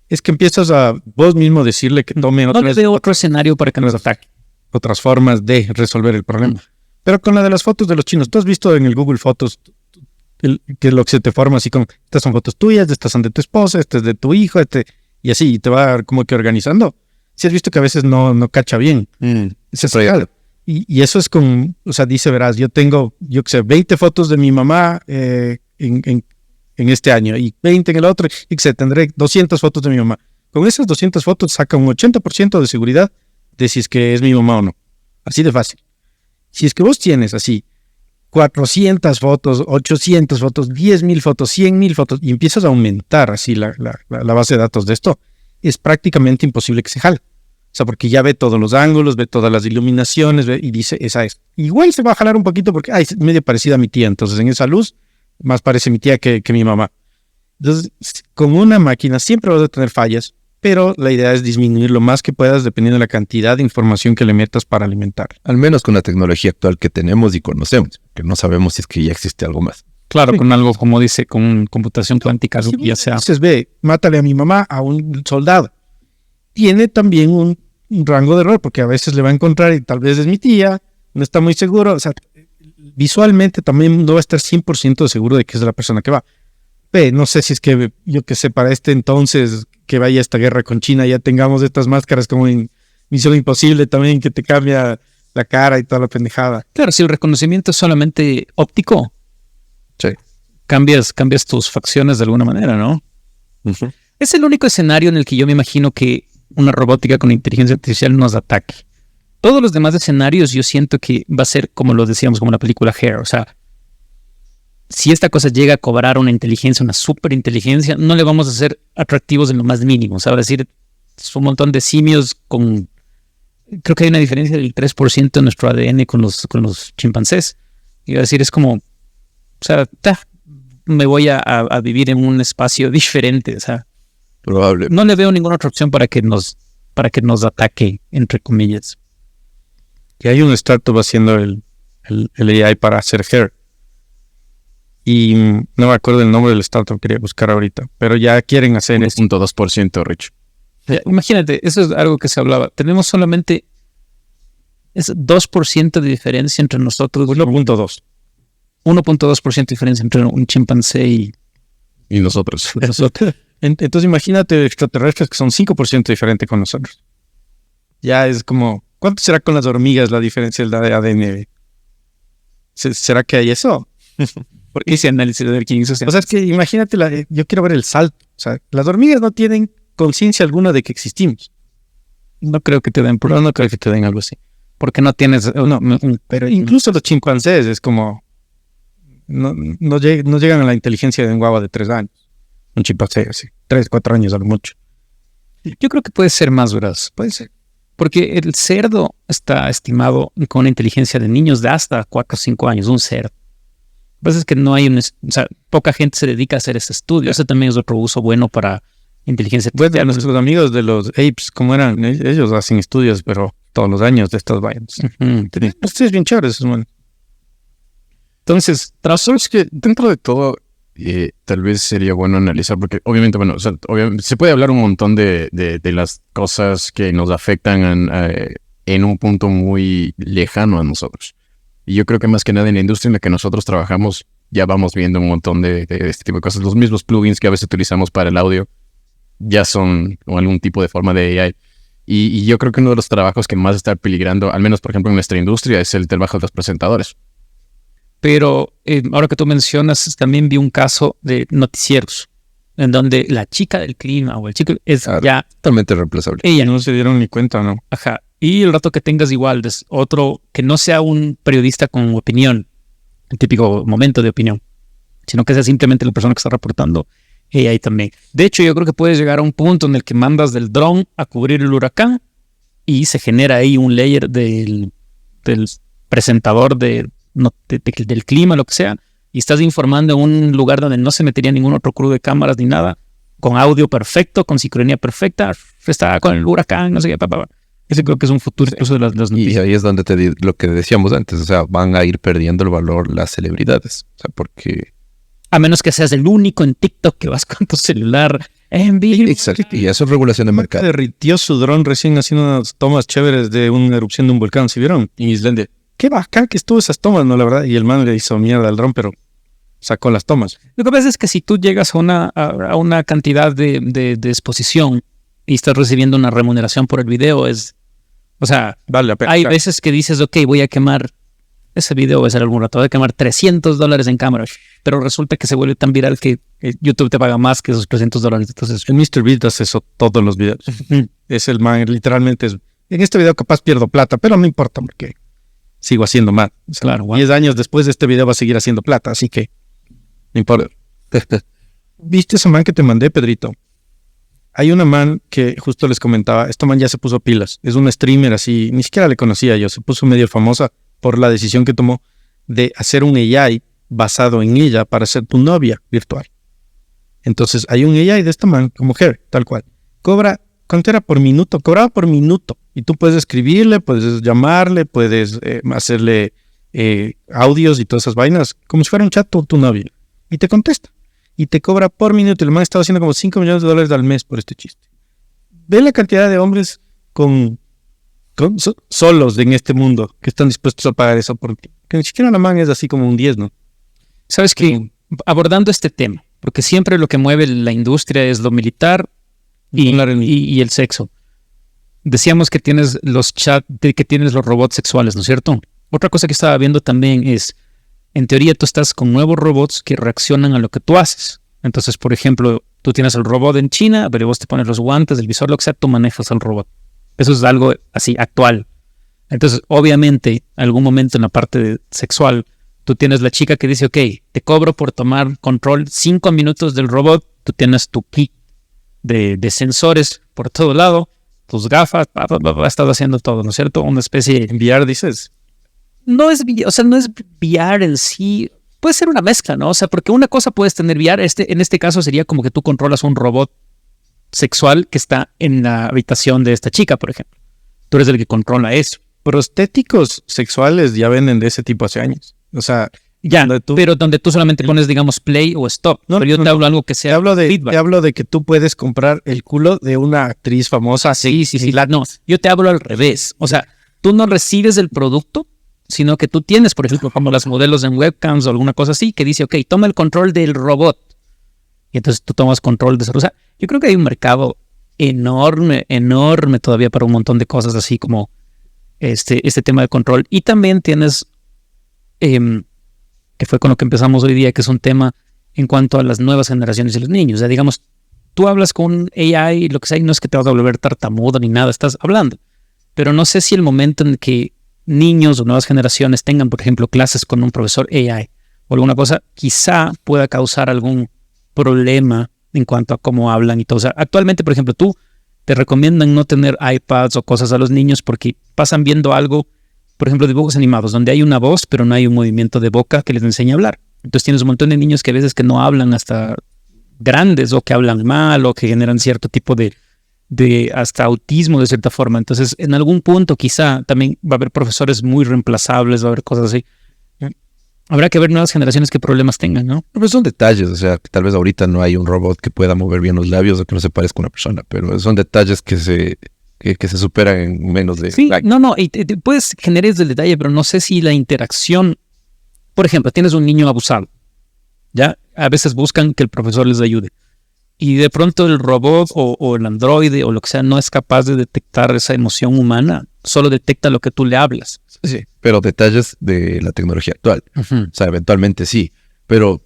Es que empiezas a vos mismo decirle que tome otro escenario para que nos ataque. Otras formas de resolver el problema. Pero con la de las fotos de los chinos, tú has visto en el Google Fotos que lo que se te forma así como, estas son fotos tuyas, estas son de tu esposa, este es de tu hijo, y así, y te va como que organizando. Si has visto que a veces no cacha bien. Es real. Y eso es con, o sea, dice, verás, yo tengo, yo qué sé, 20 fotos de mi mamá en este año y 20 en el otro, y que sé, tendré 200 fotos de mi mamá. Con esas 200 fotos saca un 80% de seguridad de si es que es mi mamá o no. Así de fácil. Si es que vos tienes así 400 fotos, 800 fotos, 10,000 fotos, 100,000 fotos y empiezas a aumentar así la base de datos de esto, es prácticamente imposible que se jale. O sea, porque ya ve todos los ángulos, ve todas las iluminaciones y dice, esa es. Igual se va a jalar un poquito porque es medio parecida a mi tía. Entonces, en esa luz, más parece mi tía que mi mamá. Entonces, con una máquina siempre vas a tener fallas, pero la idea es disminuir lo más que puedas dependiendo de la cantidad de información que le metas para alimentar. Al menos con la tecnología actual que tenemos y conocemos, que no sabemos si es que ya existe algo más. Claro, sí. Con algo, como dice, con computación cuántica, sí, ya sea. Entonces, mátale a mi mamá, a un soldado. Tiene también un rango de error, porque a veces le va a encontrar y tal vez es mi tía, no está muy seguro. O sea, visualmente también no va a estar 100% seguro de que es la persona que va. No sé si es que, yo que sé, para este entonces que vaya esta guerra con China ya tengamos estas máscaras como en Misión Imposible también, que te cambia la cara y toda la pendejada. Claro, si el reconocimiento es solamente óptico, sí, cambias tus facciones de alguna manera, ¿no? Uh-huh. Es el único escenario en el que yo me imagino que una robótica con inteligencia artificial nos ataque. Todos los demás escenarios yo siento que va a ser como lo decíamos, como la película Hair, o sea, si esta cosa llega a cobrar una inteligencia, una superinteligencia, no le vamos a hacer atractivos en lo más mínimo. O sea, va a decir, es un montón de simios con... Creo que hay una diferencia del 3% de nuestro ADN con los chimpancés. Y va a decir, es como... O sea, me voy a vivir en un espacio diferente. O sea, probable. No le veo ninguna otra opción para que nos ataque, entre comillas. Y hay un startup haciendo el AI para hacer Hair. Y no me acuerdo el nombre del startup, quería buscar ahorita, pero ya quieren hacer 1.2%, Rich. Imagínate, eso es algo que se hablaba. Tenemos solamente 2% de diferencia entre nosotros. 1.2. 1.2% de diferencia entre un chimpancé y nosotros. Entonces imagínate extraterrestres que son 5% diferente con nosotros. Ya es como, ¿cuánto será con las hormigas la diferencia del ADN? ¿Será que hay eso? Porque ese análisis de ver quién hizo. O sea, es que imagínate, yo quiero ver el salto. O sea, las hormigas no tienen conciencia alguna de que existimos. No creo que te den, pero no creo que te den algo así. Porque no tienes... pero incluso los chimpancés es como... No llegan a la inteligencia de un guagua de 3 años. Un chimpancé así, 3, 4 años a lo mucho. Yo creo que puede ser más, ¿verdad? Puede ser. Porque el cerdo está estimado con una inteligencia de niños de hasta 4 o 5 años, un cerdo. Lo que pasa es que no hay poca gente se dedica a hacer este estudio. Ese también es otro uso bueno para inteligencia Bueno, artificial. nuestros amigos de los apes, ¿cómo eran? Ellos hacen estudios, pero todos los años de estas vainas. Ustedes bien chéveres, man. Entonces, sabes que dentro de todo, tal vez sería bueno analizar, porque obviamente, bueno, o sea, se puede hablar un montón de las cosas que nos afectan en un punto muy lejano a nosotros. Y yo creo que más que nada en la industria en la que nosotros trabajamos, ya vamos viendo un montón de este tipo de cosas. Los mismos plugins que a veces utilizamos para el audio ya son algún tipo de forma de AI. Y yo creo que uno de los trabajos que más está peligrando, al menos por ejemplo en nuestra industria, es el trabajo de los presentadores. Pero ahora que tú mencionas, también vi un caso de noticieros, en donde la chica del clima o el chico es ya totalmente reemplazable. Ella no se dieron ni cuenta, ¿no? Ajá. Y el rato que tengas igual, otro que no sea un periodista con opinión, el típico momento de opinión, sino que sea simplemente la persona que está reportando, ahí también. De hecho, yo creo que puedes llegar a un punto en el que mandas del dron a cubrir el huracán y se genera ahí un layer del presentador del clima, lo que sea, y estás informando en un lugar donde no se metería ningún otro crew de cámaras ni nada, con audio perfecto, con sincronía perfecta, está con el huracán, no sé qué, papá. Ese creo que es un futuro incluso de las noticias. Y ahí es donde lo que decíamos antes, o sea, van a ir perdiendo el valor las celebridades, o sea, porque... A menos que seas el único en TikTok que vas con tu celular en vivo. Exacto, y eso es regulación de mercado. Derritió su dron recién haciendo unas tomas chéveres de una erupción de un volcán, ¿sí vieron? En Islandia. Qué bacán que estuvo esas tomas, ¿no? La verdad, y el man le hizo mierda al dron, pero sacó las tomas. Lo que pasa es que si tú llegas a una cantidad de exposición y estás recibiendo una remuneración por el video, o sea, vale la pena. Hay veces que dices, ok, voy a quemar ese video, va a ser algún rato, voy a quemar $300 en cámara, pero resulta que se vuelve tan viral que YouTube te paga más que esos $300. Entonces, el MrBeast hace eso todos los videos. Es el man, literalmente es... En este video capaz pierdo plata, pero no importa porque sigo haciendo mal. O sea, claro, 10 años después de este video va a seguir haciendo plata, así que no importa. ¿Viste ese man que te mandé, Pedrito? Hay una man que justo les comentaba, esta man ya se puso pilas, es una streamer así, ni siquiera le conocía yo, se puso medio famosa por la decisión que tomó de hacer un AI basado en ella para ser tu novia virtual. Entonces hay un AI de esta man, como Her, tal cual. Cobra, ¿cuánto era por minuto? Cobraba por minuto. Y tú puedes escribirle, puedes llamarle, puedes hacerle audios y todas esas vainas, como si fuera un chat con tu novia. Y te contesta. Y te cobra por minuto. El man estaba haciendo como $5 millones al mes por este chiste. Ve la cantidad de hombres solos en este mundo que están dispuestos a pagar eso por ti. Que ni siquiera la man es así como un 10, ¿no? ¿Sabes qué? Abordando este tema, porque siempre lo que mueve la industria es lo militar y el sexo. Decíamos que tienes los chats, que tienes los robots sexuales, ¿no es cierto? Otra cosa que estaba viendo también es, en teoría tú estás con nuevos robots que reaccionan a lo que tú haces. Entonces, por ejemplo, tú tienes el robot en China, pero vos te pones los guantes, el visor, lo que sea, tú manejas al robot. Eso es algo así actual. Entonces, obviamente, en algún momento en la parte sexual, tú tienes la chica que dice, ok, te cobro por tomar control 5 minutos del robot, tú tienes tu kit de sensores por todo lado, tus gafas, estás haciendo todo, ¿no es cierto? Una especie de VR, dices. No es VR en sí, puede ser una mezcla, ¿no? O sea, porque una cosa puedes tener VR, en este caso sería como que tú controlas un robot sexual que está en la habitación de esta chica, por ejemplo. Tú eres el que controla eso. Prostéticos sexuales ya venden de ese tipo hace años. O sea, ya, pero donde tú solamente pones, digamos, play o stop. No, pero yo te hablo algo que sea feedback. Te hablo de que tú puedes comprar el culo de una actriz famosa. Sí. No, yo te hablo al revés. O sea, tú no recibes el producto, sino que tú tienes, por ejemplo, como las modelos en webcams o alguna cosa así, que dice, ok, toma el control del robot. Y entonces tú tomas control de eso. O sea, yo creo que hay un mercado enorme todavía para un montón de cosas así como este tema de control. Y también tienes, que fue con lo que empezamos hoy día, que es un tema en cuanto a las nuevas generaciones y los niños. O sea, digamos, tú hablas con AI, lo que sea, y no es que te vas a volver tartamudo ni nada, estás hablando. Pero no sé si el momento en que niños o nuevas generaciones tengan, por ejemplo, clases con un profesor AI o alguna cosa, quizá pueda causar algún problema en cuanto a cómo hablan y todo. O sea, actualmente, por ejemplo, tú te recomiendan no tener iPads o cosas a los niños porque pasan viendo algo, por ejemplo, dibujos animados, donde hay una voz, pero no hay un movimiento de boca que les enseñe a hablar. Entonces tienes un montón de niños que a veces que no hablan hasta grandes o que hablan mal o que generan cierto tipo de hasta autismo de cierta forma. Entonces, en algún punto quizá también va a haber profesores muy reemplazables, va a haber cosas así. Habrá que ver nuevas generaciones qué problemas tengan, ¿no? Pero son detalles, o sea, que tal vez ahorita no hay un robot que pueda mover bien los labios o que no se parezca a una persona, pero son detalles que se superan en menos de... Sí, no, y te puedes generar el detalle, pero no sé si la interacción... Por ejemplo, tienes un niño abusado, ¿ya? A veces buscan que el profesor les ayude. Y de pronto el robot o el androide o lo que sea no es capaz de detectar esa emoción humana, solo detecta lo que tú le hablas. Sí, pero detalles de la tecnología actual. Ujú. O sea, eventualmente sí, pero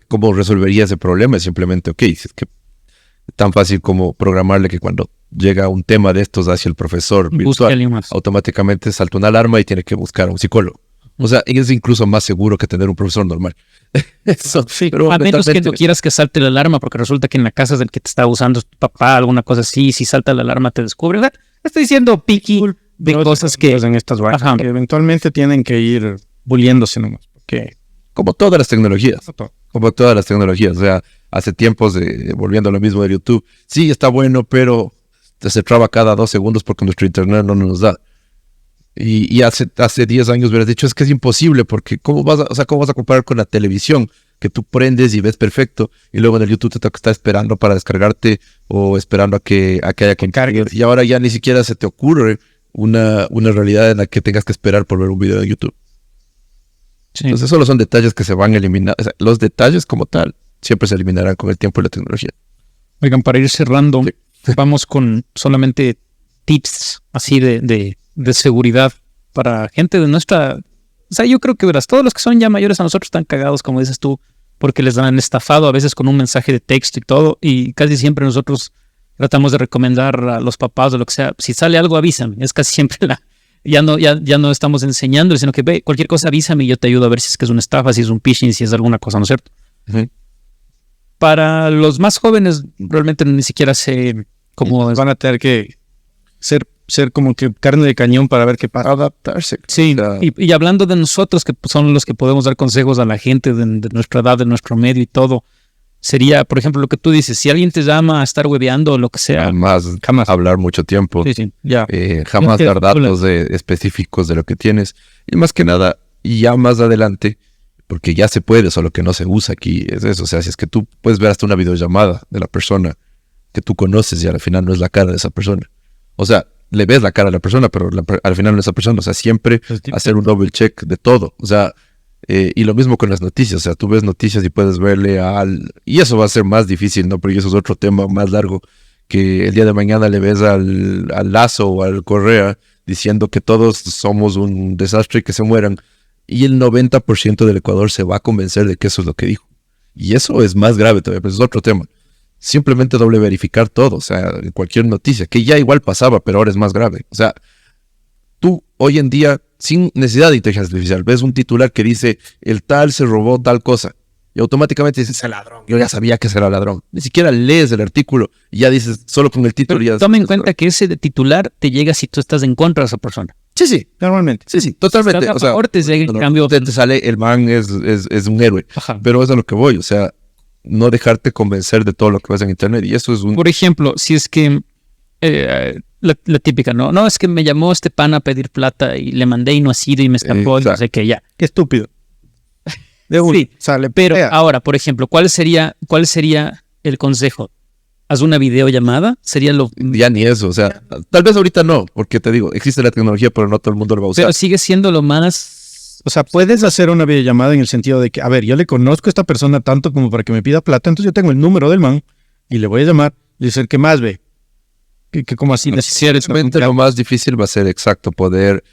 ¿cómo resolvería ese problema? Es simplemente, ok, si es que es tan fácil como programarle que cuando llega un tema de estos hacia el profesor virtual, automáticamente salta una alarma y tiene que buscar a un psicólogo. O sea, es incluso más seguro que tener un profesor normal. Eso, Sí, pero a menos que no eventualmente- quieras que salte la alarma, porque resulta que en la casa del que te está usando es tu papá, alguna cosa así, si salta la alarma te descubre. ¿Verdad? Estoy diciendo piqui de cosas que... en estas vainas, Ajá. que eventualmente tienen que ir puliéndose nomás. Porque Como todas las tecnologías. Como todas las tecnologías. O sea, hace tiempos, volviendo a lo mismo de YouTube, sí, está bueno, pero se traba cada 2 segundos porque nuestro internet no nos da. Y hace 10 años hubieras dicho, es que es imposible, porque ¿cómo vas a comparar con la televisión? Que tú prendes y ves perfecto, y luego en el YouTube te toca estar esperando para descargarte o esperando a que haya que cargue. Y ahora ya ni siquiera se te ocurre una realidad en la que tengas que esperar por ver un video de YouTube. Entonces solo son detalles que se van a eliminar. O sea, los detalles como tal siempre se eliminarán con el tiempo y la tecnología. Oigan, para ir cerrando, vamos con solamente tips así de seguridad para gente de nuestra... O sea, yo creo que verás, todos los que son ya mayores a nosotros están cagados, como dices tú, porque les han estafado a veces con un mensaje de texto y todo, y casi siempre nosotros tratamos de recomendar a los papás o lo que sea, si sale algo avísame, es casi siempre ya no estamos enseñando, sino que ve, cualquier cosa avísame y yo te ayudo a ver si es que es una estafa, si es un phishing, si es alguna cosa, ¿no es cierto? Para los más jóvenes realmente ni siquiera sé cómo... van a tener que ser como que carne de cañón para ver qué pasa. Adaptarse. Sí, y hablando de nosotros, que son los que podemos dar consejos a la gente de nuestra edad, de nuestro medio y todo, sería, por ejemplo, lo que tú dices, si alguien te llama a estar hueveando o lo que sea. Jamás hablar mucho tiempo. Ya. Jamás dar datos específicos de lo que tienes. Y más que nada, y ya más adelante, porque ya se puede, solo que no se usa aquí, es eso. O sea, si es que tú puedes ver hasta una videollamada de la persona que tú conoces y al final no es la cara de esa persona. O sea, le ves la cara a la persona, pero al final no es esa persona. O sea, siempre hacer un double check de todo. O sea, y lo mismo con las noticias. O sea, tú ves noticias y puedes verle y eso va a ser más difícil, ¿no? Pero eso es otro tema más largo, que el día de mañana le ves al Lazo o al Correa diciendo que todos somos un desastre y que se mueran. Y el 90% del Ecuador se va a convencer de que eso es lo que dijo. Y eso es más grave todavía, pero es otro tema. Simplemente doble verificar todo, o sea, cualquier noticia, que ya igual pasaba, pero ahora es más grave. O sea, tú hoy en día, sin necesidad de inteligencia artificial, ves un titular que dice, el tal se robó tal cosa, y automáticamente dices, es ladrón. Yo ya sabía que será ladrón. Ni siquiera lees el artículo y ya dices, solo con el título ya... Toma en cuenta que ese de titular te llega si tú estás en contra de esa persona. Sí, normalmente. Sí, totalmente. O sea, te sale el man es un héroe. Pero es a lo que voy, o sea, no dejarte convencer de todo lo que ves en internet. Y eso es un... Por ejemplo, si es que la típica, no, es que me llamó este pana a pedir plata y le mandé y no ha sido y me escapó, no sé qué, ya. Qué estúpido. Sí, pero ahora, por ejemplo, ¿cuál sería el consejo? ¿Haz una videollamada? Sería lo... Ya ni eso, o sea, tal vez ahorita no, porque te digo, existe la tecnología, pero no todo el mundo lo va a usar. Pero sigue siendo lo más... O sea, puedes hacer una videollamada en el sentido de que, a ver, yo le conozco a esta persona tanto como para que me pida plata, entonces yo tengo el número del man y le voy a llamar y decir, ¿qué más ve? Que como así Realmente lo más difícil va a ser exacto poder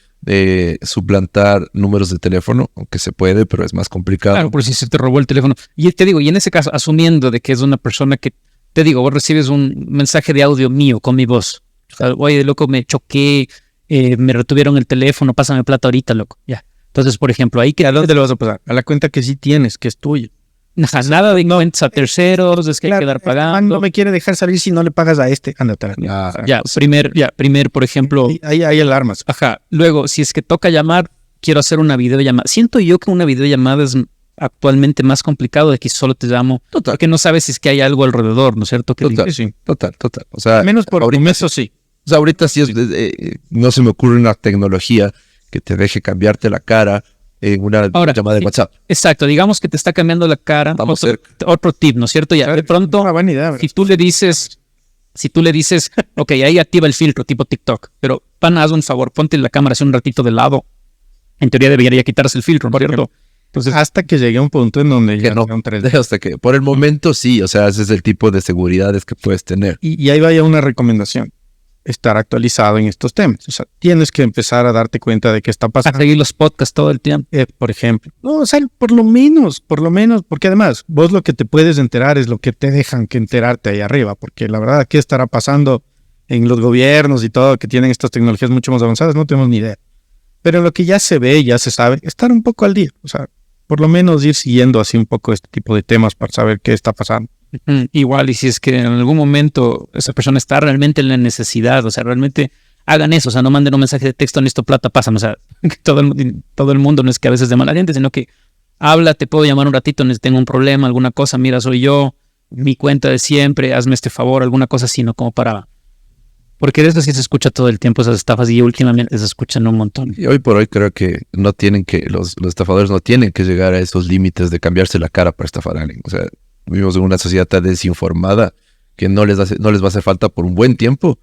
suplantar números de teléfono, aunque se puede, pero es más complicado. Claro, por si se te robó el teléfono. Y te digo, y en ese caso, asumiendo de que es una persona que, te digo, vos recibes un mensaje de audio mío con mi voz. O sea, oye, loco, me choqué, me retuvieron el teléfono, pásame plata ahorita, loco. Ya. Entonces, por ejemplo, ahí que... ¿A dónde le vas a pasar? A la cuenta que sí tienes, que es tuya. Nada de cuentas a terceros, es que hay que quedar pagando. No me quiere dejar salir si no le pagas a este. Ándate. Primer, por ejemplo... Ahí hay alarmas. Ajá. Luego, si es que toca llamar, quiero hacer una videollamada. Siento yo que una videollamada es actualmente más complicado de que solo te llamo porque no sabes si es que hay algo alrededor, ¿no es cierto? Total. O sea, menos por ahorita, eso sí. O sea, ahorita sí no se me ocurre una tecnología que te deje cambiarte la cara en una llamada de WhatsApp. Exacto, digamos que te está cambiando la cara. Otro tip, ¿no es cierto? Ya de pronto, una buena idea, si tú le dices, ok, ahí activa el filtro tipo TikTok, pero pana, haz un favor, ponte la cámara hace un ratito de lado. En teoría debería quitarse el filtro, ¿no es cierto? Entonces, hasta que llegue a un punto en donde ya no sea un 3D. Hasta que, por el momento sí, o sea, ese es el tipo de seguridades que puedes tener. Y ahí vaya una recomendación. Estar actualizado en estos temas. O sea, tienes que empezar a darte cuenta de qué está pasando. A seguir los podcasts todo el tiempo. Por ejemplo. No, o sea, por lo menos, porque además, vos lo que te puedes enterar es lo que te dejan que enterarte ahí arriba, porque la verdad, ¿qué estará pasando en los gobiernos y todo que tienen estas tecnologías mucho más avanzadas? No tenemos ni idea. Pero lo que ya se ve, ya se sabe, estar un poco al día. O sea, por lo menos ir siguiendo así un poco este tipo de temas para saber qué está pasando. Igual, y si es que en algún momento esa persona está realmente en la necesidad, o sea, realmente hagan eso, o sea, no manden un mensaje de texto, necesito plata, pásame, o sea, que todo el mundo no es que a veces de mala gente, sino que habla, te puedo llamar un ratito, tengo un problema, alguna cosa, mira, soy yo, mi cuenta de siempre, hazme este favor, alguna cosa así, no como para... Porque de eso sí se escucha todo el tiempo esas estafas y últimamente se escuchan un montón. Y hoy por hoy creo que los estafadores no tienen que llegar a esos límites de cambiarse la cara para estafar a alguien, o sea... Vivimos en una sociedad tan desinformada que no les va a hacer falta por un buen tiempo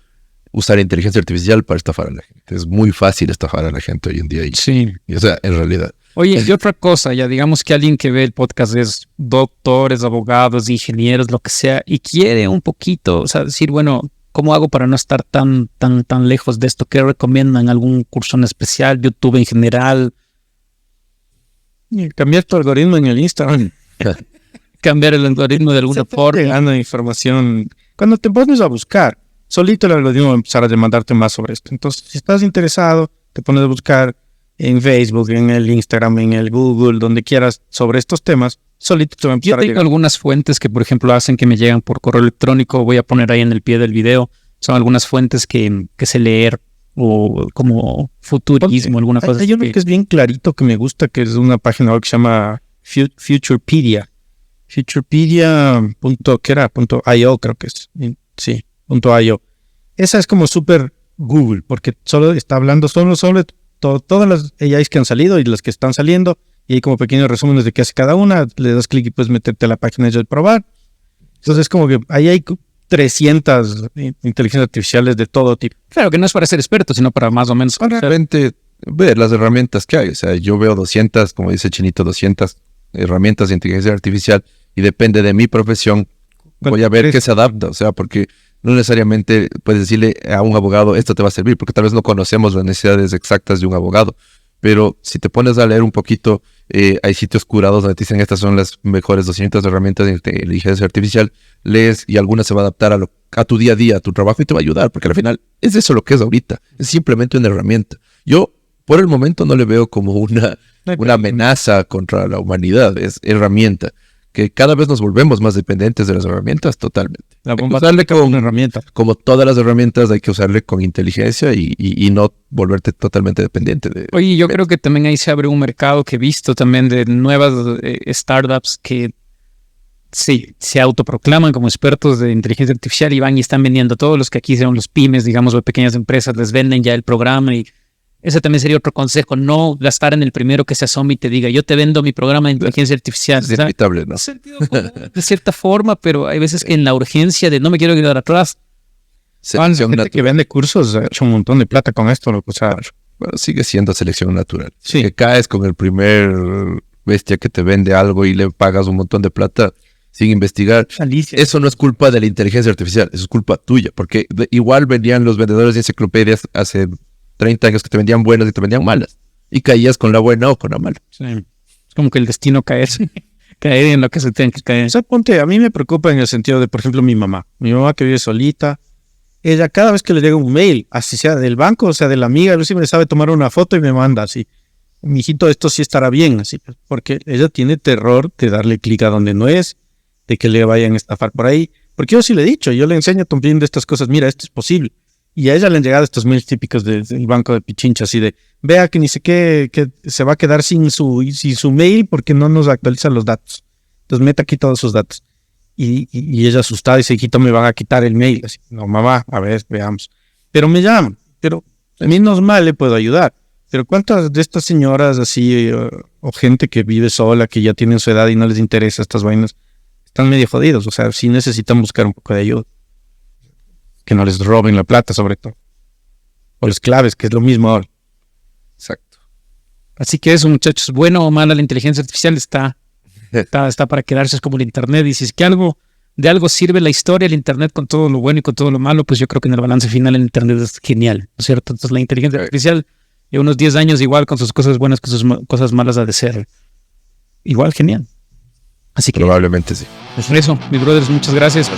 usar inteligencia artificial para estafar a la gente. Es muy fácil estafar a la gente hoy en día. Sí. O sea, en realidad. Oye, y otra cosa, ya digamos que alguien que ve el podcast es doctores, abogados, ingenieros, lo que sea, y quiere un poquito, o sea, decir, bueno, ¿cómo hago para no estar tan lejos de esto? ¿Qué recomiendan? ¿Algún curso en especial? ¿YouTube en general? Cambiar tu algoritmo en el Instagram. Cambiar el algoritmo de alguna forma. Llegando información. Cuando te pones a buscar, solito el algoritmo va a empezar a demandarte más sobre esto. Entonces, si estás interesado, te pones a buscar en Facebook, en el Instagram, en el Google, donde quieras, sobre estos temas, solito te va a empezar a llegar. Yo tengo algunas fuentes que, por ejemplo, hacen que me llegan por correo electrónico. Voy a poner ahí en el pie del video. Son algunas fuentes que sé leer o como futurismo, alguna cosa. Hay uno que es bien clarito que me gusta, que es una página web que se llama Futurepedia. Futurepedia.io creo que es. Sí, .io. Esa es como súper Google, porque solo está hablando sobre todas las AIs que han salido y las que están saliendo, y hay como pequeños resúmenes de qué hace cada una, le das clic y puedes meterte a la página de probar. Entonces como que ahí hay 300 inteligencias artificiales de todo tipo. Claro, que no es para ser experto, sino para más o menos... Realmente ver las herramientas que hay. O sea, yo veo 200, como dice Chinito, 200 herramientas de inteligencia artificial, y depende de mi profesión, voy a ver qué se adapta, o sea, porque no necesariamente puedes decirle a un abogado, esto te va a servir, porque tal vez no conocemos las necesidades exactas de un abogado, pero si te pones a leer un poquito, hay sitios curados donde te dicen, estas son las mejores 200 herramientas de inteligencia artificial, lees y alguna se va a adaptar a tu día a día, a tu trabajo, y te va a ayudar, porque al final es eso lo que es ahorita, es simplemente una herramienta. Yo, por el momento, no le veo como una amenaza contra la humanidad, es herramienta. Que cada vez nos volvemos más dependientes de las herramientas, totalmente. La bomba como una herramienta. Como todas las herramientas, hay que usarle con inteligencia y no volverte totalmente dependiente de... Oye, yo creo que también ahí se abre un mercado que he visto también de nuevas startups que sí, se autoproclaman como expertos de inteligencia artificial y van y están vendiendo a todos los que aquí son los pymes, digamos, o pequeñas empresas, les venden ya el programa y... Ese también sería otro consejo, no gastar en el primero que se asome y te diga, yo te vendo mi programa de inteligencia artificial. Es inevitable, ¿no? Sentido común, de cierta forma, pero hay veces que en la urgencia de no me quiero quedar atrás. Gente que vende cursos ha hecho un montón de plata con esto. O sea, bueno, sigue siendo selección natural. Sí. Que caes con el primer bestia que te vende algo y le pagas un montón de plata sin investigar. Alicia. Eso no es culpa de la inteligencia artificial, eso es culpa tuya, porque igual vendían los vendedores de enciclopedias hace 30 años que te vendían buenas y te vendían malas. Y caías con la buena o con la mala. Sí. Es como que el destino caer en lo que se tiene que caer. O sea, ponte, a mí me preocupa en el sentido de, por ejemplo, mi mamá que vive solita, ella cada vez que le llega un mail, así sea del banco, o sea de la amiga, Lucy me sabe tomar una foto y me manda así. Mijito, esto sí estará bien, así, porque ella tiene terror de darle clic a donde no es, de que le vayan a estafar por ahí. Porque yo sí le he dicho, yo le enseño también de estas cosas, mira, esto es posible. Y a ella le han llegado estos mails típicos del banco de Pichincha, así de, vea que ni sé qué, que se va a quedar sin su mail porque no nos actualiza los datos. Entonces meta aquí todos sus datos. Y ella asustada dice, hijito, me van a quitar el mail. Así, no, mamá, a ver, veamos. Pero me llaman, pero a mí no es mal, le puedo ayudar. Pero ¿cuántas de estas señoras así, o gente que vive sola, que ya tienen su edad y no les interesa estas vainas, están medio jodidos? O sea, sí necesitan buscar un poco de ayuda. Que no les roben la plata, sobre todo. O les claves, que es lo mismo ahora. Exacto. Así que eso, muchachos, bueno o mala, la inteligencia artificial está para quedarse, es como el internet. Y si es que de algo sirve la historia, el internet, con todo lo bueno y con todo lo malo, pues yo creo que en el balance final el internet es genial, ¿no es cierto? Entonces la inteligencia artificial, de unos 10 años igual, con sus cosas buenas, con sus cosas malas, ha de ser igual genial. Así que probablemente sí. Pues eso, mis brothers, muchas gracias.